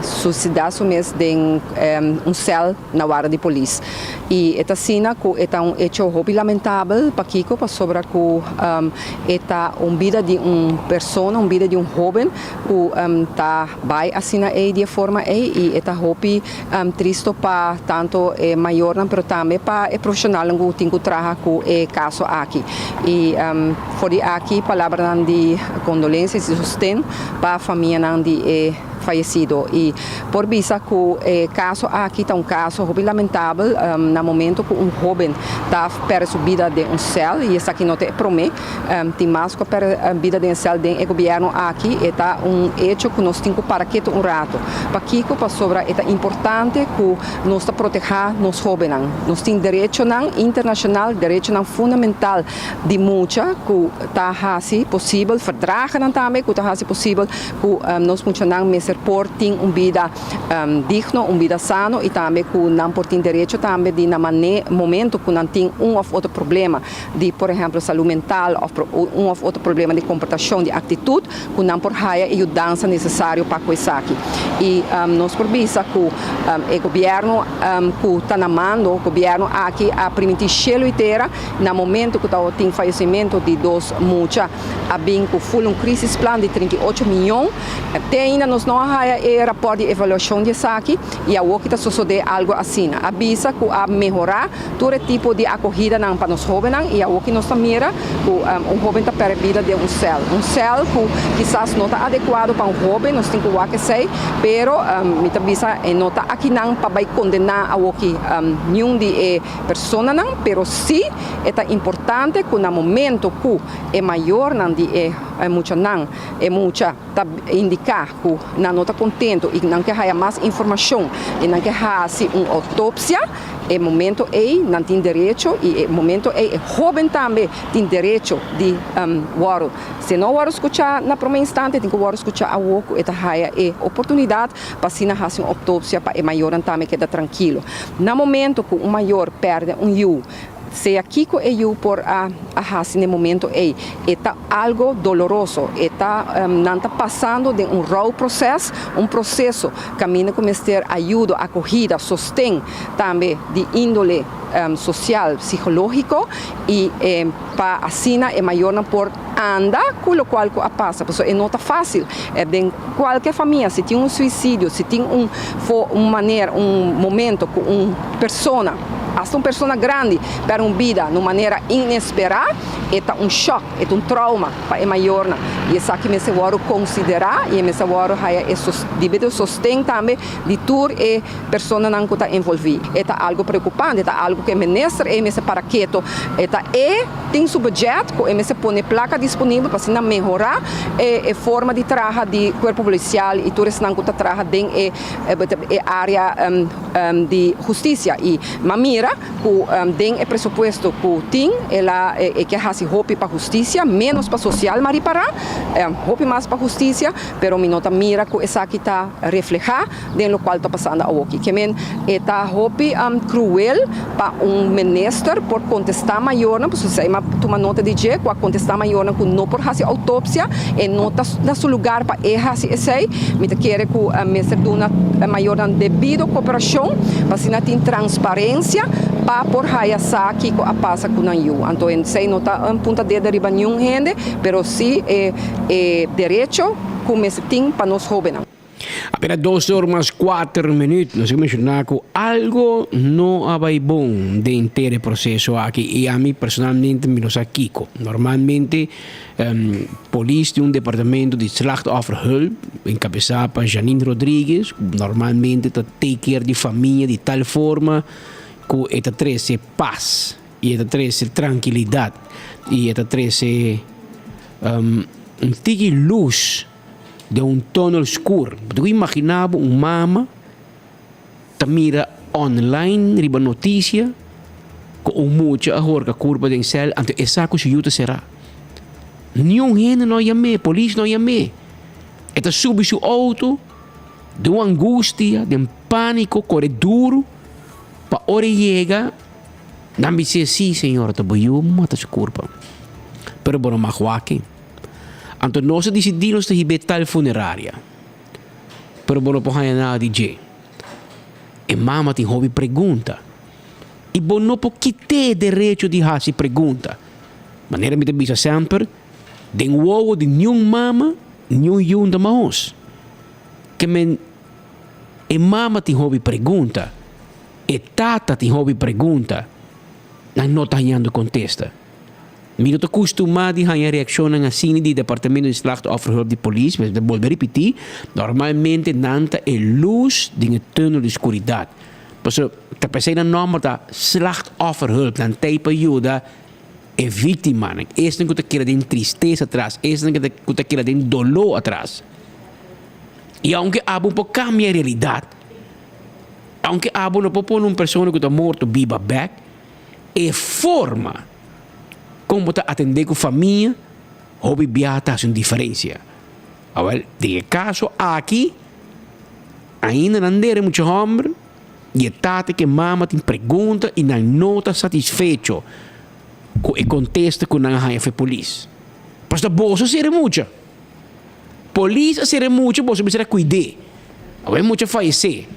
suicidado mês de cel na Guarda de Polícia. E esta cena que é hecho hobby lamentável para Kiko, para sobre que esta vida de pessoa, vida de jovem que tá vai assim de forma e esta hobby triste para tanto maior, mas também para profissional que tem que trabalhar com o caso aqui. E por aqui palavra de condolências e sustento para a família de falecido. E por vista que o caso aqui está caso hobby lamentável, no momento que jovem está perdendo a vida de cel, e isso aqui não te promete, tem mais que a vida de cel do governo aqui, está hecho que nós temos para que rato. Para que para sobre é importante que nós proteger nos jovens. Nós temos direito internacional, direito fundamental de muita que está assim possível, verdragen também que está assim possível que nós funcionamos por ter uma vida digna, uma vida sana e também que não por ter direito também de no momento que não tem ou outro problema de, por exemplo, saúde mental ou outro problema de comportação, de atitude, que não por haja ajudança necessária para coisa aqui. E nós por vista que o governo que está namando, o governo aqui a permitir chelo inteira, no momento que tem falecimento de dois muitos, a bem que foi crise plan de 38 milhões, até ainda nós não há rapport de avaliação de aqui e a que está suceder algo assim. Avisa que a melhorar todo tipo de acolhida para os jovens e a que nós mira que jovem está perdendo de cel. Cel que quizás não está adequado para jovem, nós temos que sei, pero me avisa não está aqui não para condenar a que nenhum de pessoa não, pero sim é importante que no momento que é maior não de muita não, é muita indicar que não está contente e não quer ter mais informação e não quer fazer uma autópsia, é momento não tem direito e é momento jovem também tem direito de waro. Se não waro escutar na primeira instante, tem que waro escutar a ouco e ter oportunidade para se fazer uma autópsia para o maior também quedar tranquilo. No momento que o maior perde se aqui que eu por nesse momento é algo doloroso, não está passando de raw processo, processo caminho como ter ajuda, acolhida, sustento também de índole social, psicológico e para assim é maior por andar com o qual passa, porque é não está fácil, de qualquer família, se tem suicídio, se tem maneira, momento com pessoa hasta uma pessoa grande per uma vida de maneira inesperada, é um choque, é um trauma para a maior. E isso aqui me se vou considerar e me se vou devido sostém também de toda a pessoa não está envolvida. É algo preocupante, é algo que o ministro me se para quieto, tem seu budget, que me se põe placa disponível para se melhorar a forma de trabalhar de corpo policial e tudo isso não está trabalhando dentro da área de justiça. E mamira que dentro o pressuposto que tem, ela que faz roupa para justiça, menos para social, maripara, roupa mais para justiça, pero me nota mira que essa aqui está reflejar dentro do qual está passando aqui. Que men está roupa cruel para ministro por contestar maior, porque se uma toma nota de que contestar maior que não por fazer autópsia e não está no seu lugar para fazer isso, me quer que o ministro dona maior devido cooperação, para se não tem transparência para por essa aqui que passa com a EU. Então, sei não está ponta de derriba nenhum gente, pero sim direito que me tem para nós jovens. Apenas 2 horas mais 4 minutos, nós vamos mencionar que algo não vai bom dentro do processo aqui. E a mim, personalmente, me lo aqui. Normalmente, polícia de um departamento de slachtofferhulp, encabeçado por Janine Rodrigues, normalmente está take care de família de tal forma que está traz paz, e está traz tranquilidade, e está traz tige luz de um túnel escuro. Eu imaginava mama que mira online, riba notícia, com muita agora que a curva de céu, então essa coisa ajuda será. Nenhum gente não ia me, polícia não ia me. Eta sube seu auto, de uma angústia, de um pânico, corre duro, para hora chega, não me diz sim, senhor, tá bom, mata sua curva. Pero bom, mas aqui. Então nós decidimos de ir tal funerária. Pero bom, não há nada de jeito. E mama tem hobby pergunta. E bom, não pode ter direito de fazer pergunta. Maneira me diz sempre, de ovo de nenhum mama, nenhum yun de maos. Que men, e mama tem hobby pergunta. E tata tem hobby pergunta. Não está ganhando contesta. Me não acostumado a reação assim do departamento de slachtofferhulp de polícia, mas vou repetir, normalmente nanta é luz de um túnel de escuridade. Por isso, a pessoa não está slachtofferhulp, não tem para ajuda é vítima. Este não quer de tristeza atrás, este não quer de dolor atrás. E aunque abo pode cambiar a realidade, aunque abo não pode pôr uma pessoa que está morta viva back, é forma como está atender com a família, hobby viaja faz uma diferença. Agora, de caso aqui, ainda não tem muito homem, e é tata que mama tem pergunta e não está satisfeito com o contexto que não há a polícia. Mas a bolsa será muito. Polícia será muito, você precisa cuidar. Agora, muito falecer.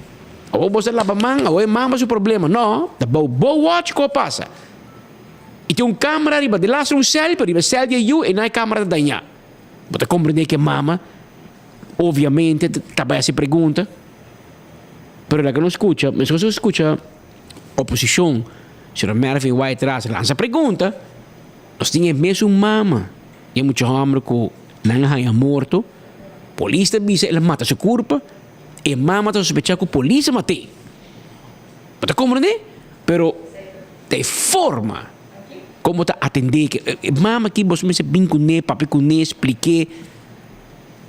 Agora, você lava a mão, agora, mama seu problema. Não, tá bom, watch o que passa. E tem câmera riba de lá um céu, para riba céu de you e não é câmera de danhar. Você compreende que mama, obviamente, também se pergunta, mas ela não escuta, mas se você escuta oposição, se o Mervyn vai atrás, lança pergunta, nós temos mesmo mama, e é muito homem que não é morto, a polícia diz ela mata sua culpa, e mama está suspeitando que a polícia matei. Você compreende? Pero, de forma, como está atender que mama aqui você me bem com ele, papi com ele, expliquei.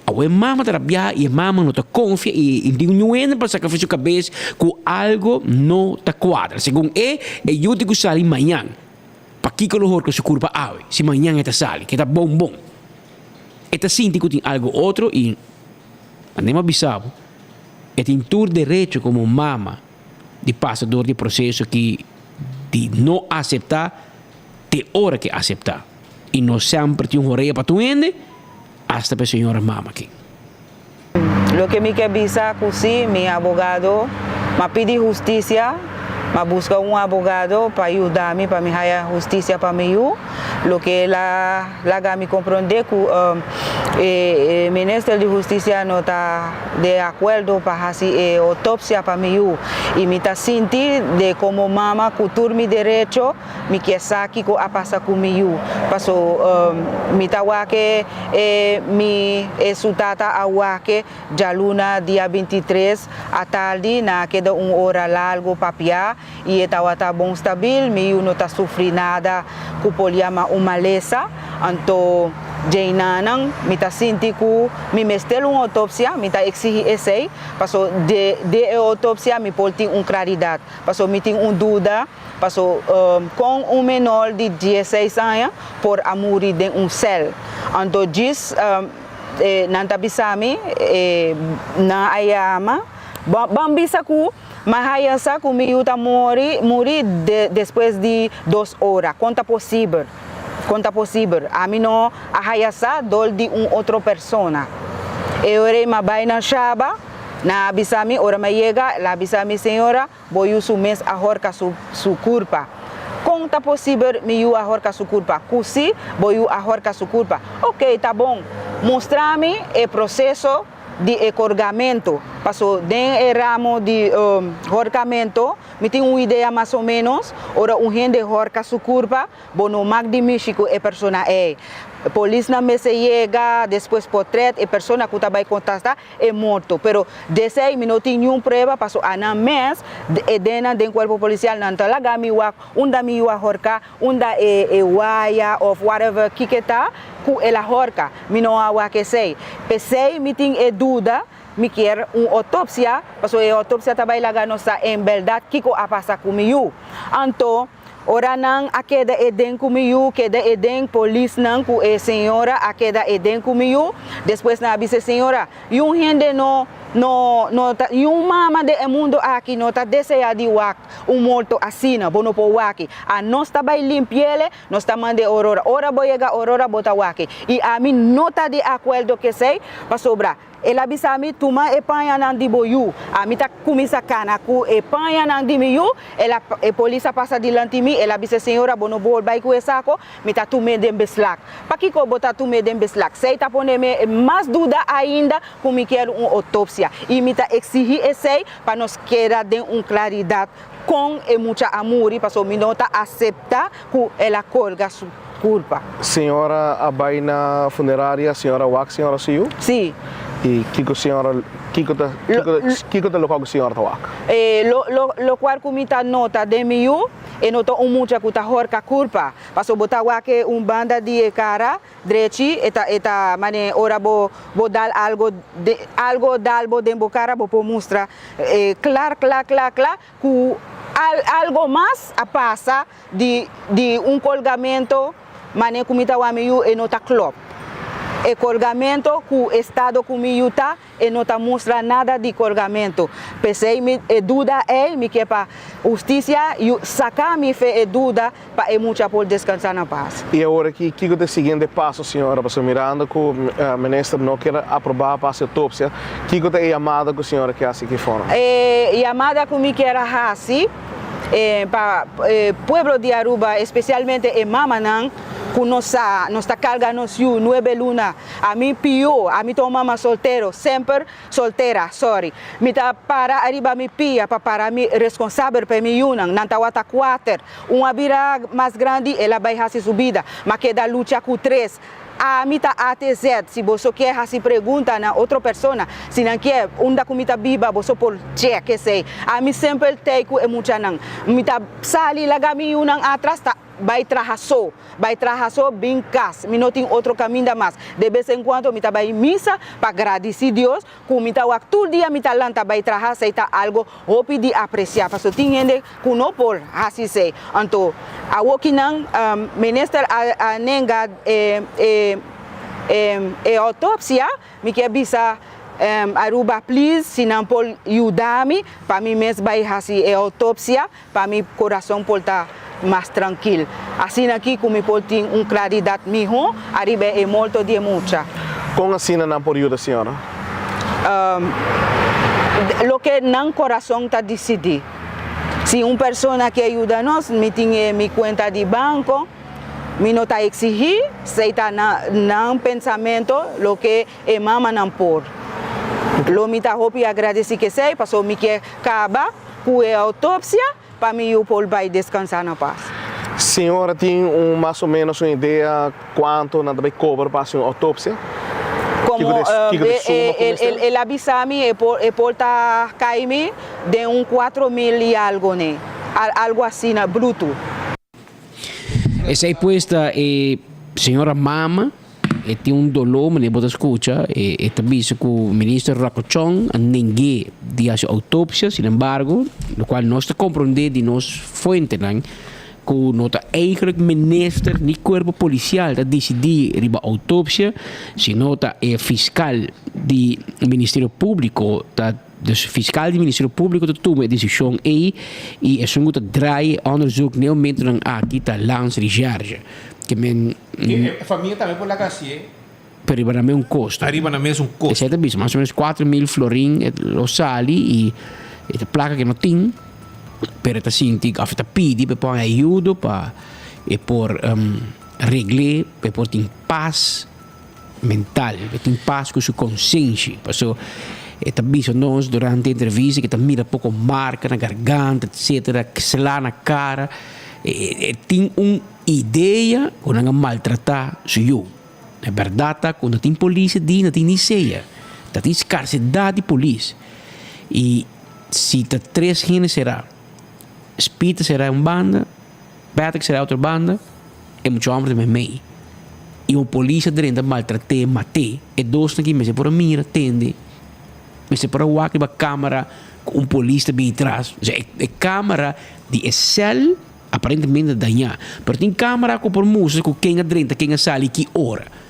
A mama trabalha e a mama não está confia e não entra para sacrificar a cabeça que algo não está quadra. Segundo eu digo sair amanhã. Para que colocar com sua curva ave, se amanhã está sali, que está bom. Está sinto que tem algo outro e nem avisado. É tem todo direito como mama de passador de processo que de não aceitar de hora que aceitar. E não sempre tem orelha para tu ende, hasta para a senhora mama aqui. Lo que me quer avisar que sim, meu advogado, me pede justiça, me busca advogado para ajudar-me, para me dar justiça para mim. Lo que ela me compreende que El Ministro de Justicia no está de acuerdo para hacer autopsia para mí y me está sintiendo de como mamá cultura mi derecho mi que saque a pasar conmigo paso mi tawa que mi su tata agua que ya luna día 23 a tarde na queda hora largo papia y estaba tá bom stabil mi no está sufrir nada que poliama uma lesa anto Jainanang, mita sinti ku mi mestel autopsia, mita exigir esse, paso de autopsia mi polting claridad, paso mi ting dúvida, paso com menor de 16 anos por amuri de cel. Anto diz nanta bisami na ayama, bambisa ku mahayasa ku mi yuta muri depois de 2 horas, conta possível. Conta possível. A mim não arraiaça dol de outra persona. Eu irei ma vai na chaba, na abisami, ora me chega, la abisami senhora, boiu su mês a horca su culpa. Conta possível me yu a horca su culpa. Cusi, boiu a horca su culpa. Ok, tá bom. Mostra-me o processo de corgamento. Passou den ramo de horcamento, me tem uma ideia mais ou menos, ora gente horca su curva, bono mag de México e persona é. Polícia me se chega, depois portrait e persona que vai contestar é morto. Pero desse aí não tem nenhuma prova, passou ana mês e dentro do corpo policial não tá lá gami wa, unda mi wa horca, unda e waia of whatever que tá, ku ela horca, mi não awa que sei. Pensei me tem dúvida me quer autopsia, passou a autopsia também lá nossa em verdade que a passa comigo. Então ora não a queda eden comigo, queda eden polícia não com a senhora a queda eden comigo, depois na abise senhora, e gente no e mama de mundo aqui não tá deseado de morto assim, bono po aqui. A nós tá vai limpiele, nós tá mande aurora, ora boiega aurora bota aqui. E a mim não tá de acordo que sei, para sobrar. Ela bisami tuma e panha nang di boyu. A mita kumisa kana ku e panha nang di miyu. Ela e polícia passa dilante mi. Ela bise senhora bono bol bai ku esako. Mita tume dem beslak. Pakiko bota tume dem beslak. Sei ta pone me mais dúvida ainda como me quero autopsia. E mita exigir esse para nos querer de claridade com e muita amor. Para so minota acepta que ela colga su culpa. Senhora a vai na funerária, senhora Wak, senhora Siu? Sim. E Kiko senhora, Kiko te local que senhora Wak? Lo qual comita nota de miu e nota mucha que ta horca culpa. Paso botar Wak banda de cara, drechi, eta mane ora bo dal algo dalbo de cara bo mostra clar que algo mais a passa de colgamento mane comita wa miu e nota club. E colgamento que o Estado comigo tá e não tá mostra nada de colgamento. Pensei me dúvida me que para justiça e sacar me fe dúvida para muita por descansar na paz. E agora que é o seguinte passo, senhora, para mirando que o ministro não quer aprovar para a autópsia, que é a chamada que a senhora quer assim que fora? Chamada que me quer assim para pueblo de Aruba, especialmente em Mamanang, que nossa carga nos 9 lunas, a mim pio, a mim mama solteiro, sempre solteira, sorry. Me tá para arriba me pia para mim responsável para mim unang, nantawata 4, uma vira mais grande, ela vai fazer subida, mas que da luta com 3. A mita ATZ, se você quer se pergunta na outra pessoa, se não quer, onde comida biba, você pode check, que sei. A mim sempre tem que muita não. Mita sali lagami unang atrás tá vai trahaso bem cas, me não tem outro caminho mais. De vez em quando me tá vai missa para agradecer Deus, com me tá todo dia me tá lanta vai traha sei tá algo hope de apreciar, porque tem gente que não por assim sei. Então, a wokinang minister a nenga autopsia, me quer bisa Aruba, please, se não pode ajudar-me, para mim mesmo vai fazer autopsia, para mim coração pode estar mais tranquilo. Assim aqui, como pode ter claridade melhor, arriba é muito de muita. Como assim não pode ajudar a senhora? O que não coração está decidido. Se uma pessoa que ajuda nós, me tem minha conta de banco, Mi não está exigir, se está na pensamento lo que é mama não por. Lo mi tá hopi agradecer que sei, passou me que acaba com a autópsia para mim o pol vai descansar na paz. Senhora tem mais ou menos uma ideia quanto nada vai cobrar para uma autópsia? Como ele avisa-me, ele tá cair-me de 4.000 e algo, né? Algo assim, bruto. Essa aí puesta, senhora Mama, tem um dolor, mas você escuta, também com o ministro Racochon, ninguém de a autópsia, sin embargo, no qual nós compreendemos de nós fontes, que nota eigenlijk minister ni corpo policial dat decidir riba autópsia, se nota fiscal do Ministério Público, dus fiscal do Ministério Público dat toma a decisão aí e é só que draai onderzoek nem momento dan aqui tá lança recherche que men a família também por lá que per arrivare a me un costo. Arriva a me un costo. E siete bis, más o menos 4.000 florin lo sali e la placa che non tin per ta sinti afta pidi per poi aiuto pa e por regle per porti in paz mental, per in paz con su conscienza. Passo e ta bis nos durante interviste che ta mira poco marca na garganta, eccetera, che se la na cara e tin un'idea con una maltratta su io. È verdade quando tem polícia di não tem niceia, tá tem escassez de polícia e se tá três gente será, Spita será banda, Patrick será outra banda, e muito homem também meio e o polícia dentro maltratar, matar e dois aqui mas é por a mira tende, mas é por a walk ba câmera com polícia bem atrás, é câmera de Excel aparentemente danhar, mas tem câmera com por música com quem é dentro, quem é sali que hora.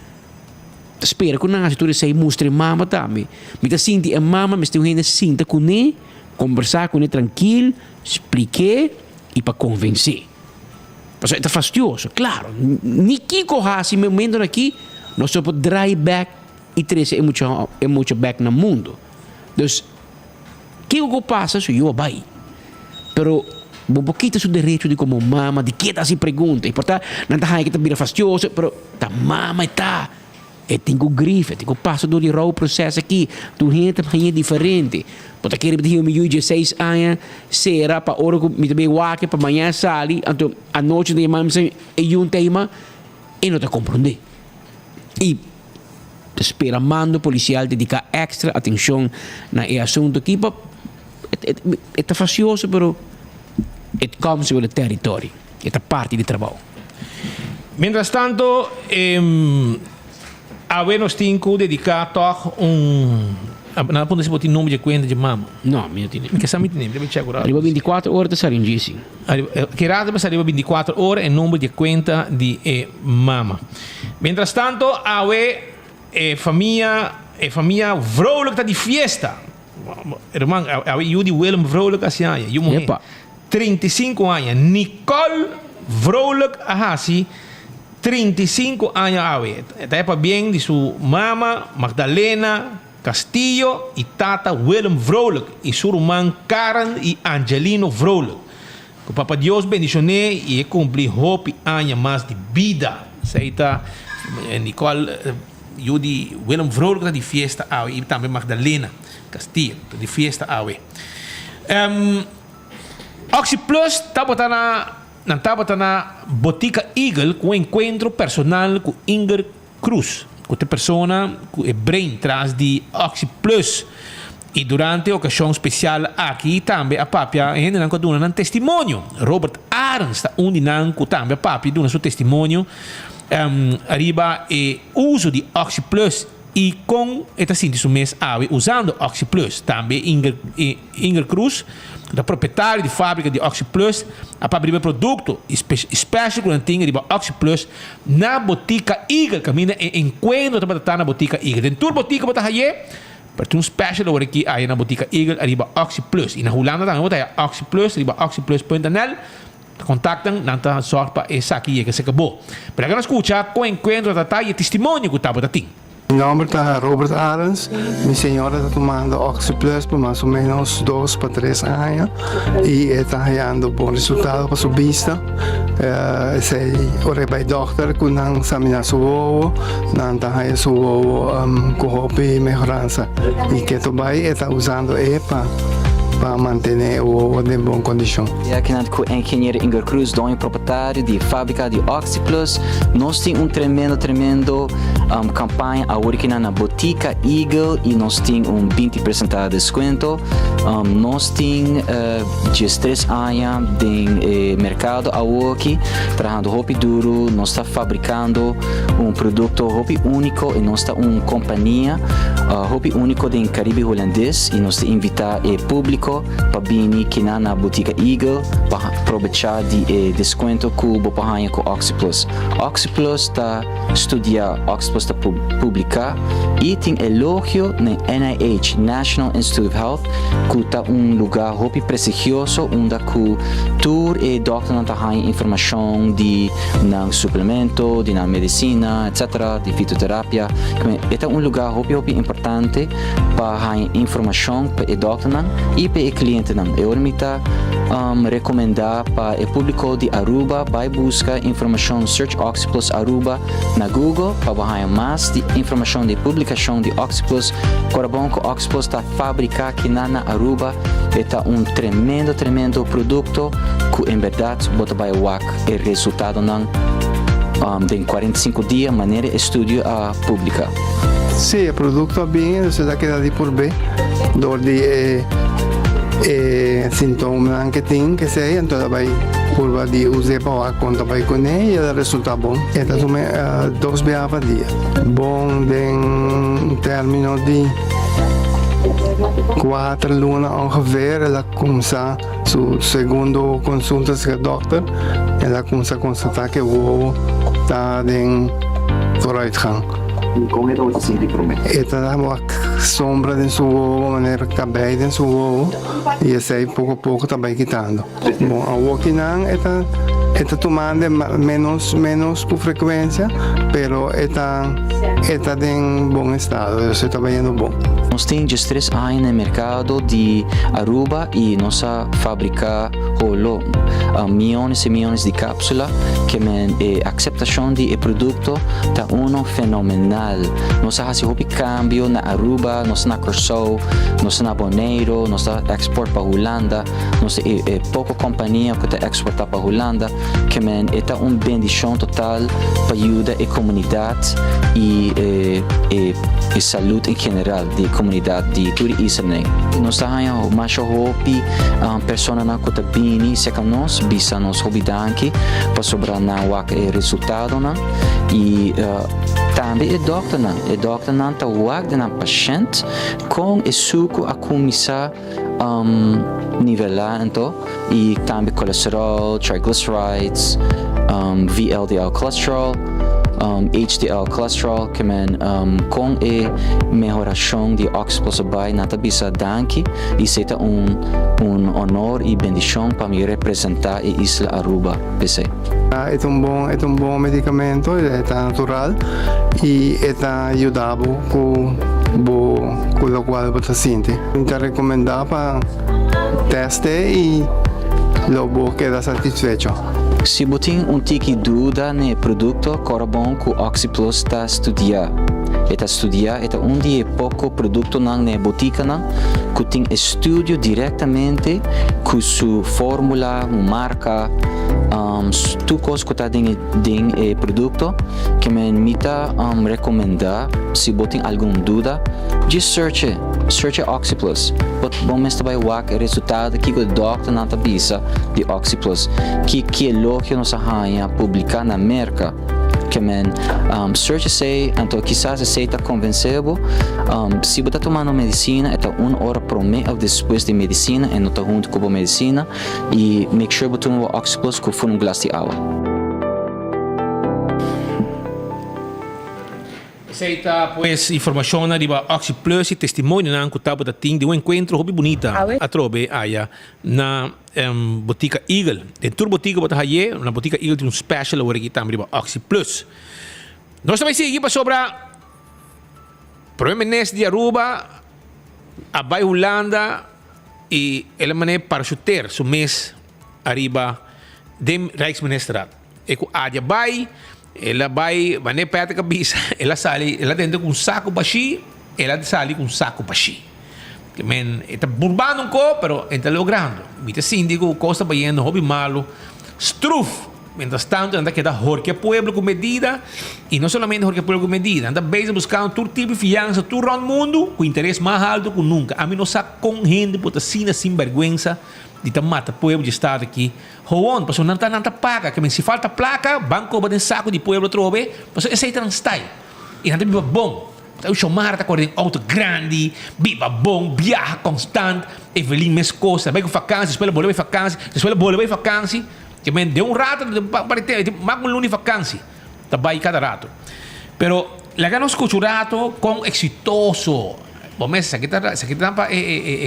Espera que não tu sei mostre mama também. Me tá senti a mama, mas tem gente sinta com ele, conversar com ele tranquilo, expliquei e para convencer. Mas é fastidioso, claro. Nem que corra assim momento aqui, nós só podemos drive back e trazer muito back no mundo. Então, o que eu passa se eu vai? Pero um pouquinho do direito de como mama, de que tá se pergunta. E portanto, não tá aí que tá vira fastidioso, pero tá mama tá. E tem que grife, tem que passar do o processo aqui. Tu gente é diferente. Porque aquele que eu me 16 anos, será para hora que me também wake para amanhã sali, então a noite de manhã é um tema e não te compreender. E espera mando policial dedicar extra atenção na assunto aqui, é facioso, pero it comes with the territory. É parte do trabalho. Mientras tanto, a nos tinko dedicato não pode ser nome de conta de mama. Não, minha tinha. Que sabe nem, deve chegar agora. Arriba 24 horas de saringici. Que rada mas arriba 24 horas é nome de conta de mama. Mientras tanto, a família vrolijk tá de fiesta. Irmão, a Judy Willem vrolijk assim aí. Eu morri. 35 anos. Nicole vrolijk assim. 35 anos awe. Está para bem de sua mama Magdalena Castillo e tata Willem Vrolijk e sua irmã Karen e Angelino Vrolijk. Que o Papa Deus bendicionou e cumpri hope anos mais de vida. Seita Nicole Judy Willem Vrolijk de fiesta awe e também Magdalena Castillo de fiesta awe. Oxy Plus tá na Botica Eagle com encontro personal com Inger Cruz, outra pessoa que é brain traz de Oxy Plus. E durante a ocasião especial aqui também a papia ainda não dá um testemunho. Robert Arns está que também a papia dá seu testemunho arriba e uso de Oxy Plus e com esta síntese mês usando Oxy Plus também Inger Cruz, da proprietária de fábrica de Oxy Plus, a abrir produto especial que tem de Oxy Plus na Botica Eagle, caminha e encontro também na Botica Eagle. Dentro da Botica bota aí, para um special agora aqui aí na Botica Eagle arriba Oxy Plus e na Holanda também bota aí Oxy Plus, arriba oxyplus.nl. Contactam, não está só para essa aqui que se acabou. Para que nós escutar com encontro da e testemunho que estava da tim. Mi nombre es Robert Arens. Mi señora está tomando OxyPlus por más o menos 2 para 3 años y está dando buen resultado para su vista. Ora bij dochter con un examinar su ovo, nanta su ovo con hopi mejoranza y que todavía está usando para manter o ovo em boa condição. Aqui com o engenheiro Igor Cruz, dono e proprietário da fábrica de OxyPlus, nós temos tremendo campanha agora na Botica Eagle e nós temos 20% de desconto. Nós temos 13 anos de mercado aqui, trabalhando roupa duro, nós estamos fabricando produto roupa único e nós estamos uma companhia roupa único do Caribe holandês e nós invitamos o público para vir aqui na Botica Eagle para aproveitar de desconto que o Bopahanha com OxyPlus. OxyPlus está estudando, OxyPlus está publicar e tem elogio na NIH, National Institute of Health, que está lugar muito prestigioso onde que tour e doctor não tem informação de suplemento, de medicina, etc., de fitoterapia. É lugar muito importante para informação para o doctor e para o cliente. Eu me recomendar para o público de Aruba vai buscar informação Search OxyPlus Aruba na Google para ver mais de informação de publicação de OxyPlus. Agora bom que o OxyPlus está fabricado aqui na Aruba é tremendo produto que em verdade bota vai o resultado em 45 dias maneira estúdio pública. Sim, o produto está bem, você está quedando por bem, dor de sintomas que tem, que sei, então vai curva de usar para a conta vai com ele e o resultado bom. Então tome 2 vezes a dia. Bom em termos de 4 lunas ongeveer, ela começa sua segunda consulta com o doutor, ela começa a constatar que o ovo está em vooruitgang. Como é que você sente por mim? Está uma sombra de seu ovo, maneira cabelo de seu ovo, e assim pouco a pouco está vai quitando. Bom, a walking está tomando menos com frequência, mas está em bom estado, você está vendo bom. Nós temos 3 anos no mercado de Aruba e nossa fábrica rolou milhões e milhões de cápsulas que a aceitação do produto está fenomenal. Nós fazemos câmbio na Aruba, nós na Curaçao, nós na Bonaire, nós export para Holanda, nós pouca companhia que está exportar para Holanda, que é uma bendição total para ajudar a comunidade e saúde em geral de comunidade de turismo. Nós temos mais hobby, pessoas na kota bini, se nós bisa nós hobby danki para sobrar na resultado e também o doctor não está wak na paciente com o suco a começar nivelando e também colesterol, triglycerides, VLDL cholesterol, HDL cholesterol que com a melhoração de OxyPlus vai na tabisa danki e será honor e bendição para me representar a isla Aruba. É um bom medicamento, é natural e está ajudando com o qual você sente. Então recomendar para teste e logo queda satisfeito. Se você tem dúvida no produto, é bom que o OxyPlus está estudando. É dia pouco produto na botica que tem estudo diretamente com sua fórmula, marca, tudo que está dentro do produto que me recomendar. Se você tem alguma dúvida, just search OxyPlus. Bom, mas também o resultado que o doctor não avisa de OxyPlus, que elogio nos arranha publicar na merca. Que search sei, então quizás aceita convenceu. Se você está tomando medicina, é 1 hora por mês depois de medicina, e não está junto com a medicina, e make sure você toma o OxyPlus com um glass de água. Aceita pues informação de OxyPlus e testemunho na que tem de encontro hobby bonita a trobe aya na Botica Eagle. En tour Botica bota haye, na Botica Eagle tem special agora aqui também de OxyPlus. Nós também seguimos para Primeiro-ministro de Aruba, abai Holanda e ela mané parachuteiro, su mês arriba dem Rijksministeraat. E com a vai, ela vai, mané perto a cabeça, ela sai, ela tenta com um saco baixi, ela sai com um saco baixi. Que men, está burbando um pouco, pero está logrando. Mita síndico, costa baiano, hobby malo, struf. Mientras tanto, anda queda Jorge Pueblo com medida, e não somente Jorge Pueblo com medida, anda bem buscando todo tipo de fiança, todo o mundo, com interesse mais alto que nunca. A mim não sabe com gente, puta, sem vergüenza, de mata Pueblo de Estado aqui. Hoon, pessoal, não tá paga, que se falta placa, banco vai saco de Pueblo trove, pessoal, esse aí não está. E não tem bom. O Chomar está correndo auto grande, viva bom, viaja constante, Evelyn mes coisa, vai com vacância, escola bola vai vacância, que me deu rato, para ter, mais um lunes vacância, tá vai cada rato. Pero, la gana escucho rato com exitoso. Bom, mas se aqui tá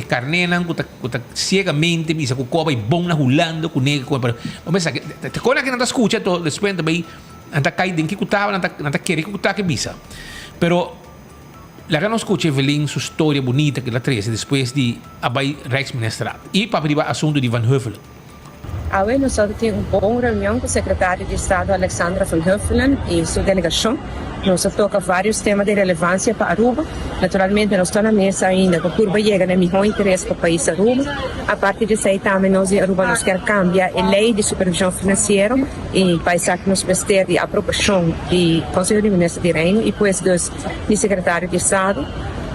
carnenan, que ciegamente, bisa com coba e bom na Holanda, com nego, pero, bom, mas te cona que não escucha, to, depois também, anda cai den que cutava, anda querer que cutava que bisa. Pero, la gana escucha Evelyn sua história bonita que ela traz depois de abai Rijksministeraat. E para o assunto de Van Huffelen. Hoje nós tivemos uma boa reunião com o secretário de Estado Alexandra Van Huffelen e sua delegação. Nós toca vários temas de relevância para Aruba. Naturalmente, nós estamos na mesa ainda, porque a Aruba chega no melhor interesse para o país Aruba. A partir disso aí também, nós em Aruba nós queremos cambiar a lei de supervisão financeira e para isso que nós precisamos de aprovação do Conselho de Ministros de Reino e depois do secretário de Estado.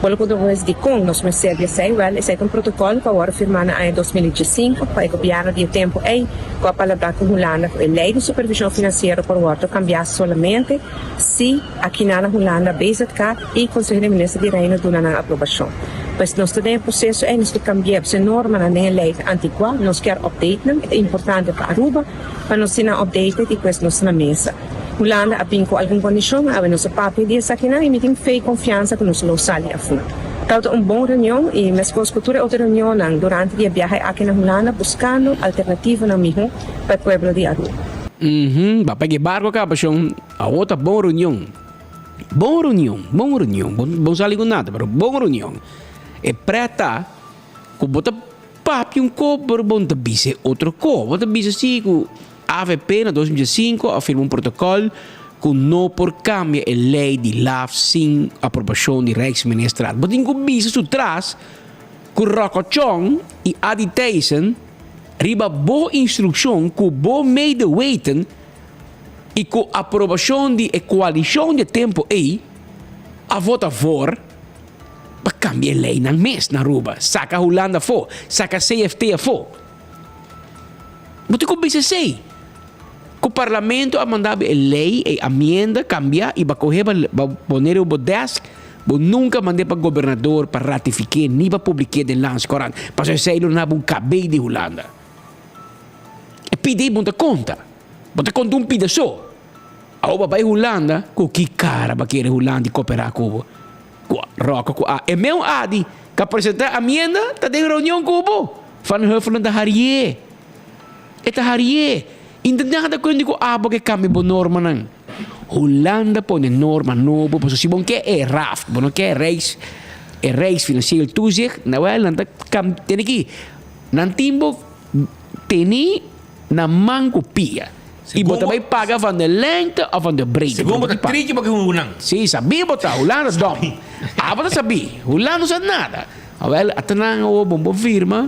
Pelo que nós de com nós recebemos esse é um protocolo que agora firmado em 2015 para o governo de tempo aí com a palavra com Holanda a lei de supervisão financeira para o outro cambiar somente se aqui na Holanda basic e Conselho de Ministros de Reino dão a aprovação. Pois nós temos um processo aí nós cambiamos a norma na lei antiga nós queremos update é importante para Aruba para nós ter update e depois nós na mesa. Holanda tem alguma condição, a nossa papel de aqui na e tem fé e confiança que nós não saímos a fundo. Então, uma boa reunião e mas com outra reunião durante a viagem aqui na Holanda buscando alternativa na mesmo para o povo de Aruba. Vai pegar barco cá, paixão. A outra boa reunião. Boa reunião. Bom sair com nada, mas boa reunião. É preta, que bota papo um copo, bom te bise outro copo, bota bise assim, AVP na 2005 afirma um protocolo que não por cambia a lei de LAF sem aprovação de Rijksministeraat. Mas tem que bisa atrás que Rocochon e Adi Tyson riba boa instrução que boa medeweten e com aprovação de coalição de tempo aí a vota for para cambiar a lei na mês na Aruba. Saca Holanda for, saca CFT for. Mas tem que bisa sei. Que o parlamento a mandar a lei e amenda cambiar e vai correr para poner o desk, mas nunca mandei para o governador para ratificar nem para publicar de lance corante para se ele não um cabelo de Holanda e pedir muita conta um pedaço a oba vai Holanda com que cara para querer Holanda e cooperar com Roca com a e meu adi que apresentar amenda está de reunião com o Van Huffelen da Harrier ainda nada quando digo porque cambia a norma não. Holanda põe norma nova, porque se bom que é RAF, bom que é reis financeiro toezicht, nou wel dan kan tem aqui, não timbo teni na manco pia. E bota vai pagar van de lengte of van de breedte. Segundo bota trique porque unang. Sim, sabia botar Holanda dom. Bota sabia, Holanda não sabe nada. Wel atanang o bombo firma.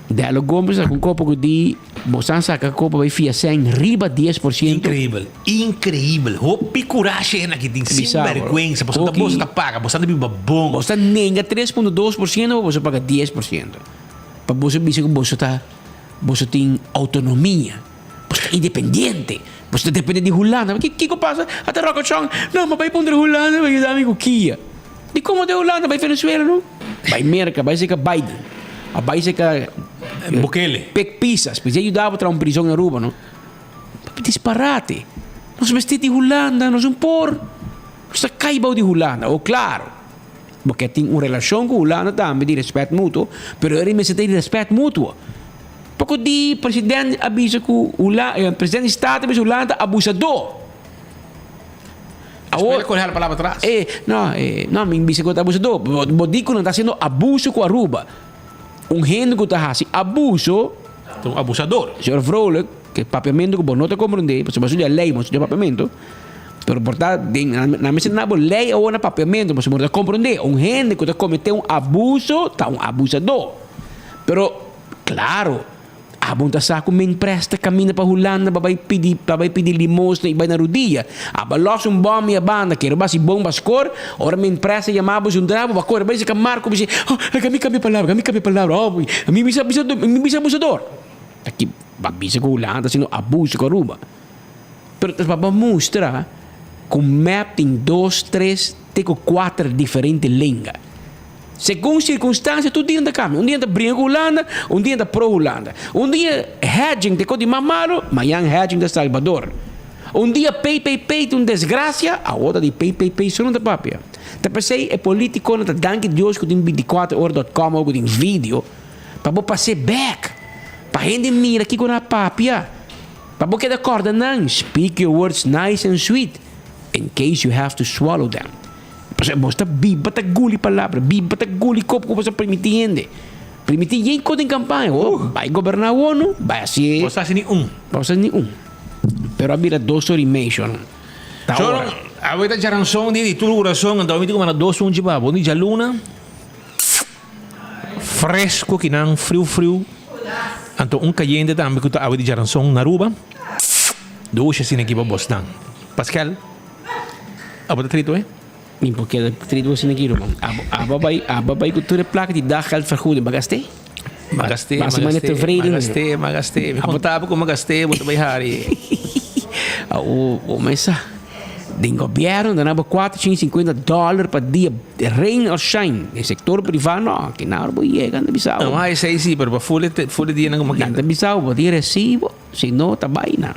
Delo gomes com copo de Bosan saca copa vai fia sem riba 10%. Incrível. Hopi coragem aqui tem sem vergonha. Você tá bolsa tá paga, você tá biba bom. Você nenga 3.2% ou você paga 10%. Para você dizer que você tem autonomia. Você é independente. Você depende de Holanda. Mas que passa? Até Rocochon. Não, mas vai pôr Holanda, vai dar amigo Kia. E como de Holanda vai Venezuela, não? Vai Merca, vai ser que Biden. Vai ser que Bukele. Pec pisas, pois ajudava a uma prisão na Aruba, não? Disparate. Nós vestimos de Holanda, nós por. Nós caímos de Holanda, ou claro. Porque tem uma relação com Holanda também de respeito mútuo, mas ele me tem de respeito mútuo. Porque o presidente avisa que o presidente de Estado de Holanda é abusador. Espera correr a palavra atrás. No, me dice que está abusador. Bodico não está sendo abuso com Aruba. Gente que está assim, abuso. Um abusador. Senhor Vrolijk, que papiamento que você não te compreende, porque você vai lei, mas não papiamento. Pero portar, na mesa não é lei ou na papiamento, mas você não compreende. Gente que cometeu abuso, está abusador. Pero, claro, a bunta saco me empresta, camina para Holanda, vai pedir limosna e vai na rodilha. Abalos bom e a banda, quero basi bom bascor, ora me empresta chamamos drabo, bascor, vai se Marco, vai dizer, kami palavra, a mim bisa abusador. Aqui, babisa com Holanda, sendo abuso com Aruba. Pero para mostrar, com map tem 2, 3, 4 diferentes línguas. Segundo circunstância, tu dia anda cambia. Dia anda brinca Holanda, dia anda pro Holanda. Dia hedging de Codi Mamaro, amanhã hedging de Salvador. Dia pay, desgraça, a outra de pay, só não da papia. Te pensei, é político, não te danke Deus que tem 24horas.com ou tem vídeo, para você passar back, para gente mira aqui com a papia, para você quedar corda não, speak your words nice and sweet, in case you have to swallow them. Basta biba ta guli palavra, biba ta guli copo que você permitiende. Permitir em coisa em campanha, vai governar o ONU, vai assim. Você nem um. Pero habira 2 horas e meia, tá hora. A vida de ranção de tudo coração, então me digo mana 2 de babo, ni luna. Fresco que não frio. Então caliente também que a vida de ranção na Aruba. 2 assim aqui para Boston. Pascal. A bota trito porque trito assim aqui, irmão. A babai que tu placa de dar vergoeding, magastei. Magastei. Me contava como magastei, muito bem hari. O mesa do governo dava $450 para dia, rain or shine. No setor privado, não, que não vai chegar na Bissau. Não, aí sim, pero para full dia não como na Bissau, pode recibo, se não tá bem não.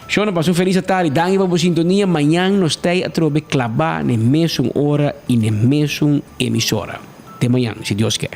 Show na passou feliz tarde, danke para sintonia. Amanhã nós temos a trobe clavar na mesma hora e na mesma emissora. Até amanhã, se Deus quer.